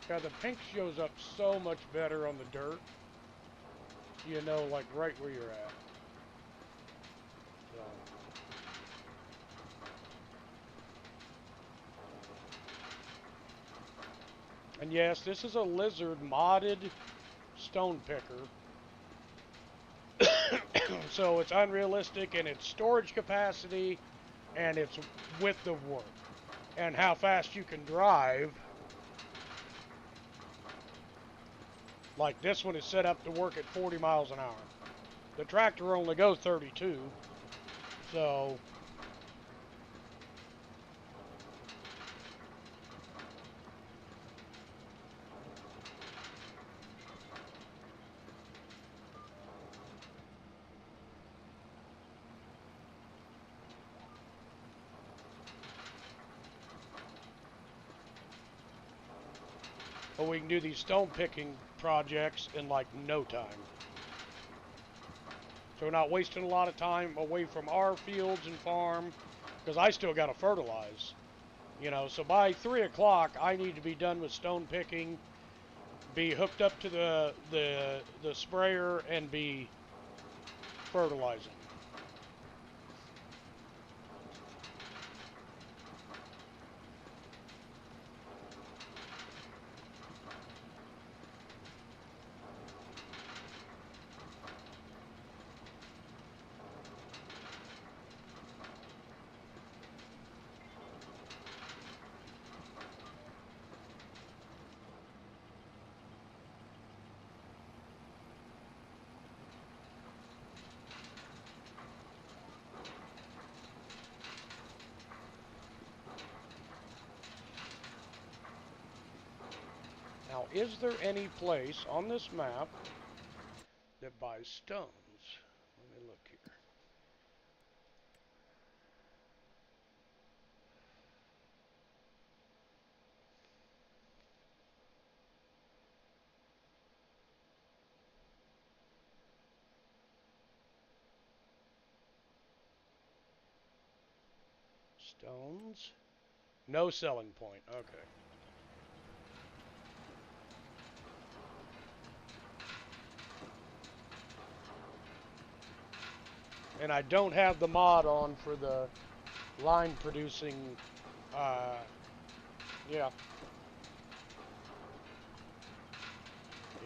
Yeah, the pink shows up so much better on the dirt. You know, like right where you're at. So. And yes, this is a Lizard modded stone picker. So it's unrealistic in its storage capacity and its width of work and how fast you can drive. Like this one is set up to work at 40 miles an hour. The tractor only goes 32, so but we can do these stone picking projects in like no time. So we're not wasting a lot of time away from our fields and farm, because I still got to fertilize. You know, so by 3 o'clock, I need to be done with stone picking, be hooked up to the sprayer, and be fertilizing. Now, is there any place on this map that buys stones? Let me look here. Stones? No selling point. Okay. And I don't have the mod on for the line producing, yeah.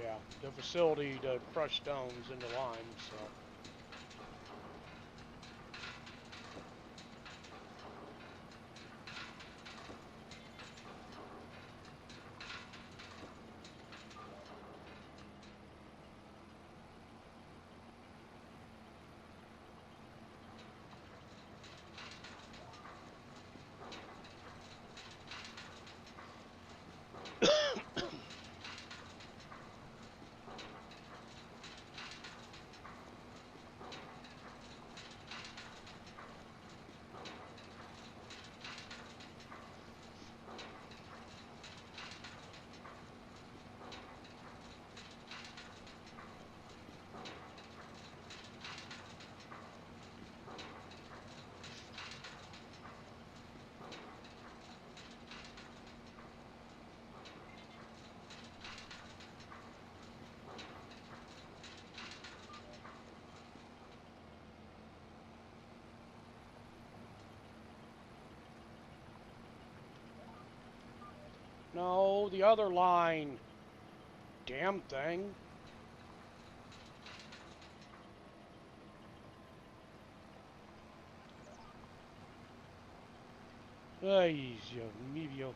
Yeah, the facility to crush stones into lime, so. No, the other line. Damn thing. Ay, Dios mío.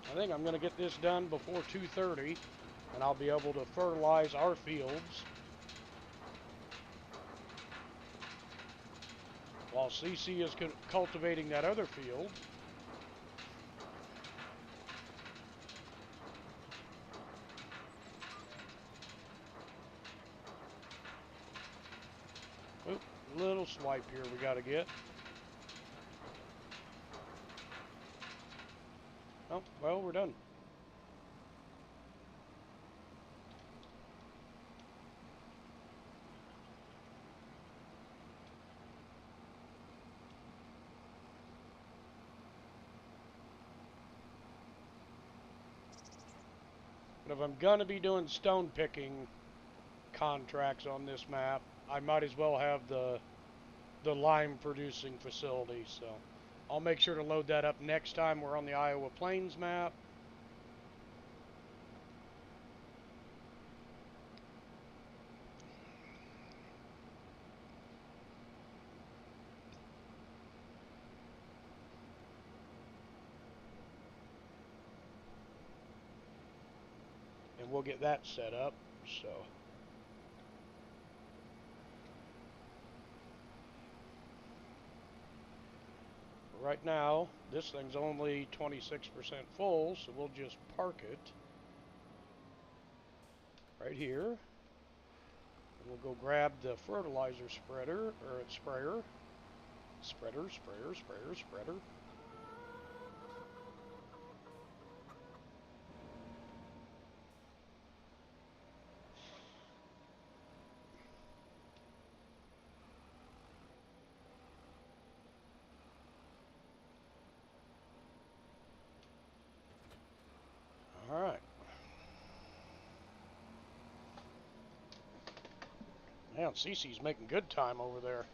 I think I'm going to get this done before 2:30, and I'll be able to fertilize our fields while CC is cultivating that other field. Oop, little swipe here we got to get. Oh, well, we're done. If I'm gonna be doing stone picking contracts on this map, I might as well have the lime producing facility. So I'll make sure to load that up next time we're on the Iowa Plains map. And we'll get that set up. So right now, this thing's only 26% full, so we'll just park it right here. And we'll go grab the fertilizer spreader, or sprayer. Spreader. Alright. Man, Cece's making good time over there.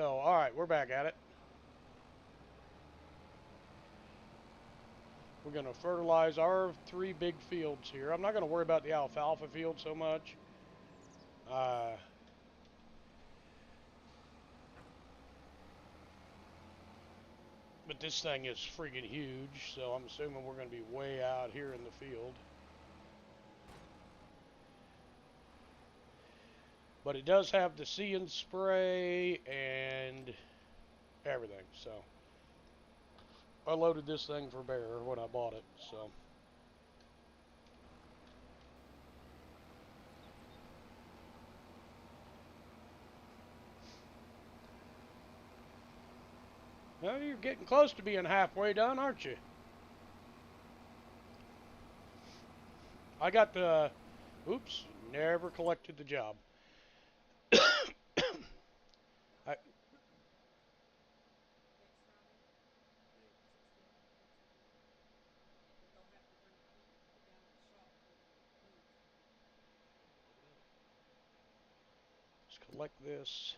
Alright, we're back at it. We're going to fertilize our 3 big fields here. I'm not going to worry about the alfalfa field so much. But this thing is freaking huge, so I'm assuming we're going to be way out here in the field. But it does have the See and Spray and everything, so I loaded this thing for bear when I bought it, so. Well, you're getting close to being halfway done, aren't you? I got the, oops, never collected the job. Let's collect this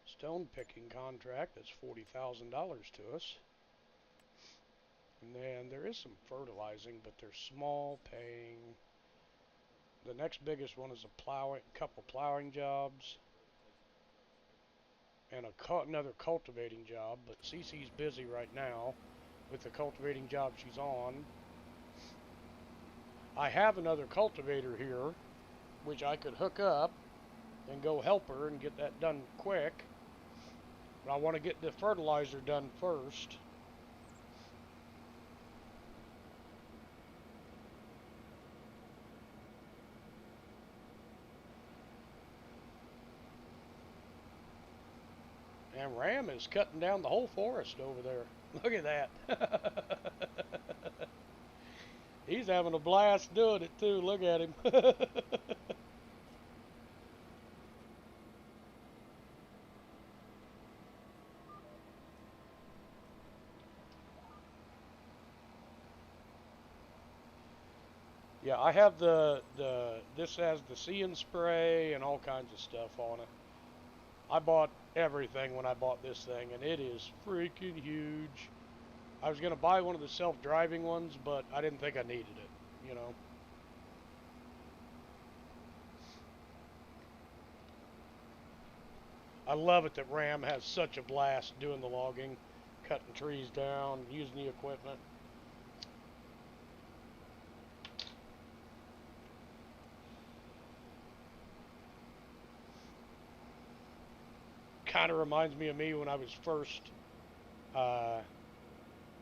stone picking contract. That's $40,000 to us. And then there is some fertilizing, but they're small paying. The next biggest one is a couple plowing jobs and another cultivating job, but Cece's busy right now with the cultivating job she's on. I have another cultivator here, which I could hook up and go help her and get that done quick. But I want to get the fertilizer done first. And Ram is cutting down the whole forest over there. Look at that. He's having a blast doing it too. Look at him. Yeah, I have this has the See and Spray and all kinds of stuff on it. I bought everything when I bought this thing, and it is freaking huge. I was going to buy one of the self-driving ones, but I didn't think I needed it, you know. I love it that Ram has such a blast doing the logging, cutting trees down, using the equipment. Kind of reminds me of me when I was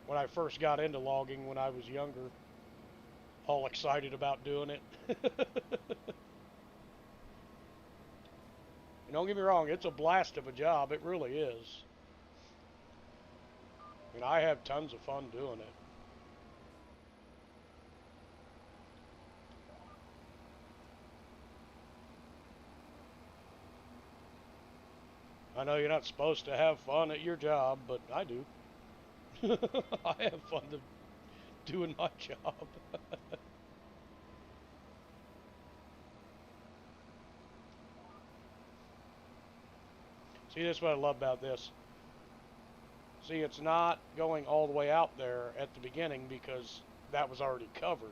when I first got into logging when I was younger, all excited about doing it. And don't get me wrong, it's a blast of a job, it really is. And I have tons of fun doing it. I know you're not supposed to have fun at your job, but I do. I have fun doing my job. See, that's what I love about this. See, it's not going all the way out there at the beginning because that was already covered.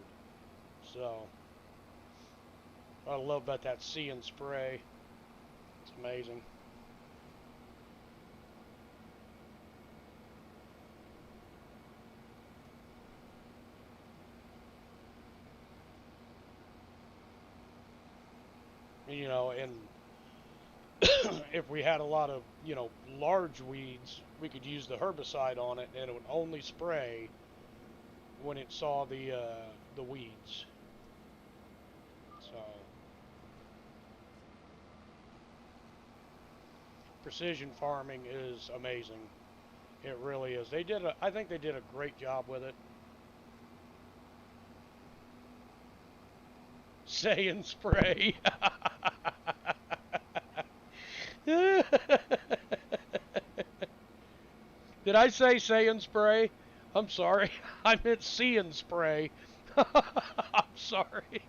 So, what I love about that See and Spray, it's amazing. You know, and if we had a lot of, you know, large weeds, we could use the herbicide on it, and it would only spray when it saw the weeds. So, precision farming is amazing. It really is. I think they did a great job with it. Say and Spray. Did I say and Spray? I'm sorry. I meant See and Spray. I'm sorry.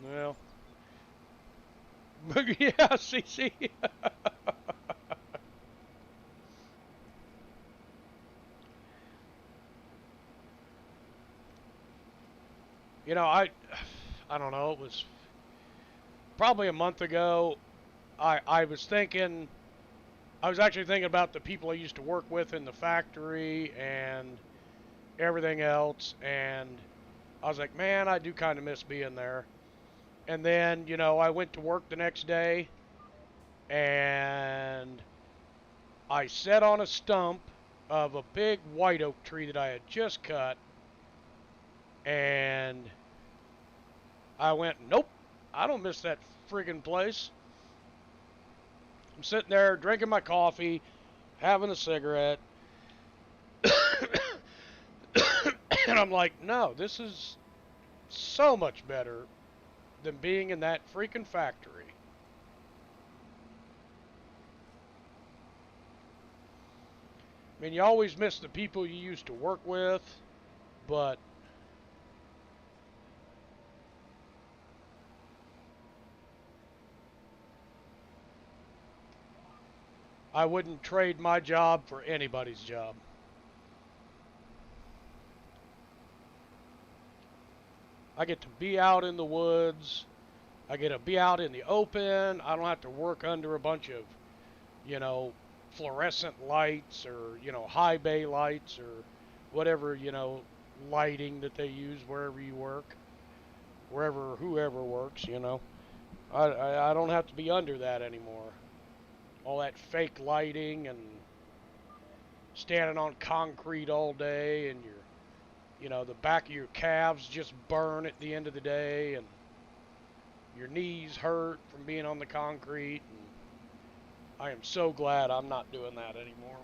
Well, yeah, see. You know, I don't know. It was probably a month ago. I was thinking. I was actually thinking about the people I used to work with in the factory and everything else, and I was like, man, I do kind of miss being there. And then, you know, I went to work the next day, and I sat on a stump of a big white oak tree that I had just cut, and I went, nope, I don't miss that friggin' place. I'm sitting there drinking my coffee, having a cigarette, and I'm like, no, this is so much better than being in that freaking factory. I mean, you always miss the people you used to work with, but I wouldn't trade my job for anybody's job. I get to be out in the woods. I get to be out in the open. I don't have to work under a bunch of, you know, fluorescent lights or, you know, high bay lights or whatever, you know, lighting that they use wherever you work, wherever whoever works, you know. I don't have to be under that anymore. All that fake lighting and standing on concrete all day and the back of your calves just burn at the end of the day and your knees hurt from being on the concrete. And I am so glad I'm not doing that anymore.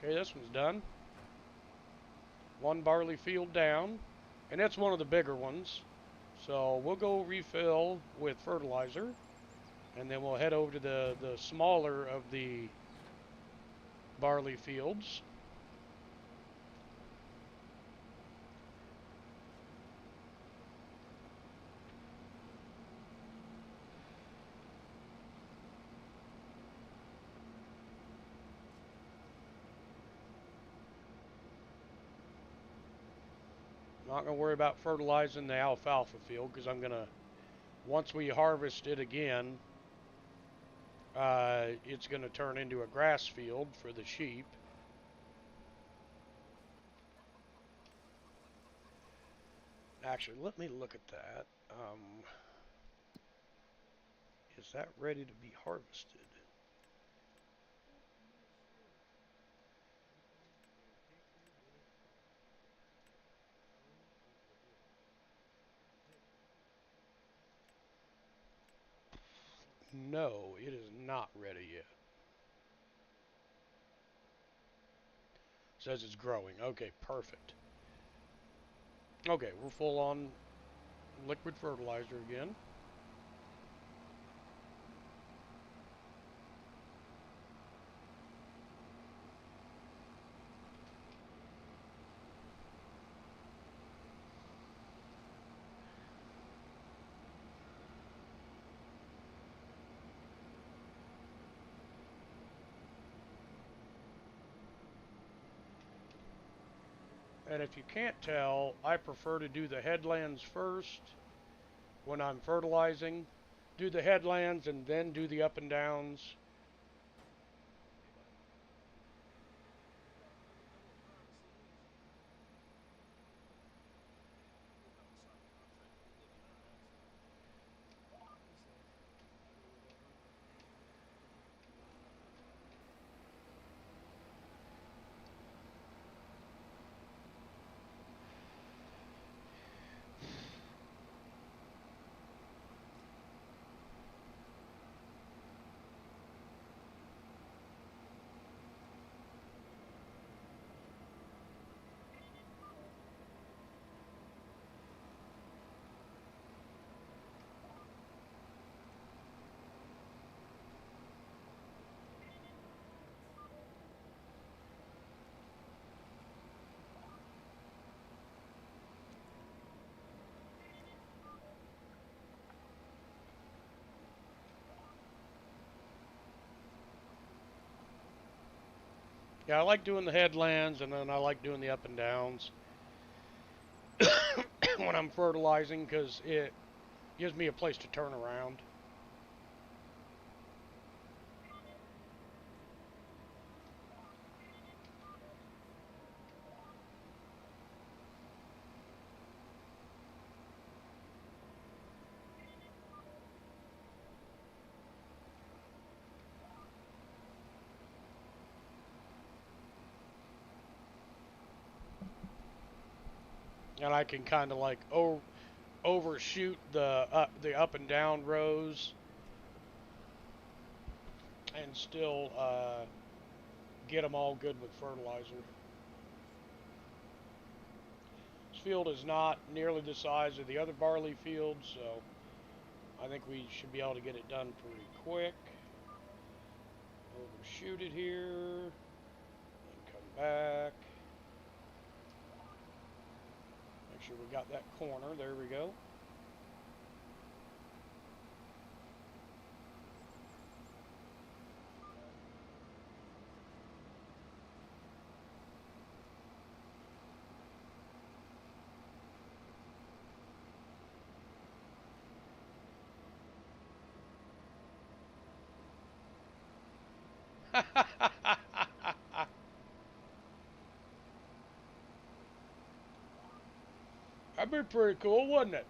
Okay, this one's done. One barley field down, and that's one of the bigger ones. So we'll go refill with fertilizer, and then we'll head over to the smaller of the barley fields. Not going to worry about fertilizing the alfalfa field because I'm going to, once we harvest it again, it's going to turn into a grass field for the sheep. Actually, let me look at that. Is that ready to be harvested? No, it is not ready yet. Says it's growing. Okay, perfect. Okay, we're full on liquid fertilizer again. And if you can't tell, I prefer to do the headlands first when I'm fertilizing. Do the headlands and then do the up and downs. Yeah, I like doing the headlands and then I like doing the up and downs when I'm fertilizing because it gives me a place to turn around. And I can kind of like overshoot the up and down rows and still get them all good with fertilizer. This field is not nearly the size of the other barley fields, so I think we should be able to get it done pretty quick. Overshoot it here, and come back. Make sure we got that corner. There we go. That'd be pretty cool, wouldn't it?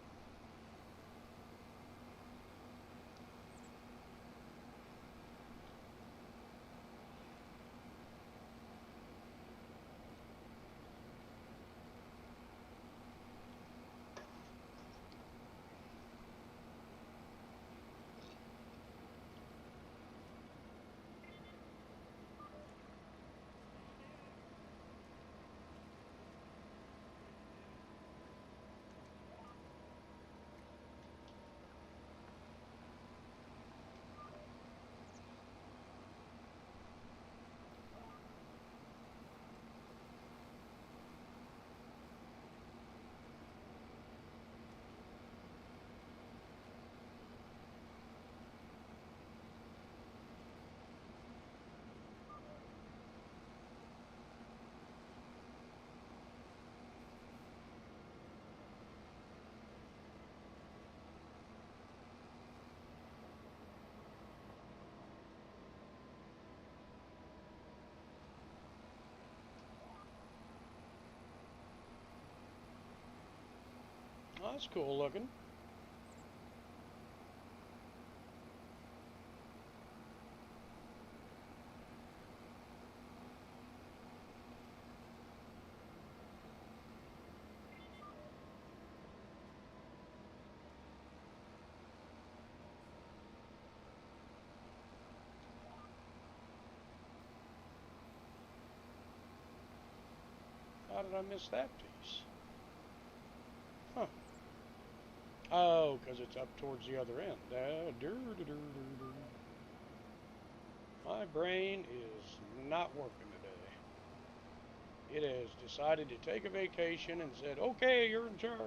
Oh, that's cool looking. How did I miss that piece? Huh. Oh, because it's up towards the other end. My brain is not working today. It has decided to take a vacation and said, okay, you're in charge.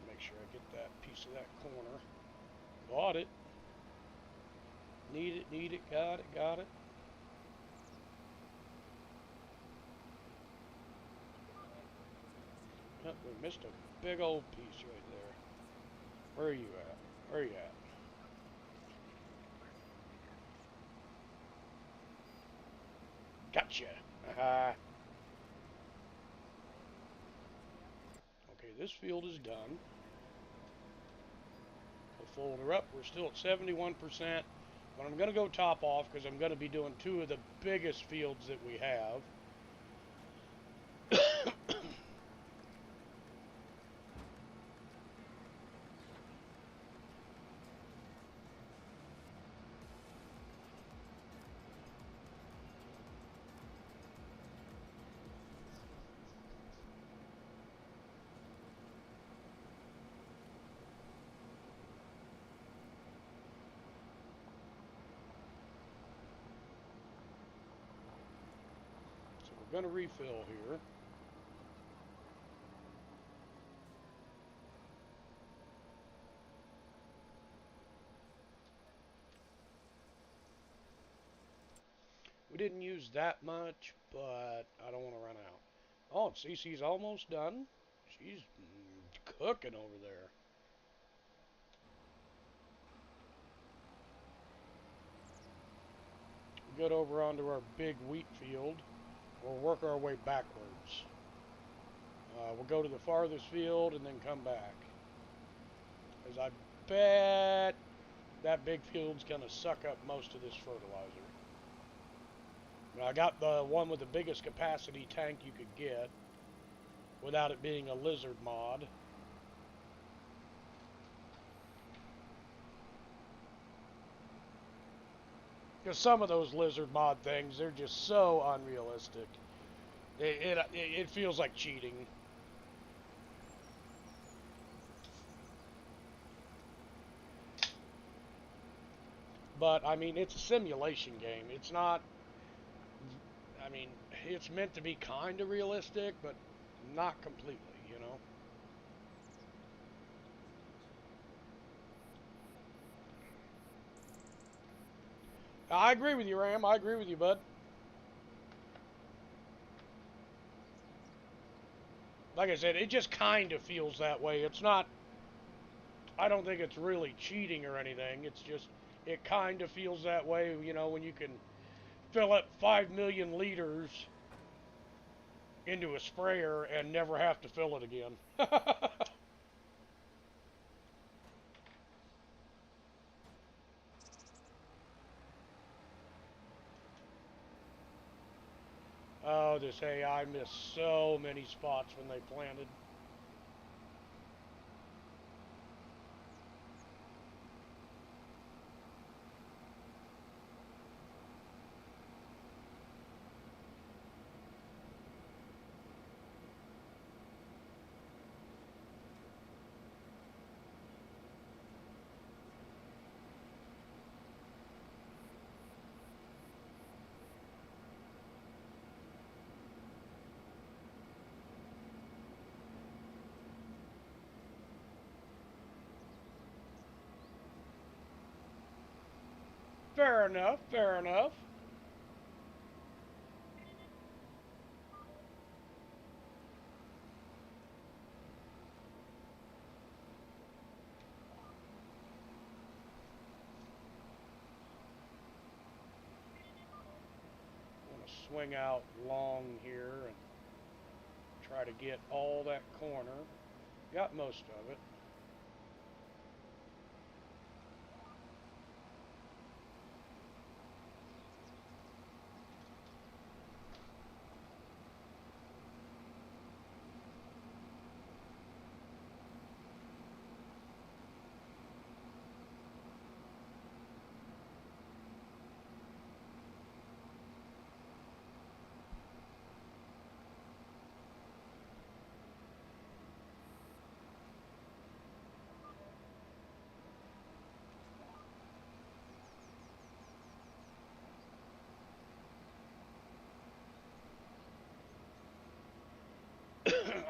Make sure I get that piece of that corner. Bought it. Need it, got it. Oh, we missed a big old piece right there. Where are you at? Where are you at? Gotcha. Aha. Okay, this field is done. We'll fold her up. We're still at 71%. But I'm going to go top off because I'm going to be doing two of the biggest fields that we have. We're going to refill here. We didn't use that much, but I don't want to run out. Oh, Cece's almost done. She's cooking over there. We'll get over onto our big wheat field. We'll work our way backwards. We'll go to the farthest field and then come back. Because I bet that big field's going to suck up most of this fertilizer. I got the one with the biggest capacity tank you could get without it being a lizard mod. Because some of those lizard mod things, they're just so unrealistic. It feels like cheating. But, I mean, it's a simulation game. It's not... I mean, it's meant to be kind of realistic, but not completely, you know? I agree with you, Ram. I agree with you, bud. like I said, it just kind of feels that way. It's not, I don't think it's really cheating or anything. It's just, it kind of feels that way, you know, when you can fill up 5 million liters into a sprayer and never have to fill it again. Oh, this AI missed so many spots when they planted. Fair enough, fair enough. I'm going to swing out long here and try to get all that corner. Got most of it.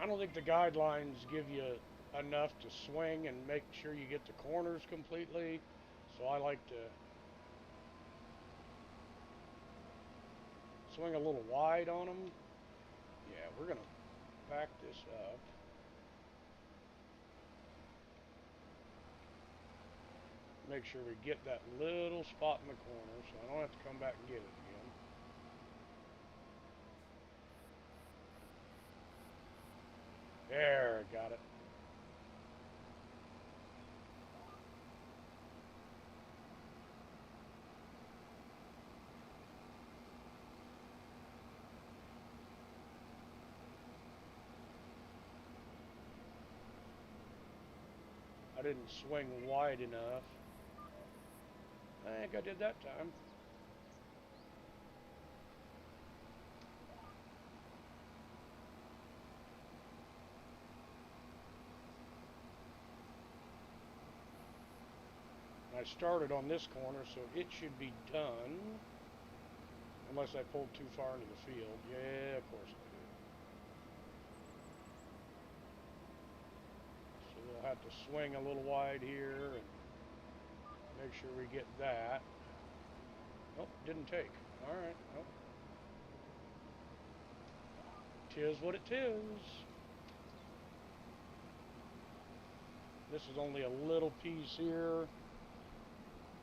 I don't think the guidelines give you enough to swing and make sure you get the corners completely. So I like to swing a little wide on them. Yeah, we're going to back this up. Make sure we get that little spot in the corner so I don't have to come back and get it again. There, got it. I didn't swing wide enough. I think I did that time. I started on this corner, so it should be done. Unless I pulled too far into the field. Yeah, of course I did. So we'll have to swing a little wide here and make sure we get that. Nope, didn't take. Alright, nope. Tis what it is. This is only a little piece here,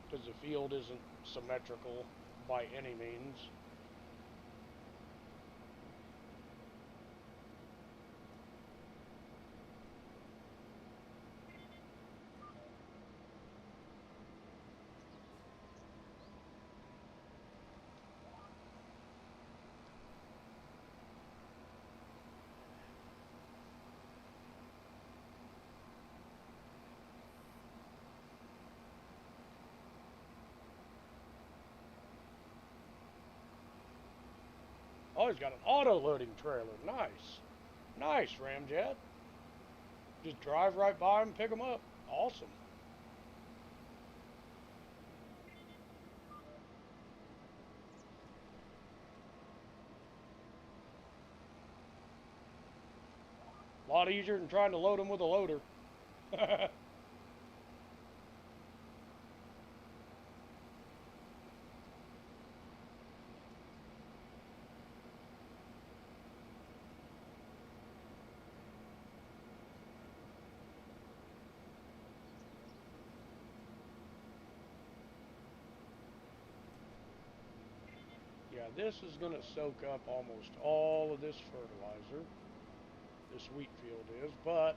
because the field isn't symmetrical by any means. Oh, he's got an auto-loading trailer. Nice. Nice, Ramjet. Just drive right by him and pick him up. Awesome. A lot easier than trying to load him with a loader. Yeah, this is going to soak up almost all of this fertilizer. This wheat field is, but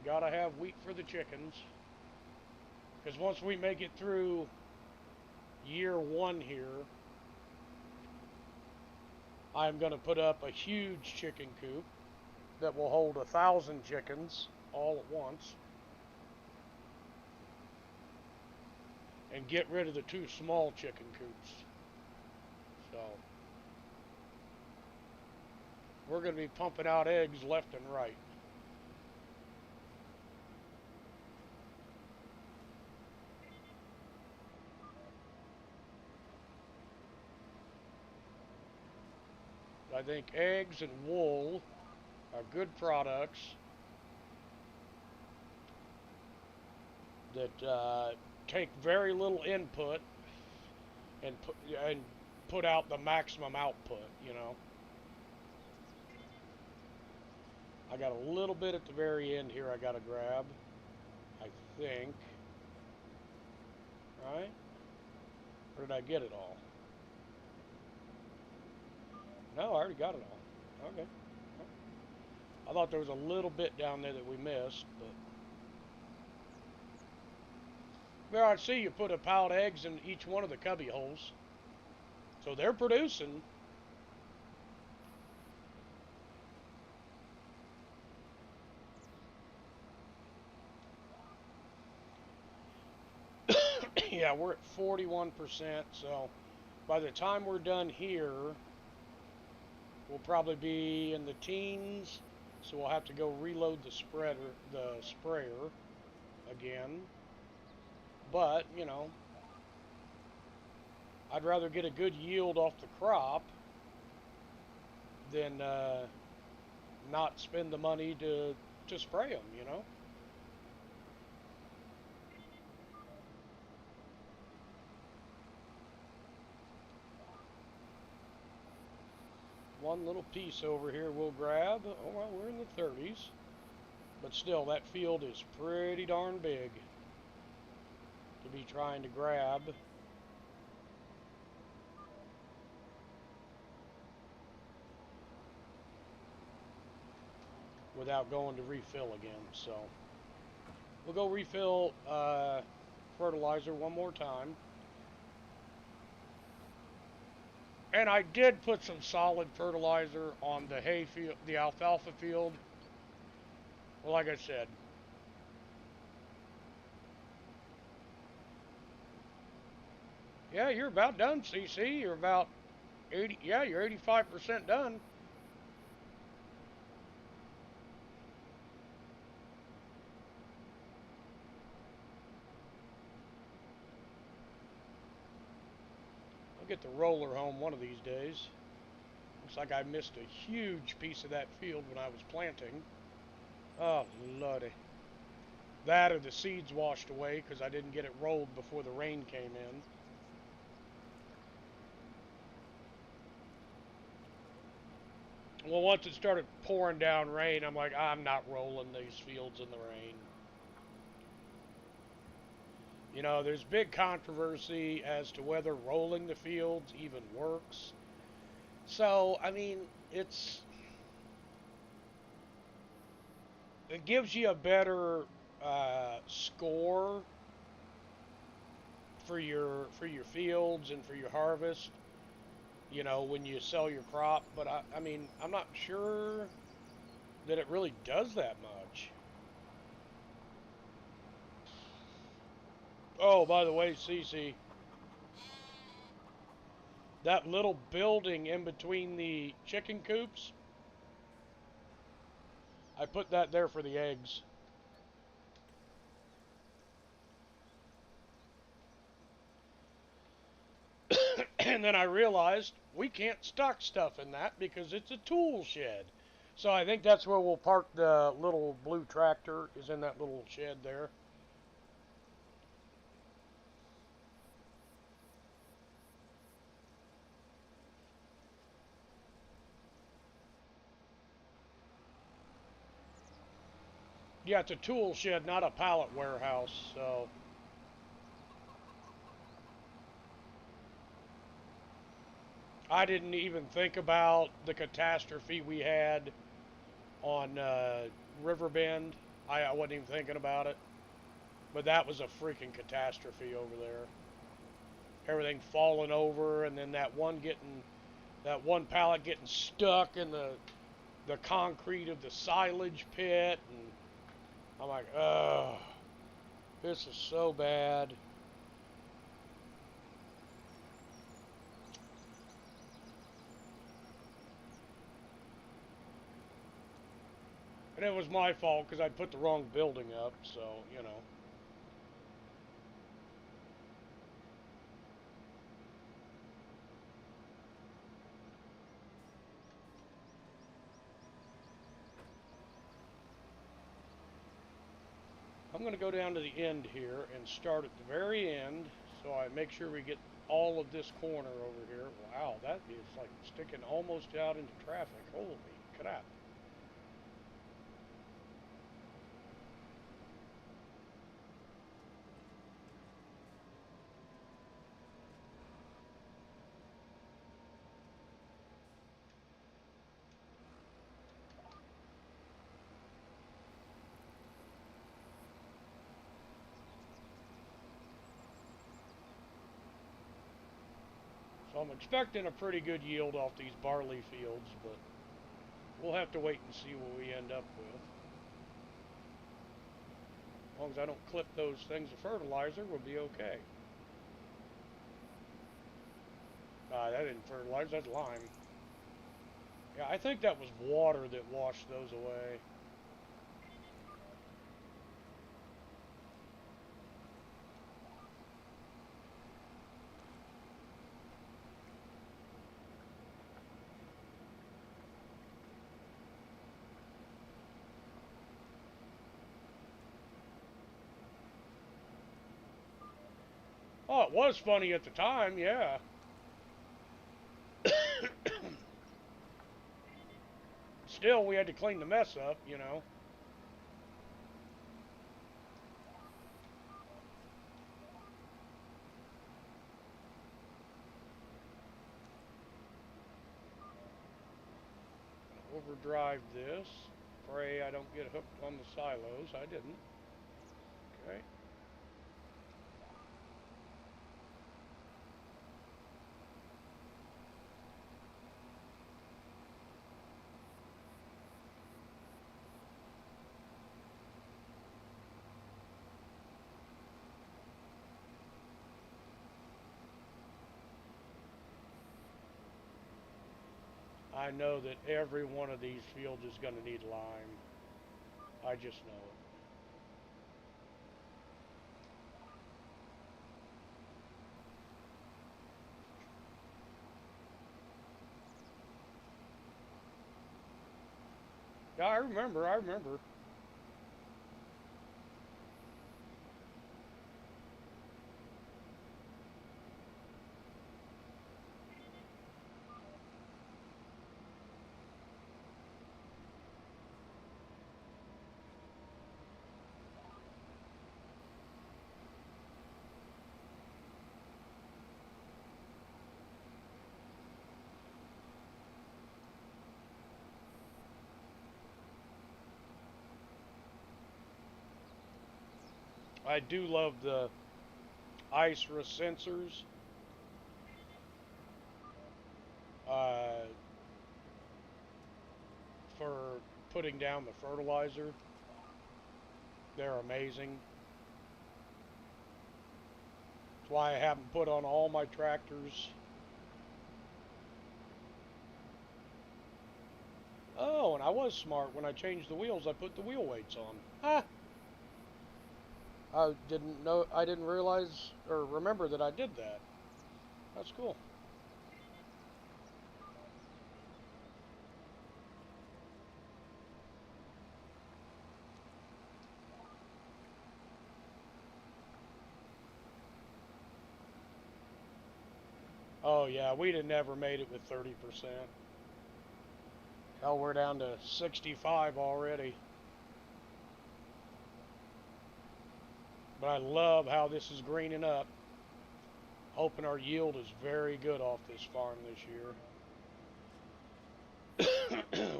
gotta have wheat for the chickens. Because once we make it through year 1 here, I'm going to put up a huge chicken coop that will hold 1,000 chickens all at once. And get rid of the 2 small chicken coops. So, we're going to be pumping out eggs left and right. I think eggs and wool are good products that take very little input and put out the maximum output, you know. I got a little bit at the very end here I got to grab, I think. Right? Or did I get it all? No, I already got it all. Okay. I thought there was a little bit down there that we missed, but... There, I see you put a pile of eggs in each one of the cubby holes. So they're producing. Yeah, we're at 41%, so by the time we're done here, we'll probably be in the teens, so we'll have to go reload the sprayer again. But, you know, I'd rather get a good yield off the crop than not spend the money to spray them, you know. One little piece over here we'll grab. Oh, well, we're in the 30s. But still, that field is pretty darn big to be trying to grab. Without going to refill again. So, we'll go refill fertilizer one more time. And I did put some solid fertilizer on the hay field, the alfalfa field. Well, like I said, yeah, you're about done, CC. You're about 80. Yeah, you're 85% done. Get the roller home one of these days. Looks like I missed a huge piece of that field when I was planting. Oh, lordy. That or the seeds washed away because I didn't get it rolled before the rain came in. Well, once it started pouring down rain, I'm like, I'm not rolling these fields in the rain. You know, there's big controversy as to whether rolling the fields even works. So, I mean, it gives you a better score for your fields and for your harvest, you know, when you sell your crop. But, I mean, I'm not sure that it really does that much. Oh, by the way, Cece, that little building in between the chicken coops, I put that there for the eggs. And then I realized we can't stock stuff in that because it's a tool shed. So I think that's where we'll park the little blue tractor, is in that little shed there. Yeah, it's a tool shed, not a pallet warehouse, so... I didn't even think about the catastrophe we had on Riverbend. I wasn't even thinking about it. But that was a freaking catastrophe over there. Everything falling over, and then that one pallet getting stuck in the concrete of the silage pit, and I'm like, ugh, this is so bad. And it was my fault because I put the wrong building up, so, you know. I'm going to go down to the end here and start at the very end so I make sure we get all of this corner over here. Wow, that is like sticking almost out into traffic. Holy crap. So I'm expecting a pretty good yield off these barley fields, but we'll have to wait and see what we end up with. As long as I don't clip those things of fertilizer, we'll be okay. That isn't fertilizer, that's lime. Yeah, I think that was water that washed those away. Oh, it was funny at the time, yeah. Still, we had to clean the mess up, you know. Overdrive this. Pray I don't get hooked on the silos. I didn't. Okay. I know that every one of these fields is going to need lime. I just know it. Yeah, I remember. I do love the ISRA sensors. For putting down the fertilizer. They're amazing. That's why I haven't put on all my tractors. Oh, and I was smart. When I changed the wheels, I put the wheel weights on. Ah! I didn't realize or remember that I did that. That's cool. Oh yeah, we'd have never made it with 30%. Hell, we're down to 65 already. But I love how this is greening up. hoping our yield is very good off this farm this year.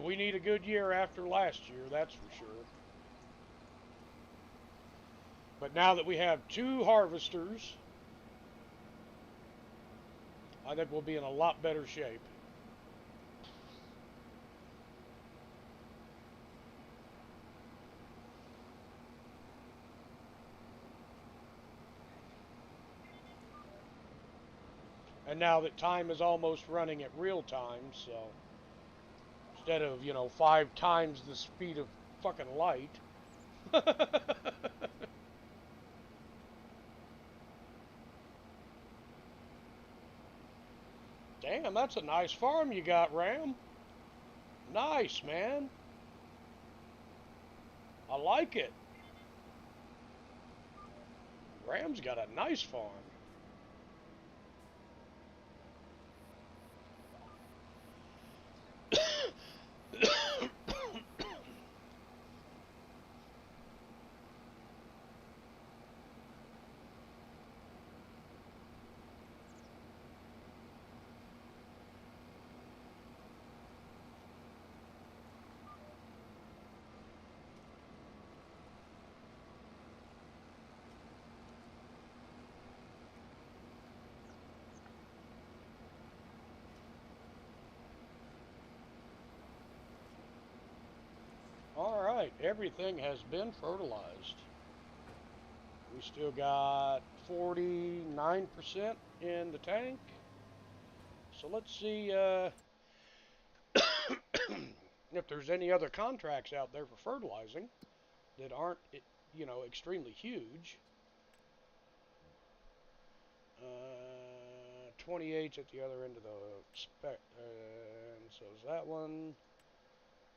We need a good year after last year, that's for sure. But now that we have 2 harvesters, I think we'll be in a lot better shape. And now that time is almost running at real time, so instead of, 5 times the speed of fucking light. Damn, that's a nice farm you got, Ram. Nice, man. I like it. Ram's got a nice farm. Alright, everything has been fertilized. We still got 49% in the tank. So let's see if there's any other contracts out there for fertilizing that aren't, extremely huge. 28's at the other end of the spec, and so is that one.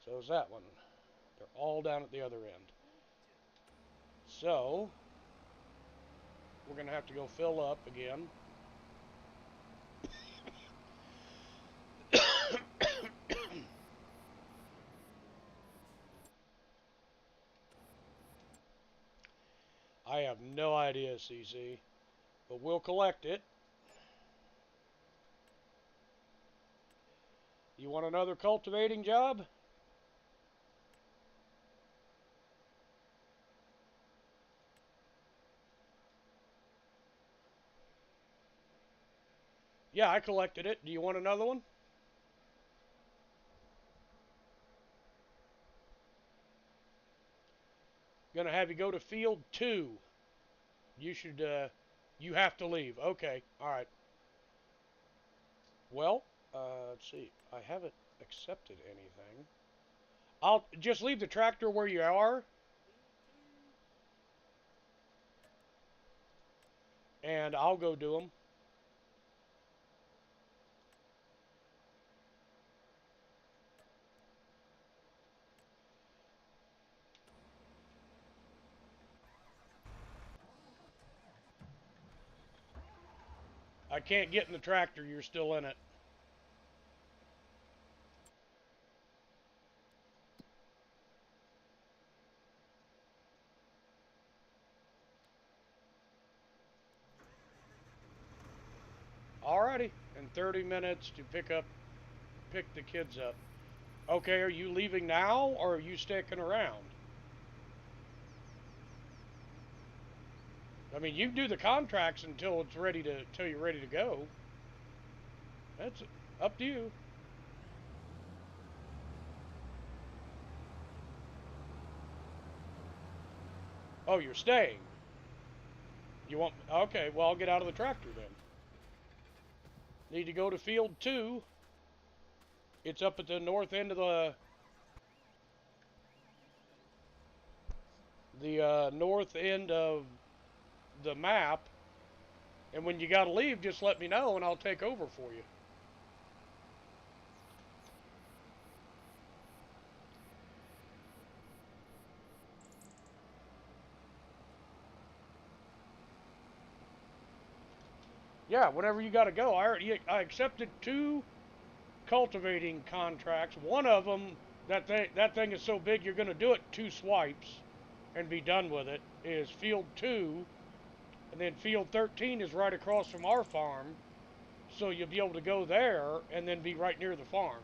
So is that one. They're all down at the other end. So, we're going to have to go fill up again. I have no idea, CC, but we'll collect it. You want another cultivating job? Yeah, I collected it. Do you want another one? Gonna have you go to field 2. You should, you have to leave. Okay, alright. Well, let's see. I haven't accepted anything. I'll just leave the tractor where you are. And I'll go do them. I can't get in the tractor, you're still in it. Alrighty, in 30 minutes to pick the kids up. Okay, are you leaving now or are you sticking around? I mean, you can do the contracts until you're ready to go. That's up to you. Oh, you're staying. You want? Okay, well, I'll get out of the tractor then. Need to go to field 2. It's up at the north end of the north end of the map. And when you gotta leave, just let me know and I'll take over for you. Yeah, whenever you gotta go. I accepted 2 cultivating contracts. One of them, that thing is so big you're gonna do it 2 swipes and be done with it, is field 2. And then field 13 is right across from our farm, so you'll be able to go there and then be right near the farm.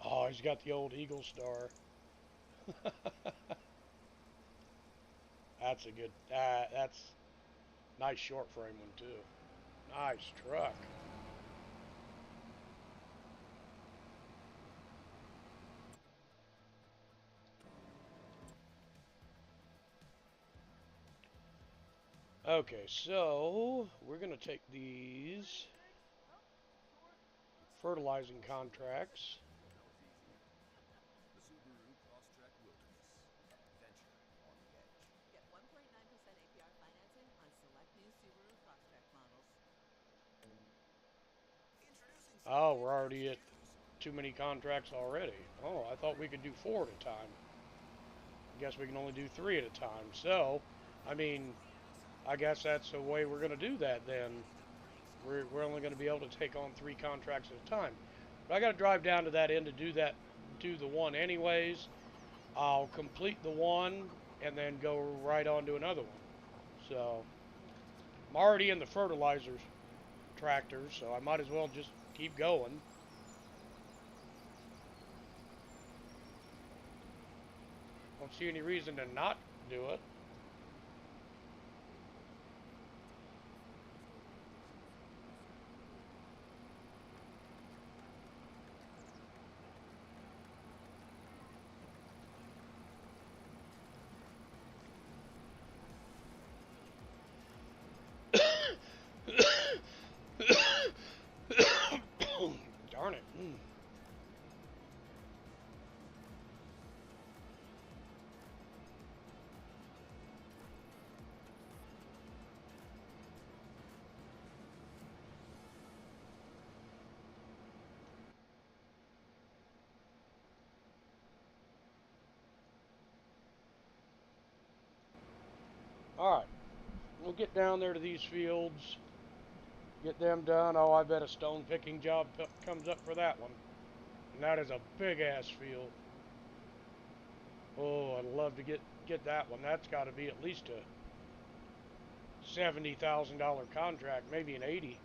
Oh, he's got the old Eagle Star. That's a good, that's nice short frame one too. Nice truck. Okay, so we're going to take these fertilizing contracts. Get 1.9% APR financing on select new Subaru Crosstrek models. Oh, we're already at too many contracts already. Oh, I thought we could do 4 at a time. I guess we can only do 3 at a time. So, I mean, I guess that's the way we're going to do that then. We're only going to be able to take on 3 contracts at a time. But I got to drive down to that end to do the one anyways. I'll complete the one and then go right on to another one. So, I'm already in the fertilizers tractor, so I might as well just keep going. Don't see any reason to not do it. Darn it. Alright, we'll get down there to these fields, get them done. Oh, I bet a stone picking job comes up for that one. And that is a big ass field. Oh, I'd love to get that one. That's got to be at least a $70,000 contract, maybe an 80.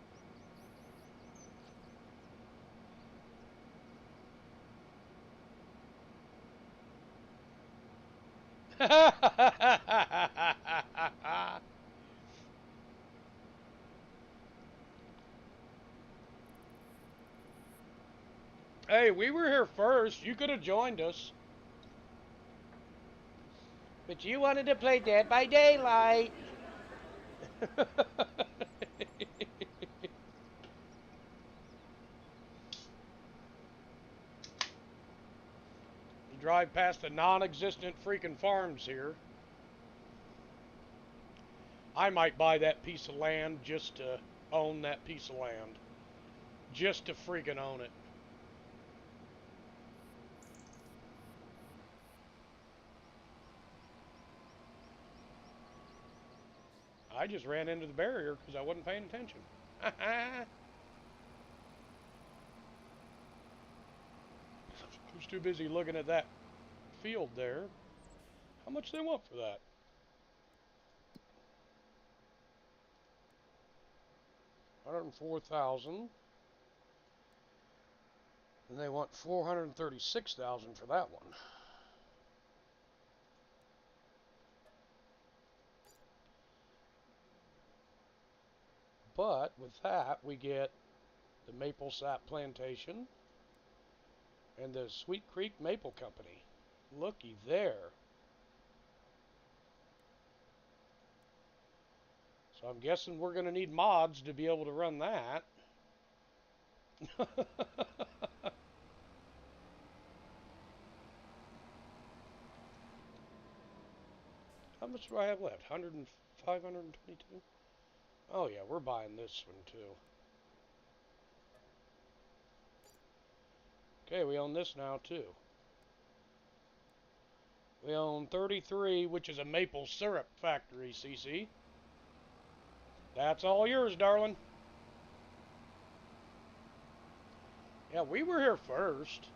Hey, we were here first. You could have joined us. But you wanted to play Dead by Daylight. You drive past the non-existent freaking farms here. I might buy that piece of land just to own that piece of land. Just to freaking own it. I just ran into the barrier because I wasn't paying attention. I was too busy looking at that field there. How much they want for that? $104,000. And they want 436,000 for that one. But with that, we get the Maple Sap Plantation and the Sweet Creek Maple Company. Looky there. So I'm guessing we're going to need mods to be able to run that. How much do I have left? 522? Oh yeah, we're buying this one too. Okay, we own this now too. We own 33, which is a maple syrup factory, CC. That's all yours, darling. Yeah, we were here first.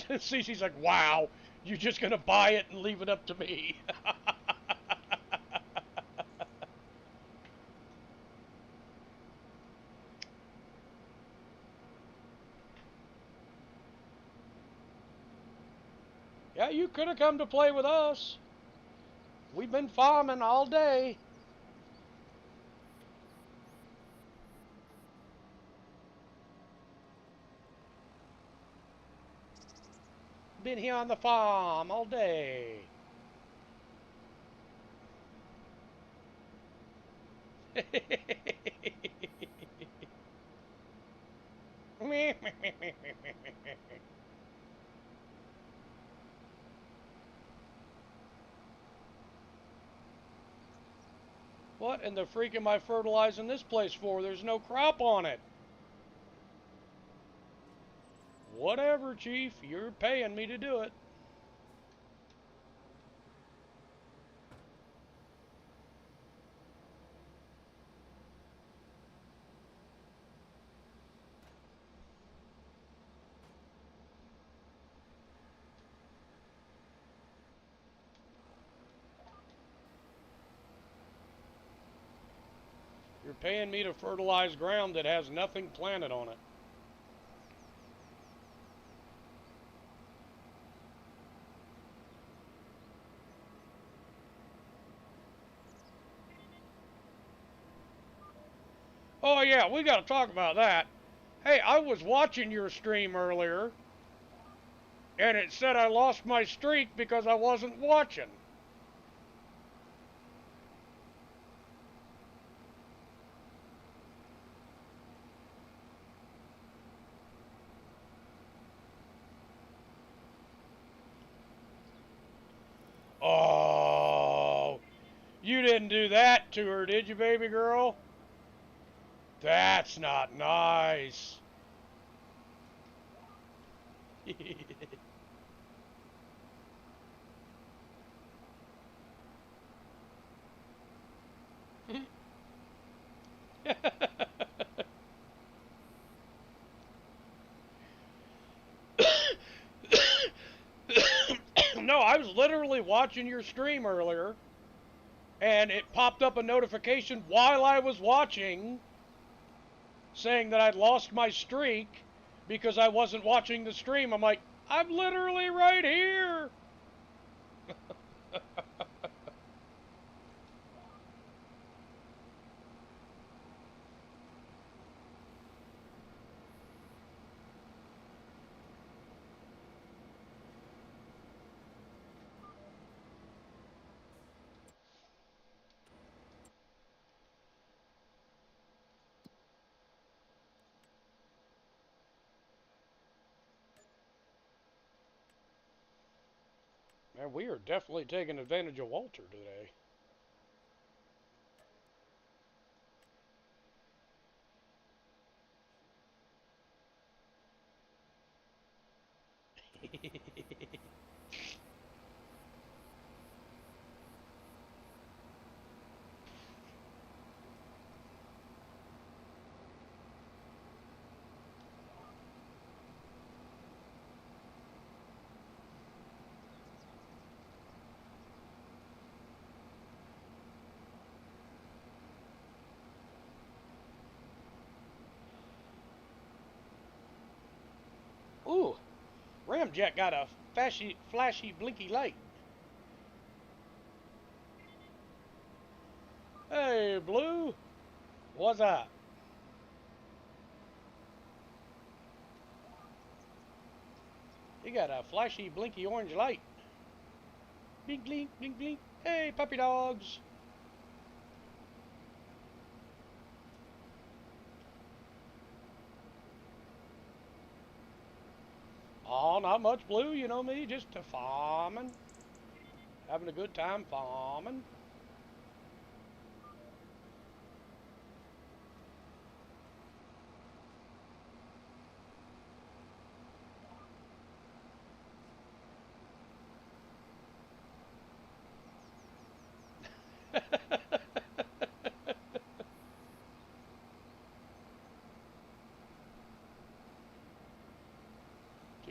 CC's like, wow, you're just going to buy it and leave it up to me. Yeah, you could have come to play with us. We've been farming all day. Been here on the farm all day. What in the freak am I fertilizing this place for? There's no crop on it. Whatever, Chief. You're paying me to do it. You're paying me to fertilize ground that has nothing planted on it. Oh yeah, we got to talk about that. Hey, I was watching your stream earlier, and it said I lost my streak because I wasn't watching. Oh, you didn't do that to her, did you, baby girl? That's not nice. No, I was literally watching your stream earlier, and it popped up a notification while I was watching saying that I'd lost my streak because I wasn't watching the stream. I'm like, I'm literally right here. Man, we are definitely taking advantage of Walter today. Ramjet got a flashy blinky light. Hey, Blue. What's up? He got a flashy blinky orange light. Blink, blink, blink, blink. Hey, puppy dogs. Oh, not much, Blue. You know me, just a farming. Having a good time farming.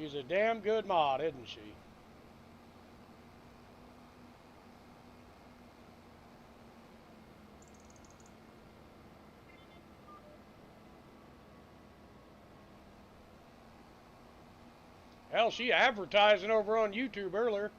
She's a damn good mod, isn't she? Hell, she advertising over on YouTube earlier.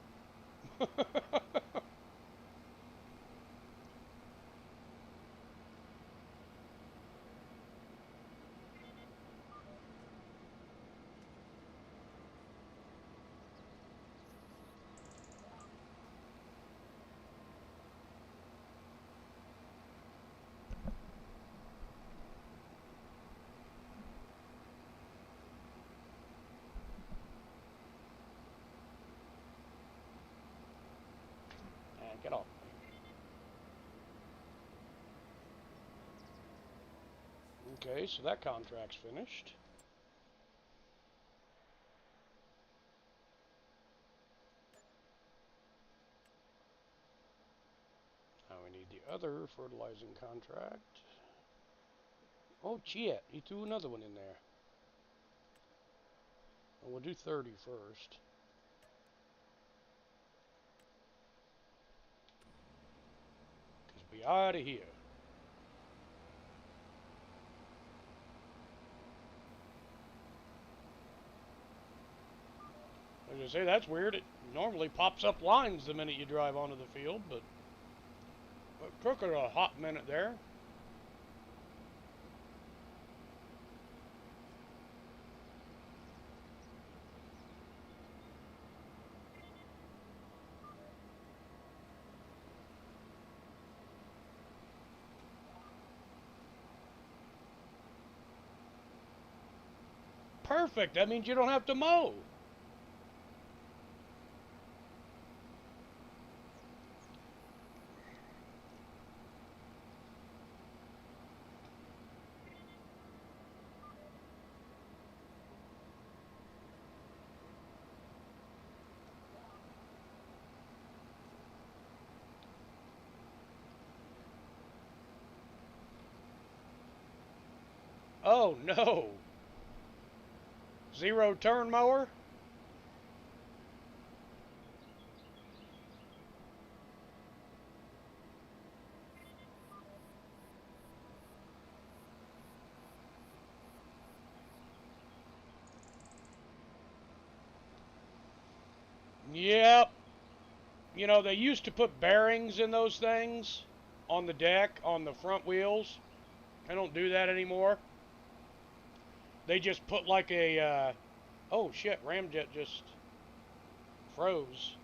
Get off. Okay, so that contract's finished. Now we need the other fertilizing contract. Oh, shit, he threw another one in there. Well, we'll do 30 first. Because we out of here. As I say, that's weird. It normally pops up lines the minute you drive onto the field, but it took it a hot minute there. Perfect. That means you don't have to mow. Oh no. Zero turn mower? Yep. You know, they used to put bearings in those things on the deck, on the front wheels. They don't do that anymore. They just put like a, oh shit, Ramjet just froze.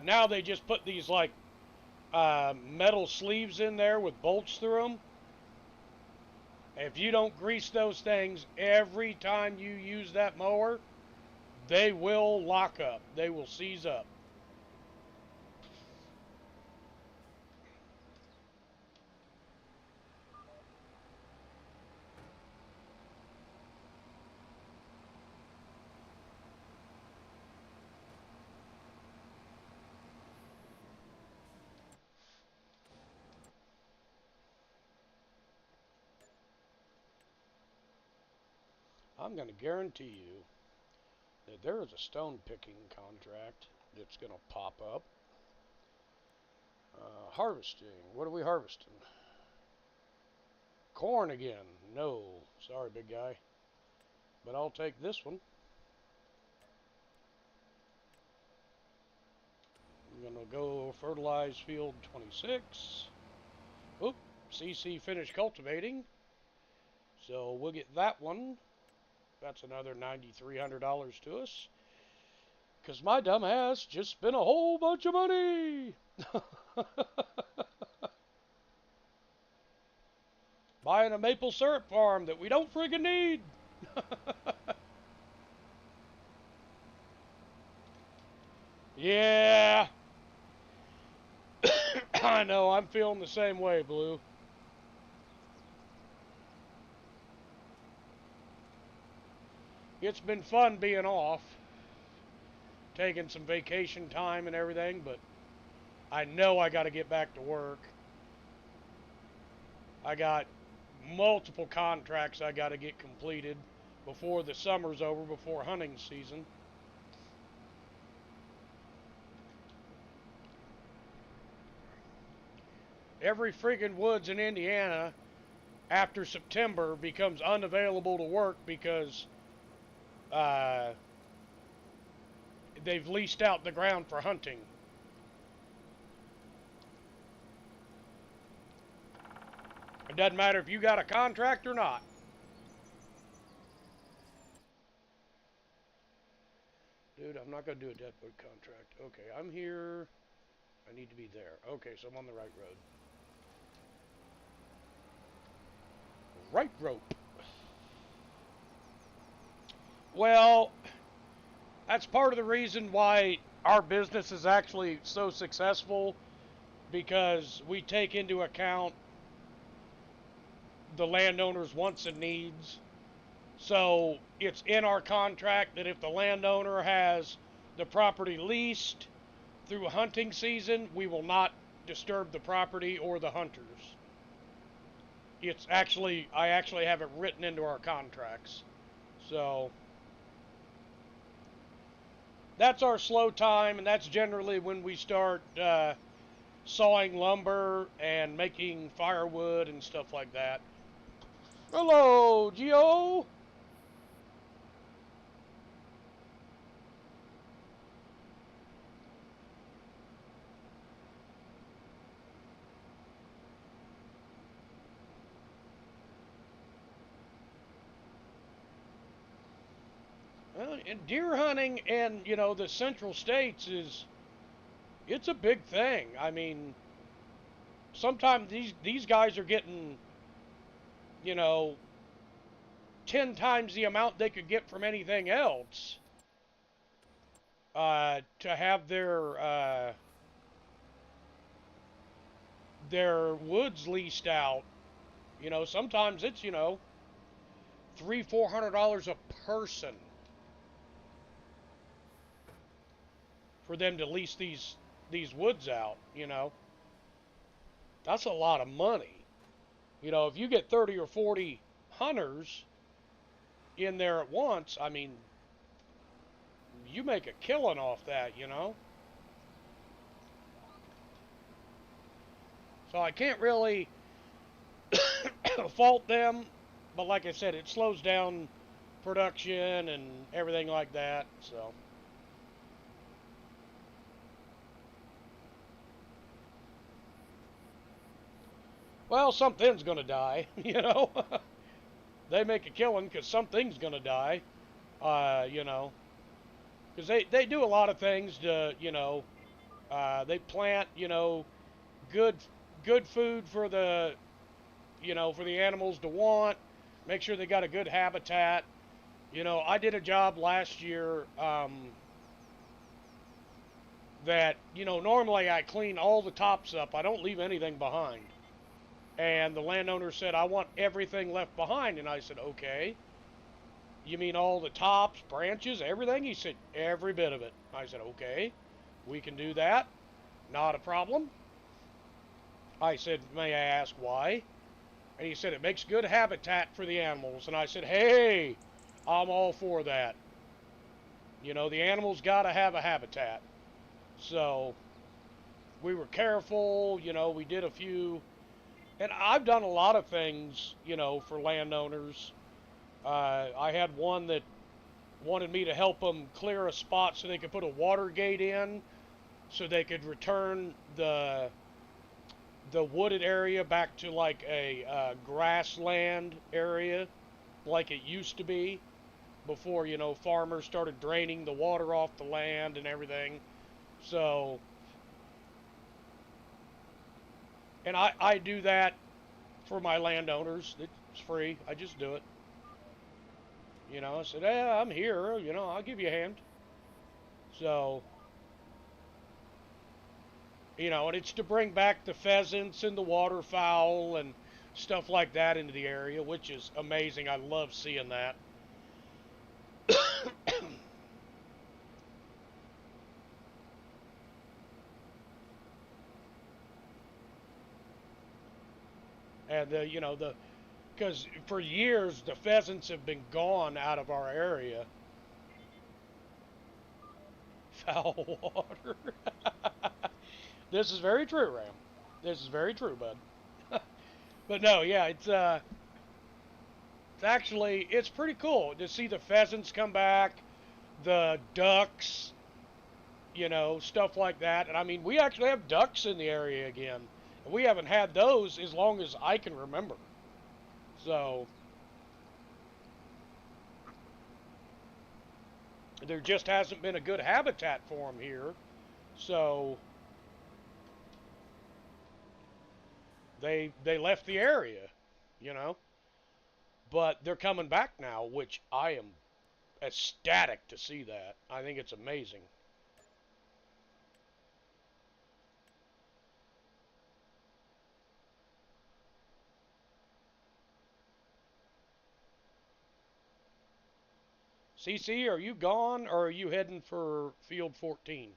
Now they just put these like metal sleeves in there with bolts through them. If you don't grease those things every time you use that mower, they will lock up. They will seize up. I'm going to guarantee you that there is a stone picking contract that's going to pop up. Harvesting. What are we harvesting? Corn again. No. Sorry, big guy. But I'll take this one. I'm going to go fertilize field 26. Oop. CC finished cultivating. So we'll get that one. That's another $9,300 to us. Because my dumb ass just spent a whole bunch of money. Buying a maple syrup farm that we don't friggin' need. Yeah. I know, I'm feeling the same way, Blue. It's been fun being off, taking some vacation time and everything, but I know I got to get back to work. I got multiple contracts I got to get completed before the summer's over, before hunting season. Every friggin' woods in Indiana after September becomes unavailable to work because they've leased out the ground for hunting. It doesn't matter if you got a contract or not. Dude, I'm not going to do a deadwood contract. Okay, I'm here. I need to be there. Okay, so I'm on the right road. Right rope. Well, that's part of the reason why our business is actually so successful, because we take into account the landowner's wants and needs. So it's in our contract that if the landowner has the property leased through hunting season, we will not disturb the property or the hunters. It's actually, I actually have it written into our contracts. So that's our slow time, and that's generally when we start sawing lumber and making firewood and stuff like that. Hello, Gio. And deer hunting in, you know, the central states it's a big thing. I mean, sometimes these guys are getting, you know, 10 times the amount they could get from anything else to have their woods leased out. You know, sometimes it's, you know, $300-400 a person for them to lease these woods out, you know. That's a lot of money. You know, if you get 30 or 40 hunters in there at once, I mean, you make a killing off that, you know. So I can't really fault them, but like I said, it slows down production and everything like that, so. Well, something's going to die, you know. They make a killing because something's going to die, you know. Because they do a lot of things to, you know, they plant, you know, good food for the, you know, for the animals to want. Make sure they got a good habitat. You know, I did a job last year that, you know, normally I clean all the tops up. I don't leave anything behind. And the landowner said, I want everything left behind. And I said, okay. You mean all the tops, branches, everything? He said, every bit of it. I said, okay, we can do that. Not a problem. I said, may I ask why? And he said, it makes good habitat for the animals. And I said, hey, I'm all for that. You know, the animals got to have a habitat. So we were careful, you know, we did a few, and I've done a lot of things, you know, for landowners. I had one that wanted me to help them clear a spot so they could put a water gate in, so they could return the wooded area back to like a grassland area, like it used to be before, you know, farmers started draining the water off the land and everything. So, and I do that for my landowners. It's free. I just do it. You know, I said, "Yeah, I'm here. You know, I'll give you a hand." So, you know, and it's to bring back the pheasants and the waterfowl and stuff like that into the area, which is amazing. I love seeing that. And you know, because for years the pheasants have been gone out of our area. Foul water. This is very true, Ram. This is very true, bud. But no, yeah, it's actually it's pretty cool to see the pheasants come back, the ducks, you know, stuff like that. And I mean, we actually have ducks in the area again. And we haven't had those as long as I can remember. So there just hasn't been a good habitat for them here. So they left the area, you know. But they're coming back now, which I am ecstatic to see that. I think it's amazing. CC, are you gone or are you heading for field 14?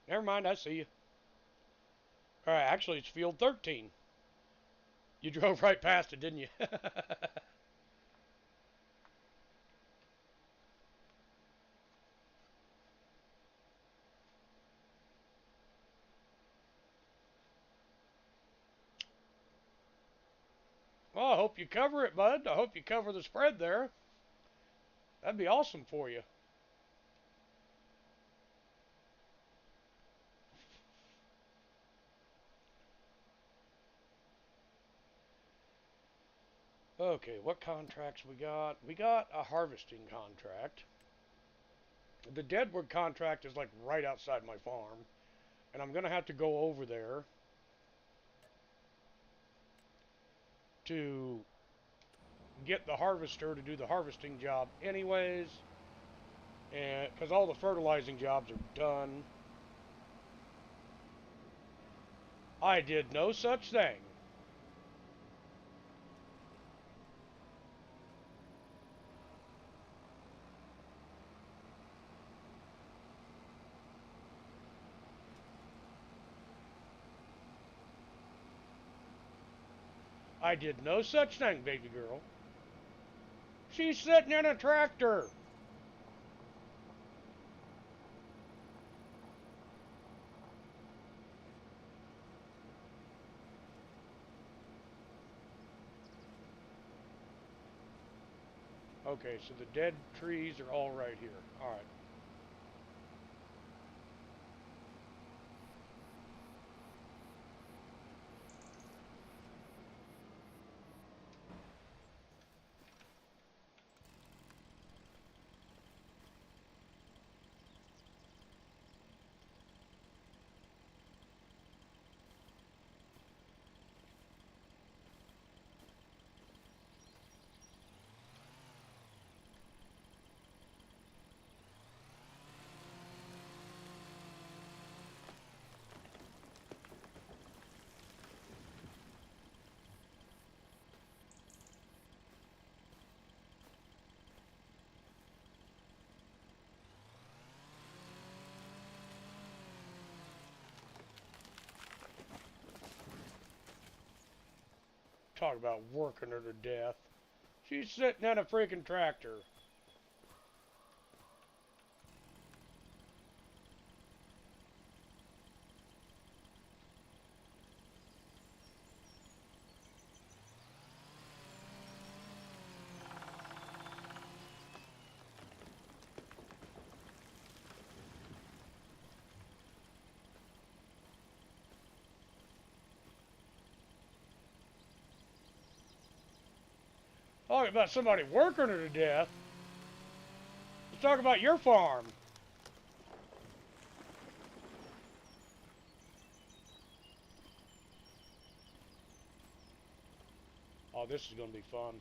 Never mind, I see you. Alright, actually it's field 13. You drove right past it, didn't you? Well, I hope you cover it, bud. I hope you cover the spread there. That'd be awesome for you. Okay, what contracts we got? We got a harvesting contract. The Deadwood contract is like right outside my farm. And I'm going to have to go over there to get the harvester to do the harvesting job anyways. And because all the fertilizing jobs are done. I did no such thing. I did no such thing, baby girl. She's sitting in a tractor. Okay, so the dead trees are all right here. All right. Talk about working her to death. She's sitting in a freaking tractor. Talk about somebody working her to death. Let's talk about your farm. Oh, this is going to be fun.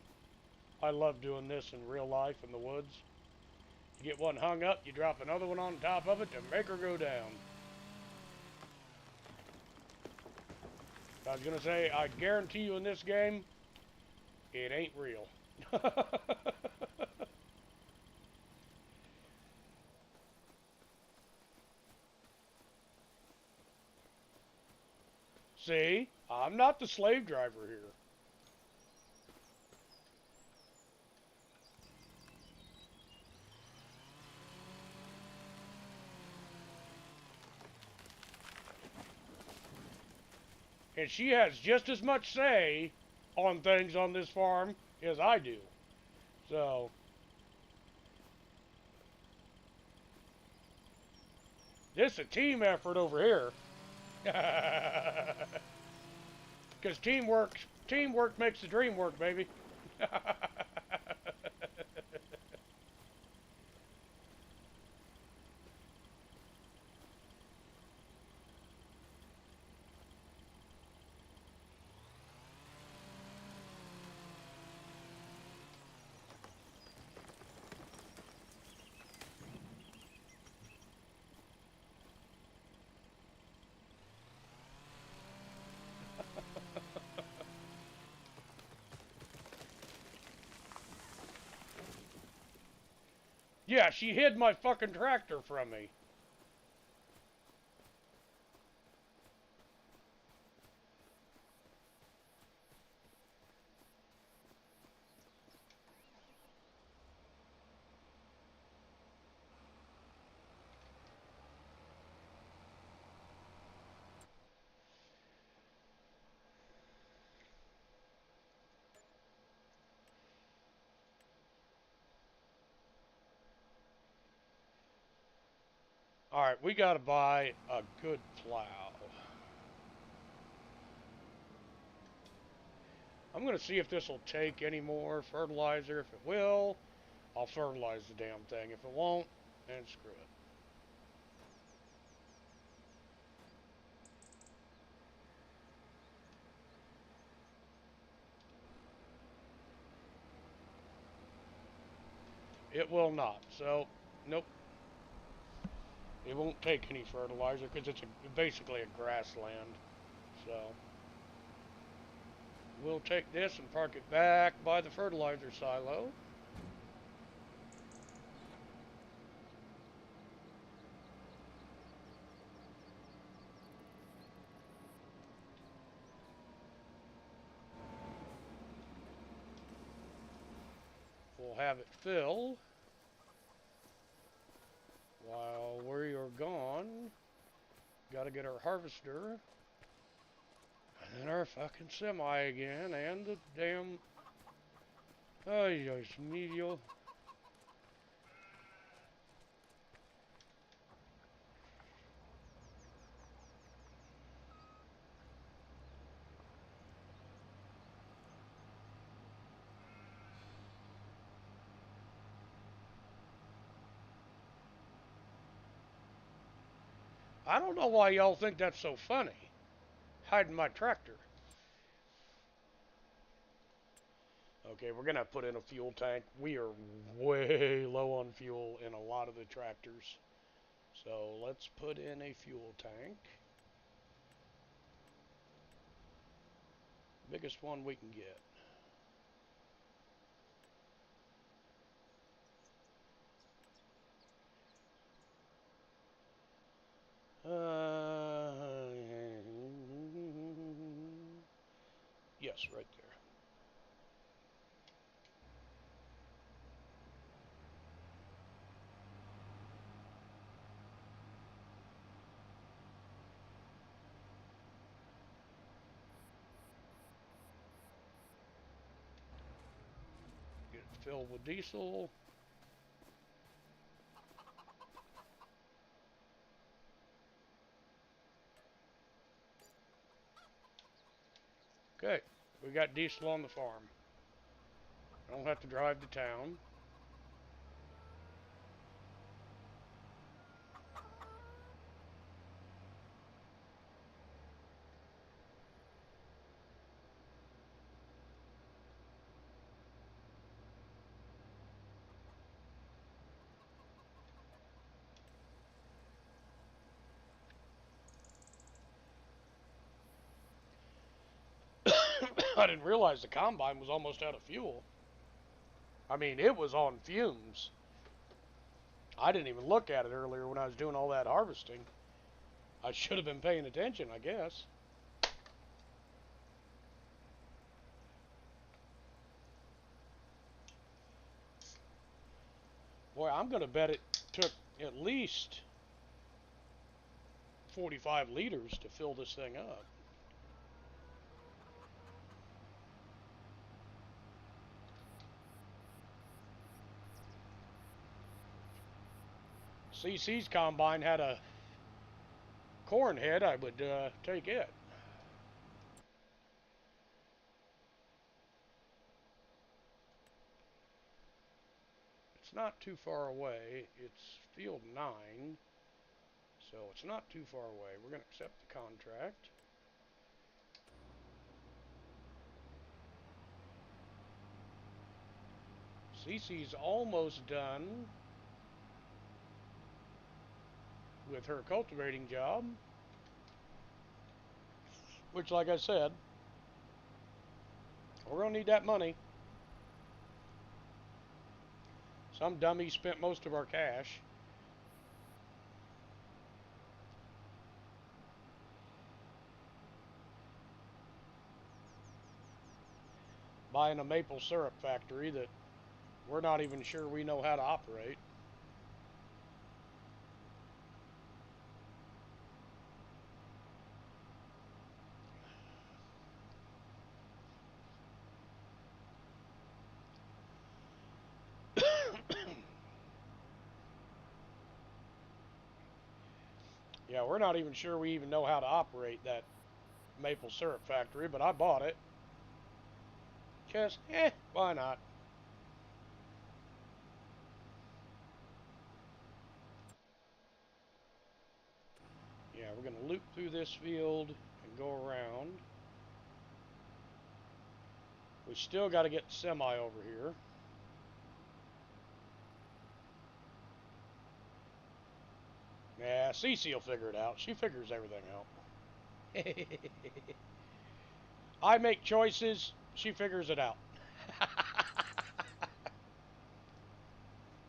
I love doing this in real life in the woods. You get one hung up, you drop another one on top of it to make her go down. I was going to say, I guarantee you in this game, it ain't real. See, I'm not the slave driver here. And she has just as much say on things on this farm as I do. So, this is a team effort over here. Because teamwork makes the dream work, baby. Yeah, she hid my fucking tractor from me. Alright, we gotta buy a good plow. I'm gonna see if this will take any more fertilizer. If it will, I'll fertilize the damn thing. If it won't, then screw it. It will not. So, nope. It won't take any fertilizer because it's basically a grassland. So, we'll take this and park it back by the fertilizer silo. We'll have it fill. While we are gone, gotta get our harvester, and then our fucking semi again, and the damn, ay, medio. I don't know why y'all think that's so funny, hiding my tractor. Okay, we're gonna put in a fuel tank. We are way low on fuel in a lot of the tractors. So let's put in a fuel tank. Biggest one we can get. Yes, right there. filled with diesel. Okay, we got diesel on the farm. Don't have to drive to town. I didn't realize the combine was almost out of fuel. I mean, it was on fumes. I didn't even look at it earlier when I was doing all that harvesting. I should have been paying attention, I guess. Boy, I'm going to bet it took at least 45 liters to fill this thing up. CC's combine had a corn head, I would take it. It's not too far away. It's field 9, so it's not too far away. We're going to accept the contract. CC's almost done with her cultivating job, which, like I said, we're going to need that money. Some dummy spent most of our cash. Buying a maple syrup factory that we're not even sure we know how to operate. Yeah, we're not even sure we even know how to operate that maple syrup factory, but I bought it. Just, why not? Yeah, we're going to loop through this field and go around. We still got to get the semi over here. Yeah, Cece will figure it out. She figures everything out. I make choices, she figures it out.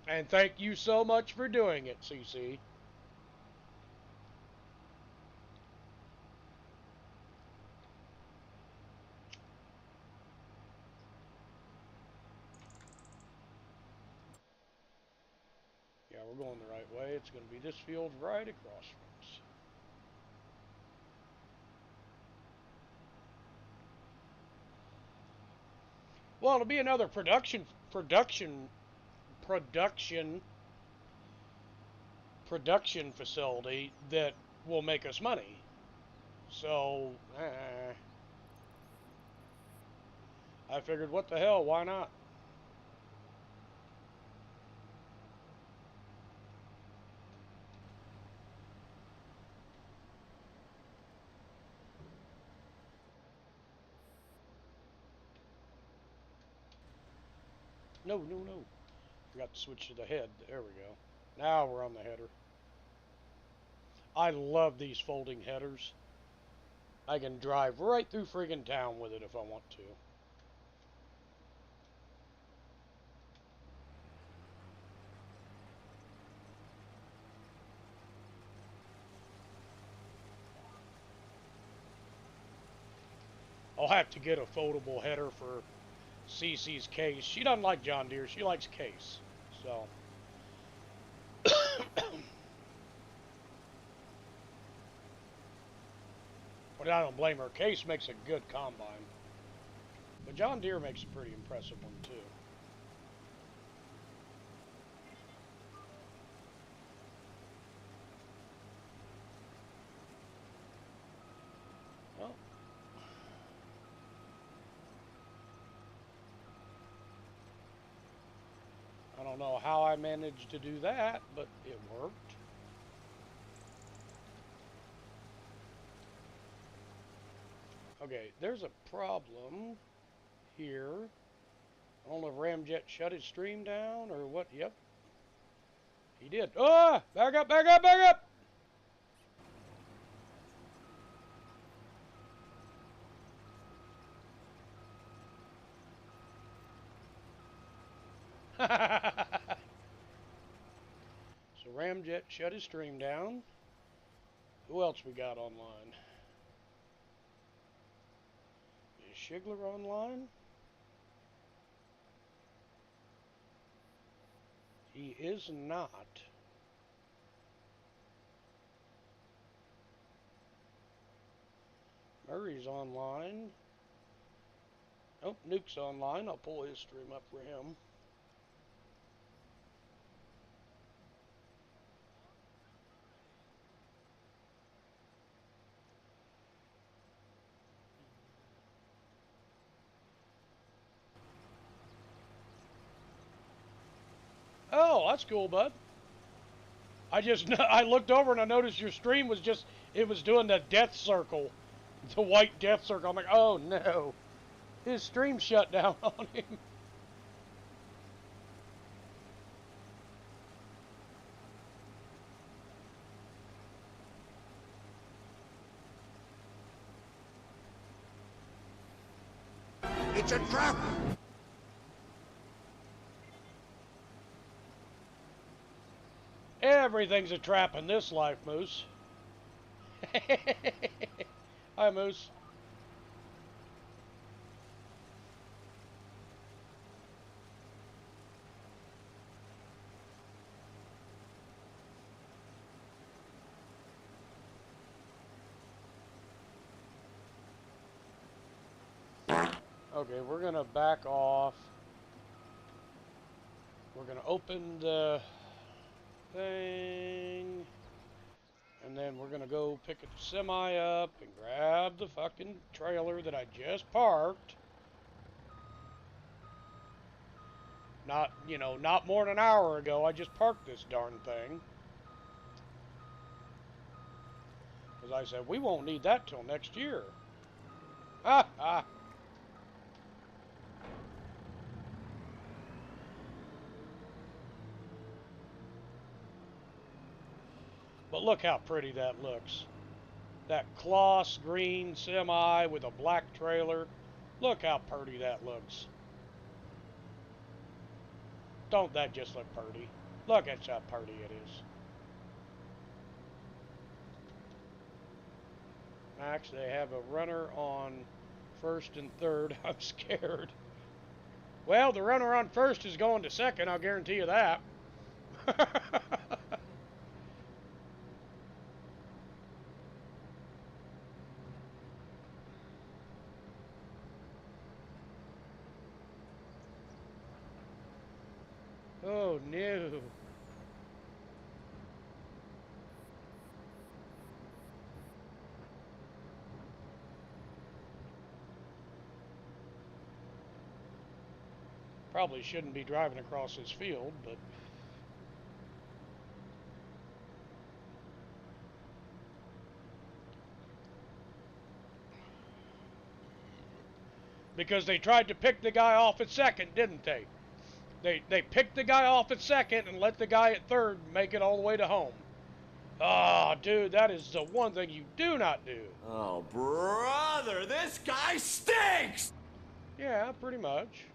And thank you so much for doing it, Cece. Yeah, we're going the right way. It's going to be this field right across from us. Well, it'll be another production facility that will make us money. So, I figured, what the hell, why not? No. Forgot to switch to the head. There we go. Now we're on the header. I love these folding headers. I can drive right through friggin' town with it if I want to. I'll have to get a foldable header for CC's case. She doesn't like John Deere. She likes case. So. But I don't blame her. Case makes a good combine. But John Deere makes a pretty impressive one, too. don't know how I managed to do that, but it worked. Okay, there's a problem here. I don't know if Ramjet shut his stream down or what. Yep. He did. Ah! Back up, back up, back up! So Ramjet shut his stream down. Who else we got online? Is Shigler online? He is not. Murray's online. Oh, Nuke's online. I'll pull his stream up for him. Oh, that's cool, bud. I looked over and I noticed your stream was just, it was doing the death circle. The white death circle. I'm like, oh no. His stream shut down on him. It's a trap! Everything's a trap in this life, Moose. Hi, Moose. Okay, we're gonna back off. We're gonna open the thing, and then we're gonna go pick a semi up and grab the fucking trailer that I just parked. Not, you know, not more than an hour ago, I just parked this darn thing. Because I said, we won't need that till next year. Ha ha. But look how pretty that looks. That Kloss green semi with a black trailer. Look how pretty that looks. Don't that just look pretty? Look at how pretty it is. Max, they have a runner on first and third. I'm scared. Well, the runner on first is going to second, I'll guarantee you that. Oh no. Probably shouldn't be driving across this field, but because they tried to pick the guy off at second, didn't they? They picked the guy off at second and let the guy at third make it all the way to home. Oh, dude, that is the one thing you do not do. Oh, brother, this guy stinks! Yeah, pretty much.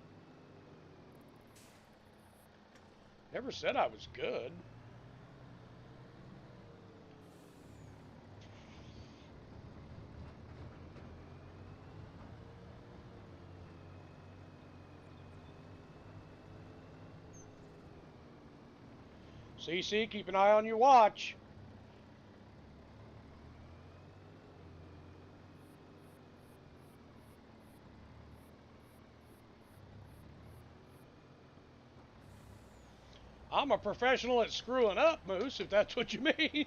Never said I was good. CC, keep an eye on your watch. I'm a professional at screwing up, Moose, if that's what you mean.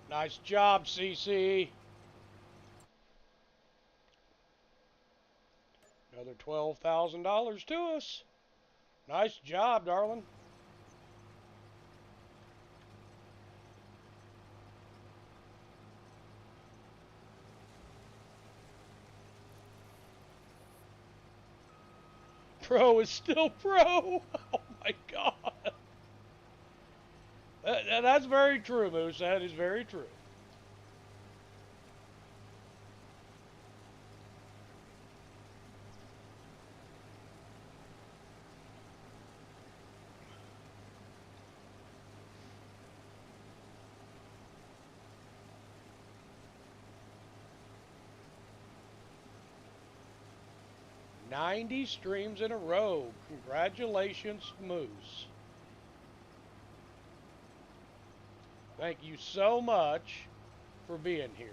Nice job, CC. Another $12,000 to us. Nice job, darling. Pro is still pro. Oh my God. That's very true, Moose. That is very true. "90 streams in a row. Congratulations, Moose. Thank you so much for being here."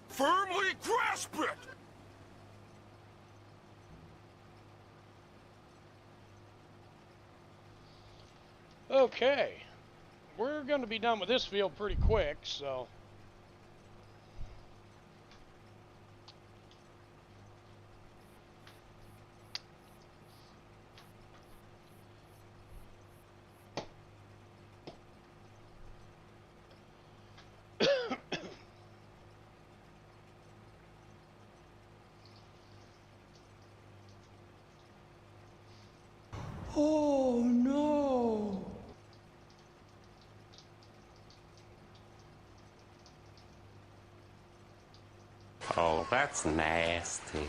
Firmly grasp it! Okay. We're going to be done with this field pretty quick, so... Oh no! Oh, that's nasty.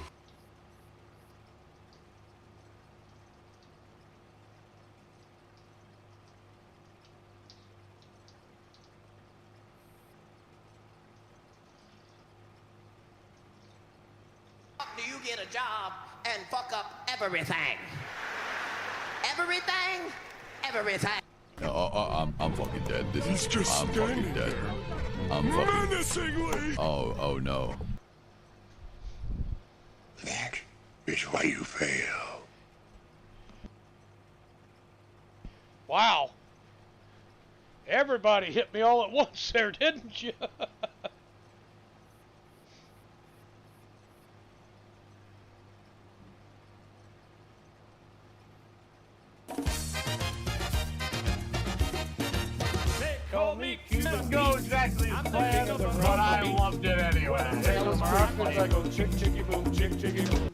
Do you get a job and fuck up everything? Everything? Everything. I'm fucking dead. This He's is. just I'm fucking standing dead. there. I'm fucking. Menacingly! Oh no. That is why you fail. Wow. Everybody hit me all at once there, didn't you? Call me Didn't go exactly as planned, but I loved it anyway. I go chick chicky boom, chick chicky boom.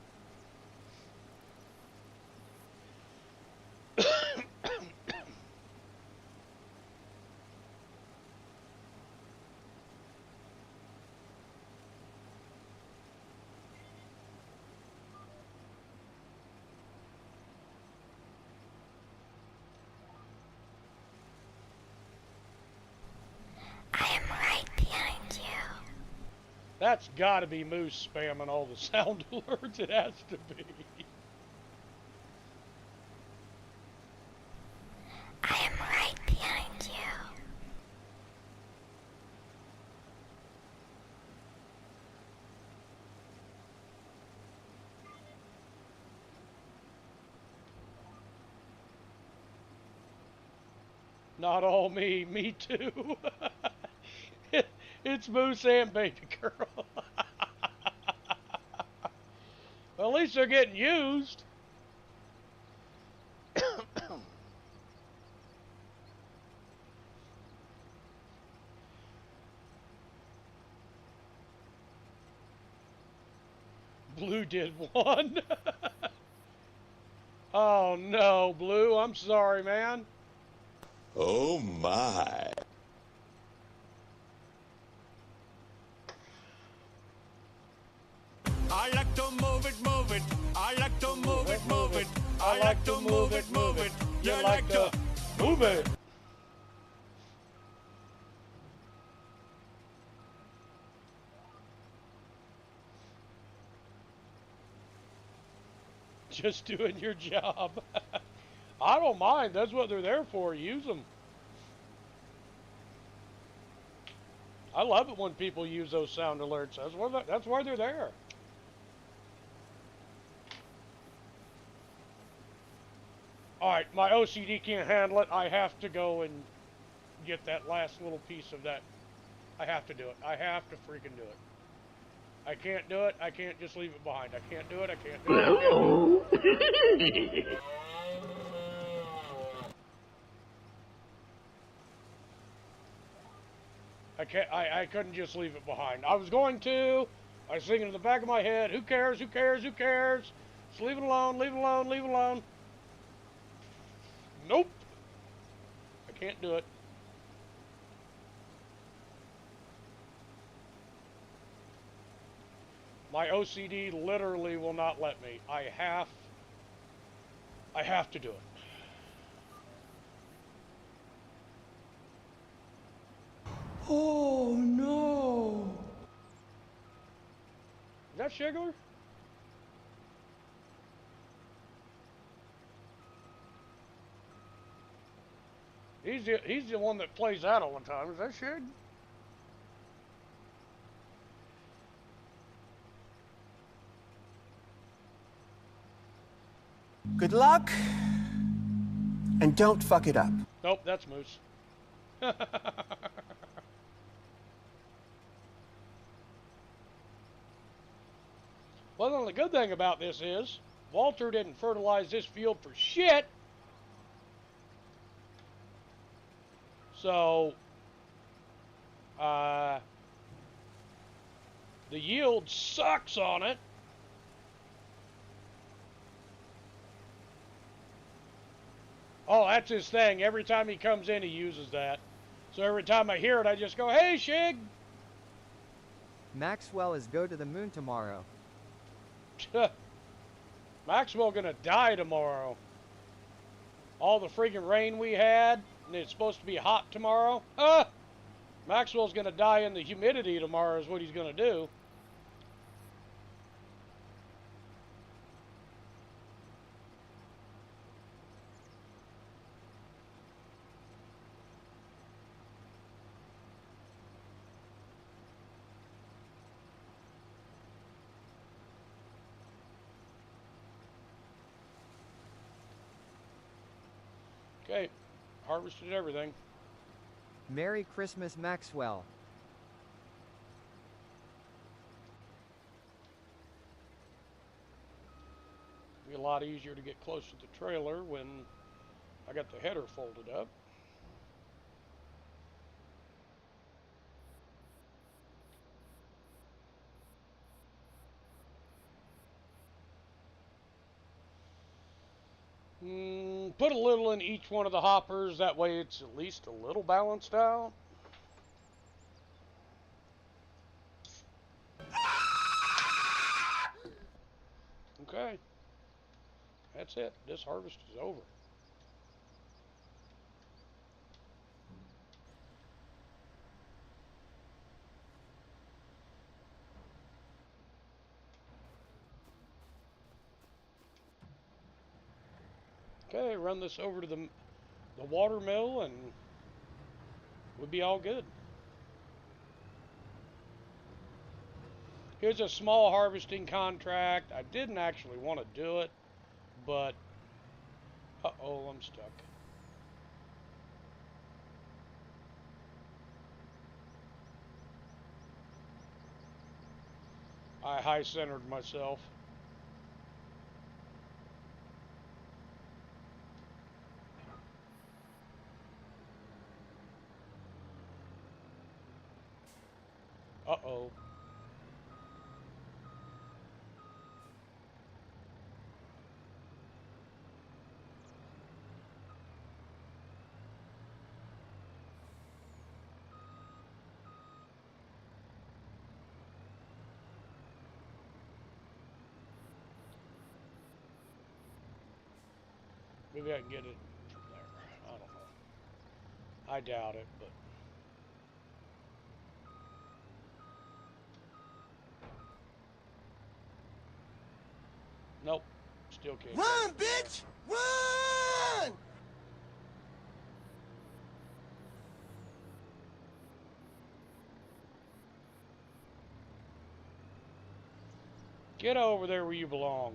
I am right behind you. That's gotta be Moose spamming all the sound alerts. It has to be. I am right behind you. Not all me. Me too. It's Moose and Baby Girl. Well, at least they're getting used. Blue did one. Oh no, Blue, I'm sorry, man. Oh my. I like to move it, move it. I like to move it, move it. I like to move it, move it. You like to move it. Just doing your job. I don't mind. That's what they're there for. Use them. I love it when people use those sound alerts. That's why they're there. Alright, my OCD can't handle it. I have to go and get that last little piece of that. I have to do it. I have to freaking do it. I can't do it. I can't just leave it behind. I can't do it. I can't do it. I can't do it. I couldn't just leave it behind. I was going to. I was thinking in the back of my head, who cares, who cares, who cares? Just leave it alone, leave it alone, leave it alone. Nope. I can't do it. My OCD literally will not let me. I have to do it. Oh no! Is that Shigler? He's the one that plays that all the time. Is that Shig? Good luck, and don't fuck it up. Nope, that's Moose. Well, the good thing about this is, Walter didn't fertilize this field for shit. So, the yield sucks on it. Oh, that's his thing. Every time he comes in, he uses that. So every time I hear it, I just go, hey, Shig! Maxwell is go to the moon tomorrow. Maxwell gonna die tomorrow. All the freaking rain we had, and it's supposed to be hot tomorrow. Maxwell's gonna die in the humidity tomorrow is what he's gonna do. Okay, harvested everything. Merry Christmas, Maxwell. Be a lot easier to get close to the trailer when I got the header folded up. Put a little in each one of the hoppers, that way it's at least a little balanced out. Okay, that's it. This harvest is over. Okay, run this over to the water mill and we'll be all good. Here's a small harvesting contract. I didn't actually want to do it, but uh-oh, I'm stuck. I high-centered myself. Uh-oh. Maybe I can get it from there. I don't know. I doubt it, but... Nope. Still can't. Run, bitch! Run! Get over there where you belong.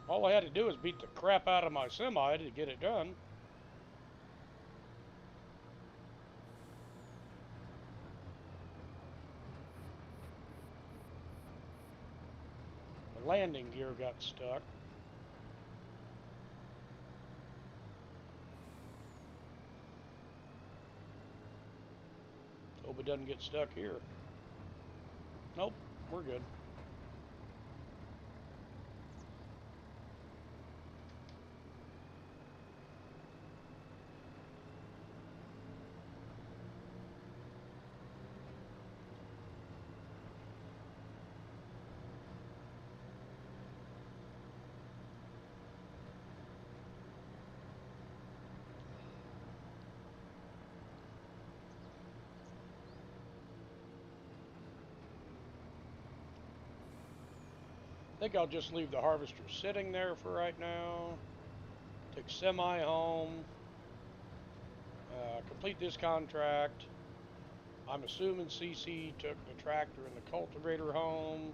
All I had to do was beat the crap out of my semi to get it done. The landing gear got stuck. Hope it doesn't get stuck here. Nope, we're good. I think I'll just leave the harvester sitting there for right now. Take semi home. Complete this contract. I'm assuming CC took the tractor and the cultivator home.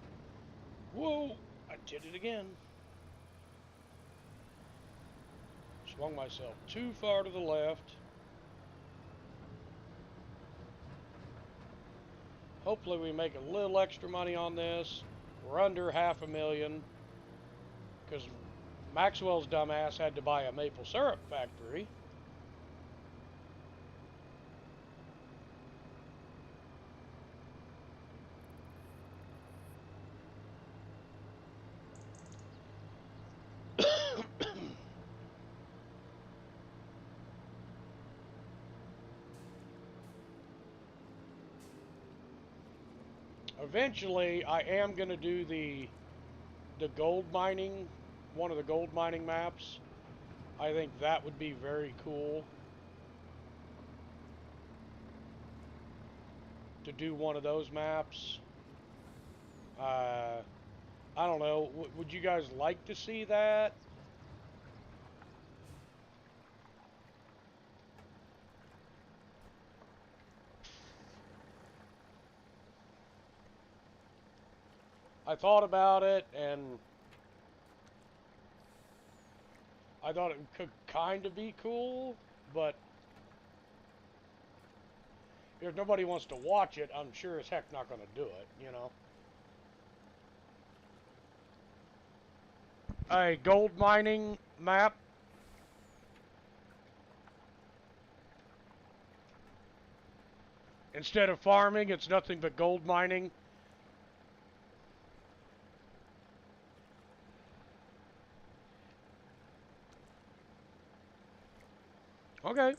Whoa! I did it again. Swung myself too far to the left. Hopefully we make a little extra money on this. We're under $500,000 because Maxwell's dumbass had to buy a maple syrup factory. Eventually, I am going to do the gold mining, one of the gold mining maps. I think that would be very cool to do one of those maps. I don't know. Would you guys like to see that? I thought about it, and I thought it could kind of be cool, but if nobody wants to watch it, I'm sure as heck not going to do it, you know. A gold mining map. Instead of farming, it's nothing but gold mining. Okay,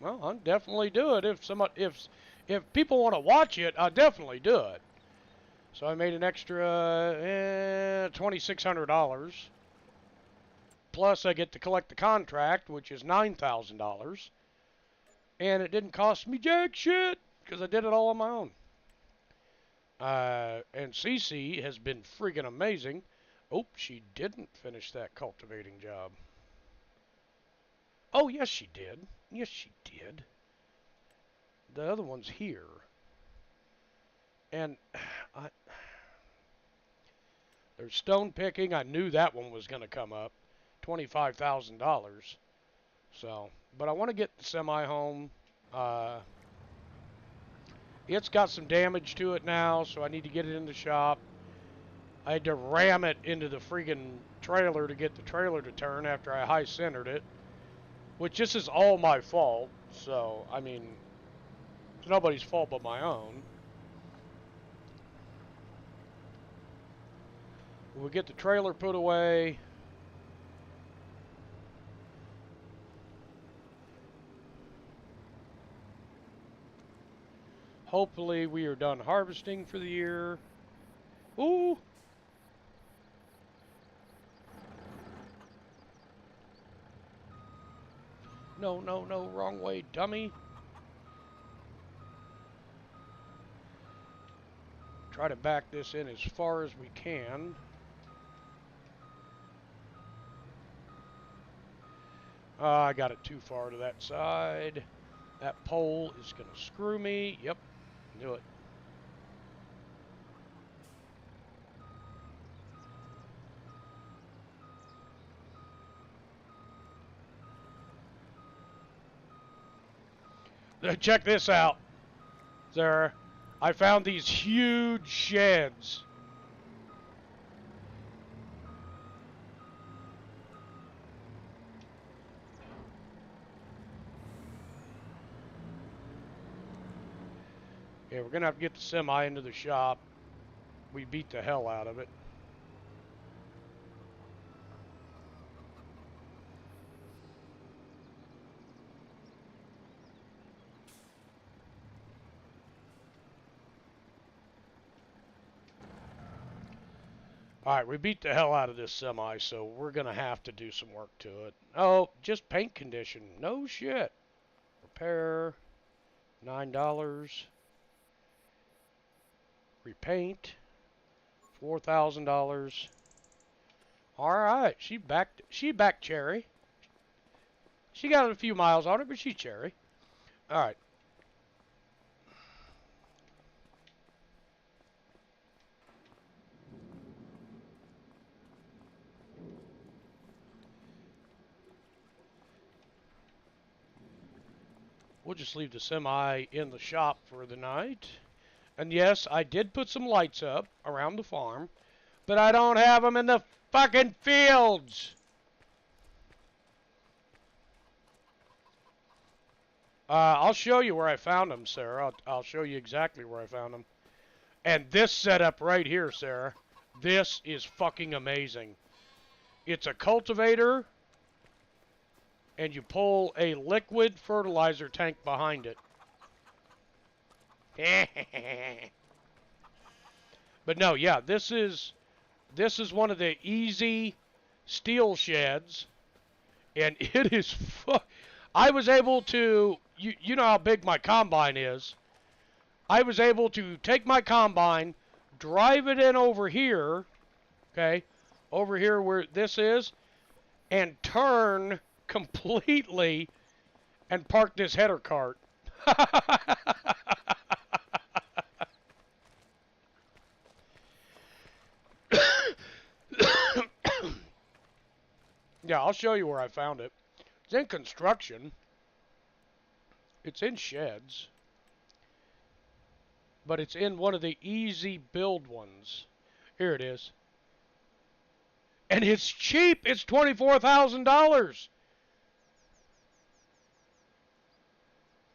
well, I'll definitely do it if people want to watch it. I'll definitely do it. So I made an extra $2,600. Plus, I get to collect the contract, which is $9,000, and it didn't cost me jack shit because I did it all on my own. And CC has been freaking amazing. Oh, she didn't finish that cultivating job. Oh, yes, she did. Yes, she did. The other one's here. And there's stone picking. I knew that one was going to come up. $25,000. So, but I want to get the semi home. It's got some damage to it now, so I need to get it in the shop. I had to ram it into the freaking trailer to get the trailer to turn after I high-centered it. Which this is all my fault, so, I mean, it's nobody's fault but my own. We'll get the trailer put away. Hopefully we are done harvesting for the year. Ooh! No, no, no, wrong way, dummy. Try to back this in as far as we can. I got it too far to that side. That pole is going to screw me. Yep, knew it. Check this out, sir. I found these huge sheds. Yeah, we're gonna have to get the semi into the shop. We beat the hell out of it. Alright, we beat the hell out of this semi, so we're going to have to do some work to it. Oh, just paint condition. No shit. Repair. $9. Repaint. $4,000. Alright, she backed Cherry. She got a few miles on her, but she's Cherry. Alright. We'll just leave the semi in the shop for the night. And yes, I did put some lights up around the farm, but I don't have them in the fucking fields. I'll show you where I found them, Sarah. I'll show you exactly where I found them. And this setup right here, Sarah, this is fucking amazing. It's a cultivator, and you pull a liquid fertilizer tank behind it. But no, yeah, this is one of the easy steel sheds, and it is I was able to, you know how big my combine is. I was able to take my combine, drive it in over here, okay, over here where this is, and turn completely and park this header cart. Yeah, I'll show you where I found it. It's in construction. It's in sheds. But it's in one of the easy build ones. Here it is. And it's cheap. It's $24,000.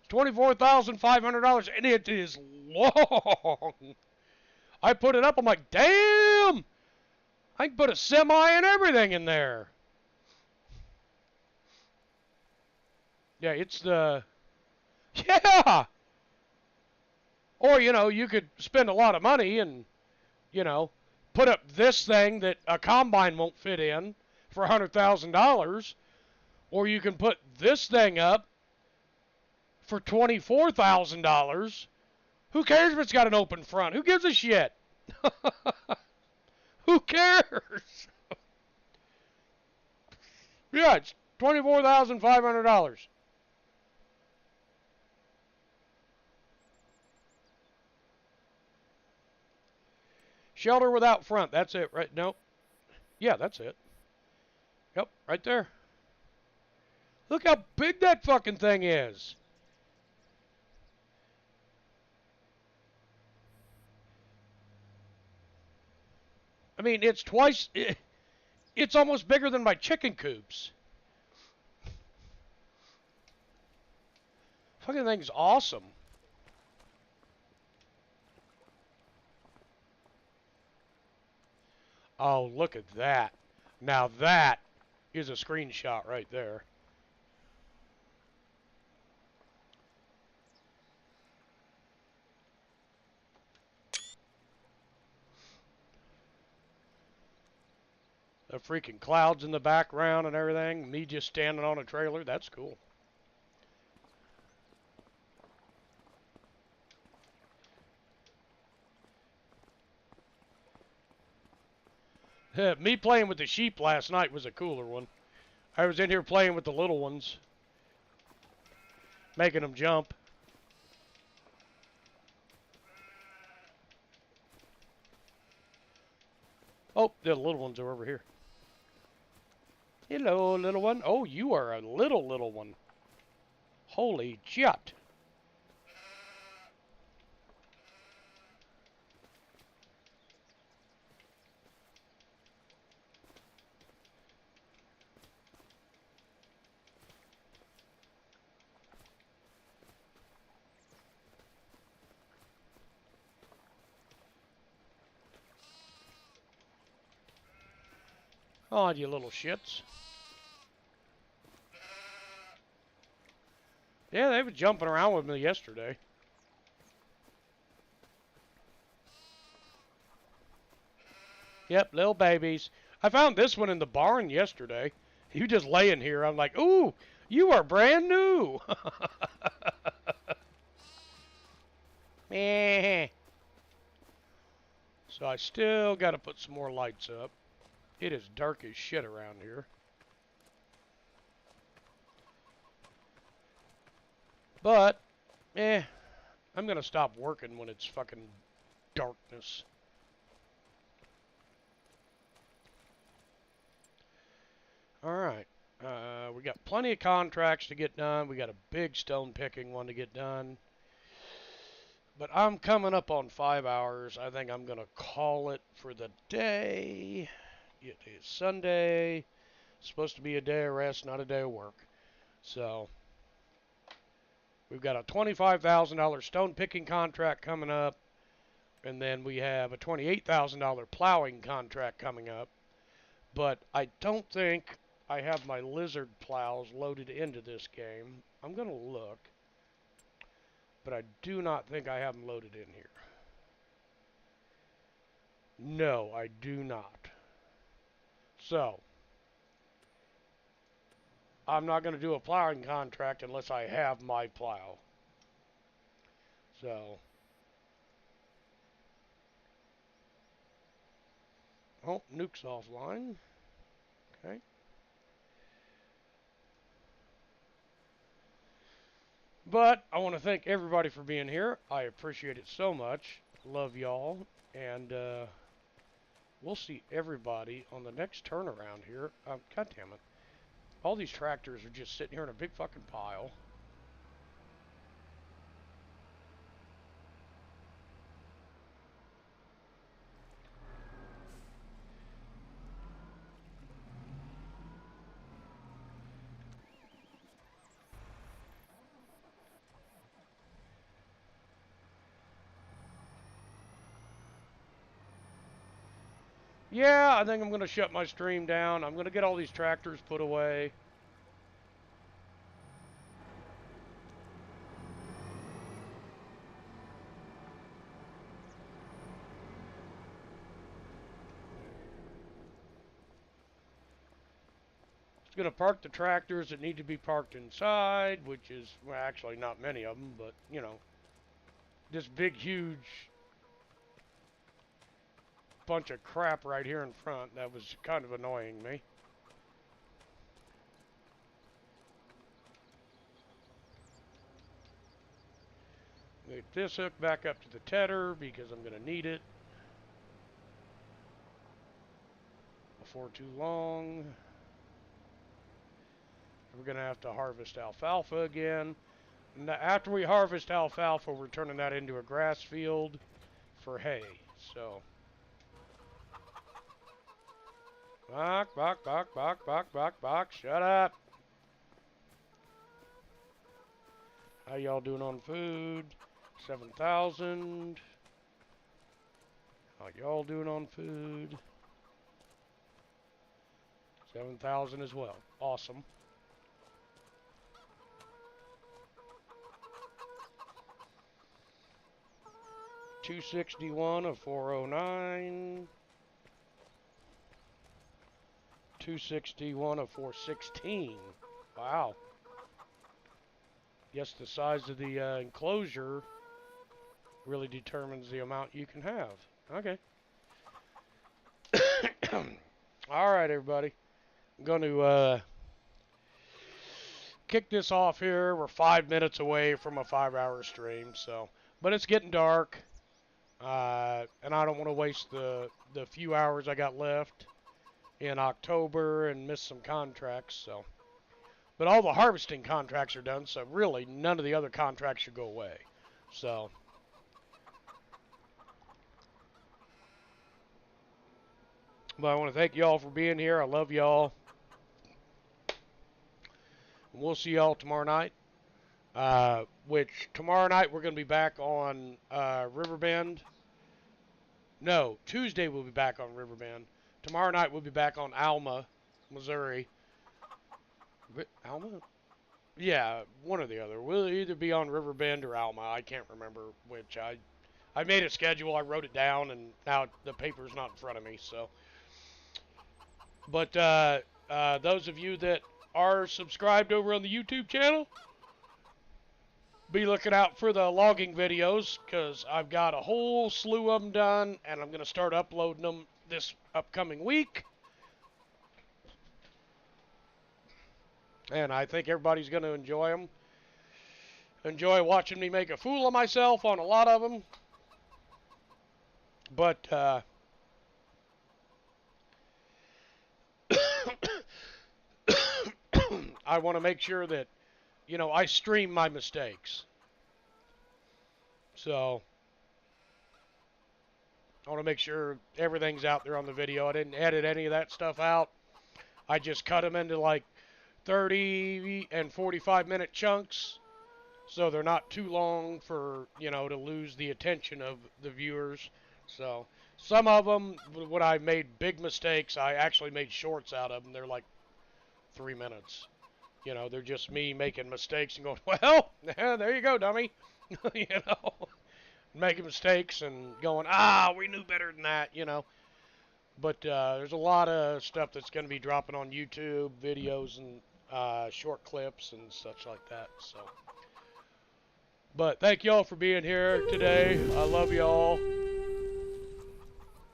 $24,500, and it is long. I put it up. I'm like, damn! I can put a semi and everything in there. Yeah, it's the... Yeah! Or, you know, you could spend a lot of money and, you know, put up this thing that a combine won't fit in for $100,000. Or you can put this thing up for $24,000. Who cares if it's got an open front? Who gives a shit? Who cares? Yeah, it's $24,500. Shelter without front. That's it, right? Nope. Yeah, that's it. Yep, right there. Look how big that fucking thing is. I mean, it's twice... It's almost bigger than my chicken coops. Fucking thing's awesome. Oh, look at that. Now that is a screenshot right there. The freaking clouds in the background and everything. Me just standing on a trailer. That's cool. Me playing with the sheep last night was a cooler one. I was in here playing with the little ones, making them jump. Oh, the little ones are over here. Hello, little one. Oh, you are a little one. Holy shit. Oh, you little shits. Yeah, they were jumping around with me yesterday. Yep, little babies. I found this one in the barn yesterday. He was just laying here. I'm like, ooh, you are brand new. Meh. So I still got to put some more lights up. It is dark as shit around here. But, I'm going to stop working when it's fucking darkness. Alright. We got plenty of contracts to get done. We got a big stone picking one to get done. But I'm coming up on 5 hours. I think I'm going to call it for the day. It is Sunday. It's supposed to be a day of rest, not a day of work. So, we've got a $25,000 stone picking contract coming up. And then we have a $28,000 plowing contract coming up. But I don't think I have my lizard plows loaded into this game. I'm going to look. But I do not think I have them loaded in here. No, I do not. So, I'm not going to do a plowing contract unless I have my plow. So, oh, nuke's offline. Okay. But I want to thank everybody for being here. I appreciate it so much. Love y'all. And we'll see everybody on the next turnaround here. God damn it. All these tractors are just sitting here in a big fucking pile. Yeah, I think I'm going to shut my stream down. I'm going to get all these tractors put away. Just going to park the tractors that need to be parked inside, which is, well, actually not many of them, but, you know, this big, huge bunch of crap right here in front that was kind of annoying me. Get this hook back up to the tedder because I'm going to need it before too long. We're going to have to harvest alfalfa again. And after we harvest alfalfa, we're turning that into a grass field for hay. So, Bok, shut up. How y'all doing on food? 7,000. How y'all doing on food? 7,000 as well. Awesome. $261 of 409. 261 of 416. Wow. Guess the size of the enclosure really determines the amount you can have. Okay. All right, everybody. I'm going to kick this off here. We're 5 minutes away from a 5-hour stream, so, but it's getting dark, and I don't want to waste the few hours I got left in October and miss some contracts. So, but all the harvesting contracts are done, so really none of the other contracts should go away. So. But I want to thank y'all for being here. I love y'all. We'll see y'all tomorrow night. Which tomorrow night we're going to be back on Riverbend. No, Tuesday we'll be back on Riverbend. Tomorrow night we'll be back on Alma, Missouri. Alma? Yeah, one or the other. We'll either be on Riverbend or Alma. I can't remember which. I made a schedule. I wrote it down, and now the paper's not in front of me. So, but those of you that are subscribed over on the YouTube channel, be looking out for the logging videos, because I've got a whole slew of them done, and I'm going to start uploading them this upcoming week. And I think everybody's going to enjoy them. Enjoy watching me make a fool of myself on a lot of them. But, I want to make sure that, you know, I stream my mistakes. So, I want to make sure everything's out there on the video. I didn't edit any of that stuff out. I just cut them into like 30 and 45 minute chunks, so they're not too long for, you know, to lose the attention of the viewers. So, some of them, when I made big mistakes, I actually made shorts out of them. They're like 3 minutes. You know, they're just me making mistakes and going, well, there you go, dummy. You know, making mistakes and going, we knew better than that, you know. But there's a lot of stuff that's going to be dropping on YouTube, videos and short clips and such like that. So, but thank y'all for being here today. I love y'all.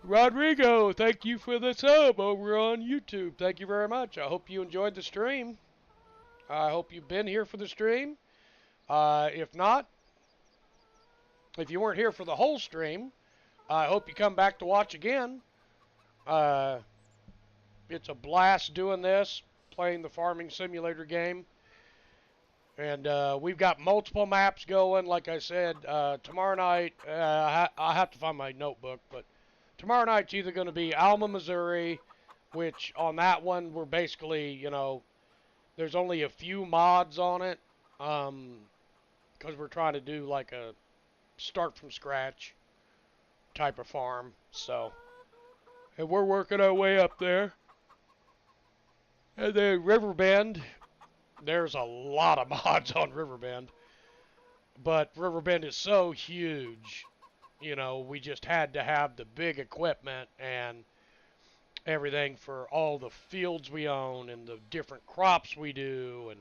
Rodrigo, thank you for the sub over on YouTube. Thank you very much. I hope you enjoyed the stream. I hope you've been here for the stream. If not, if you weren't here for the whole stream, I hope you come back to watch again. It's a blast doing this, playing the farming simulator game. And we've got multiple maps going. Like I said, tomorrow night, I'll have to find my notebook, but tomorrow night's either going to be Alma, Missouri, which on that one we're basically, you know, there's only a few mods on it, because we're trying to do like a start from scratch type of farm. So, and we're working our way up there. And then Riverbend, there's a lot of mods on Riverbend, but Riverbend is so huge. You know, we just had to have the big equipment and everything for all the fields we own and the different crops we do and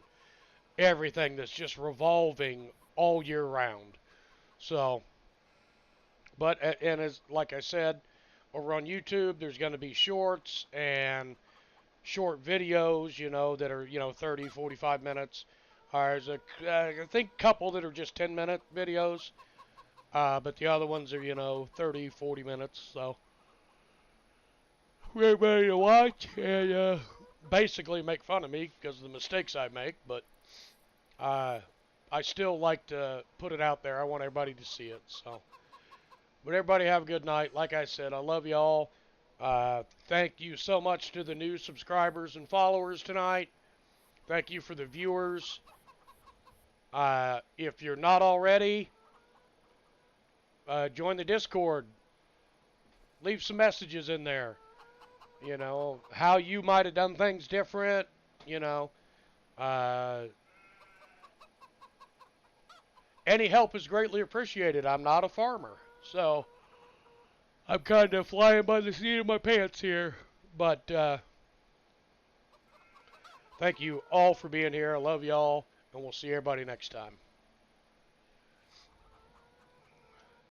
everything that's just revolving all year round. So, but, and as like I said, over on YouTube, there's going to be shorts and short videos, you know, that are, you know, 30, 45 minutes. There's I think a couple that are just 10-minute videos. But the other ones are, you know, 30, 40 minutes. So, we're ready to watch and basically make fun of me because of the mistakes I make. But I still like to put it out there. I want everybody to see it. So, but everybody have a good night. Like I said, I love y'all. Thank you so much to the new subscribers and followers tonight. Thank you for the viewers. If you're not already, join the Discord. Leave some messages in there. You know, how you might have done things different. You know, any help is greatly appreciated. I'm not a farmer, so I'm kind of flying by the seat of my pants here. But Thank you all for being here. I love y'all, and we'll see everybody next time.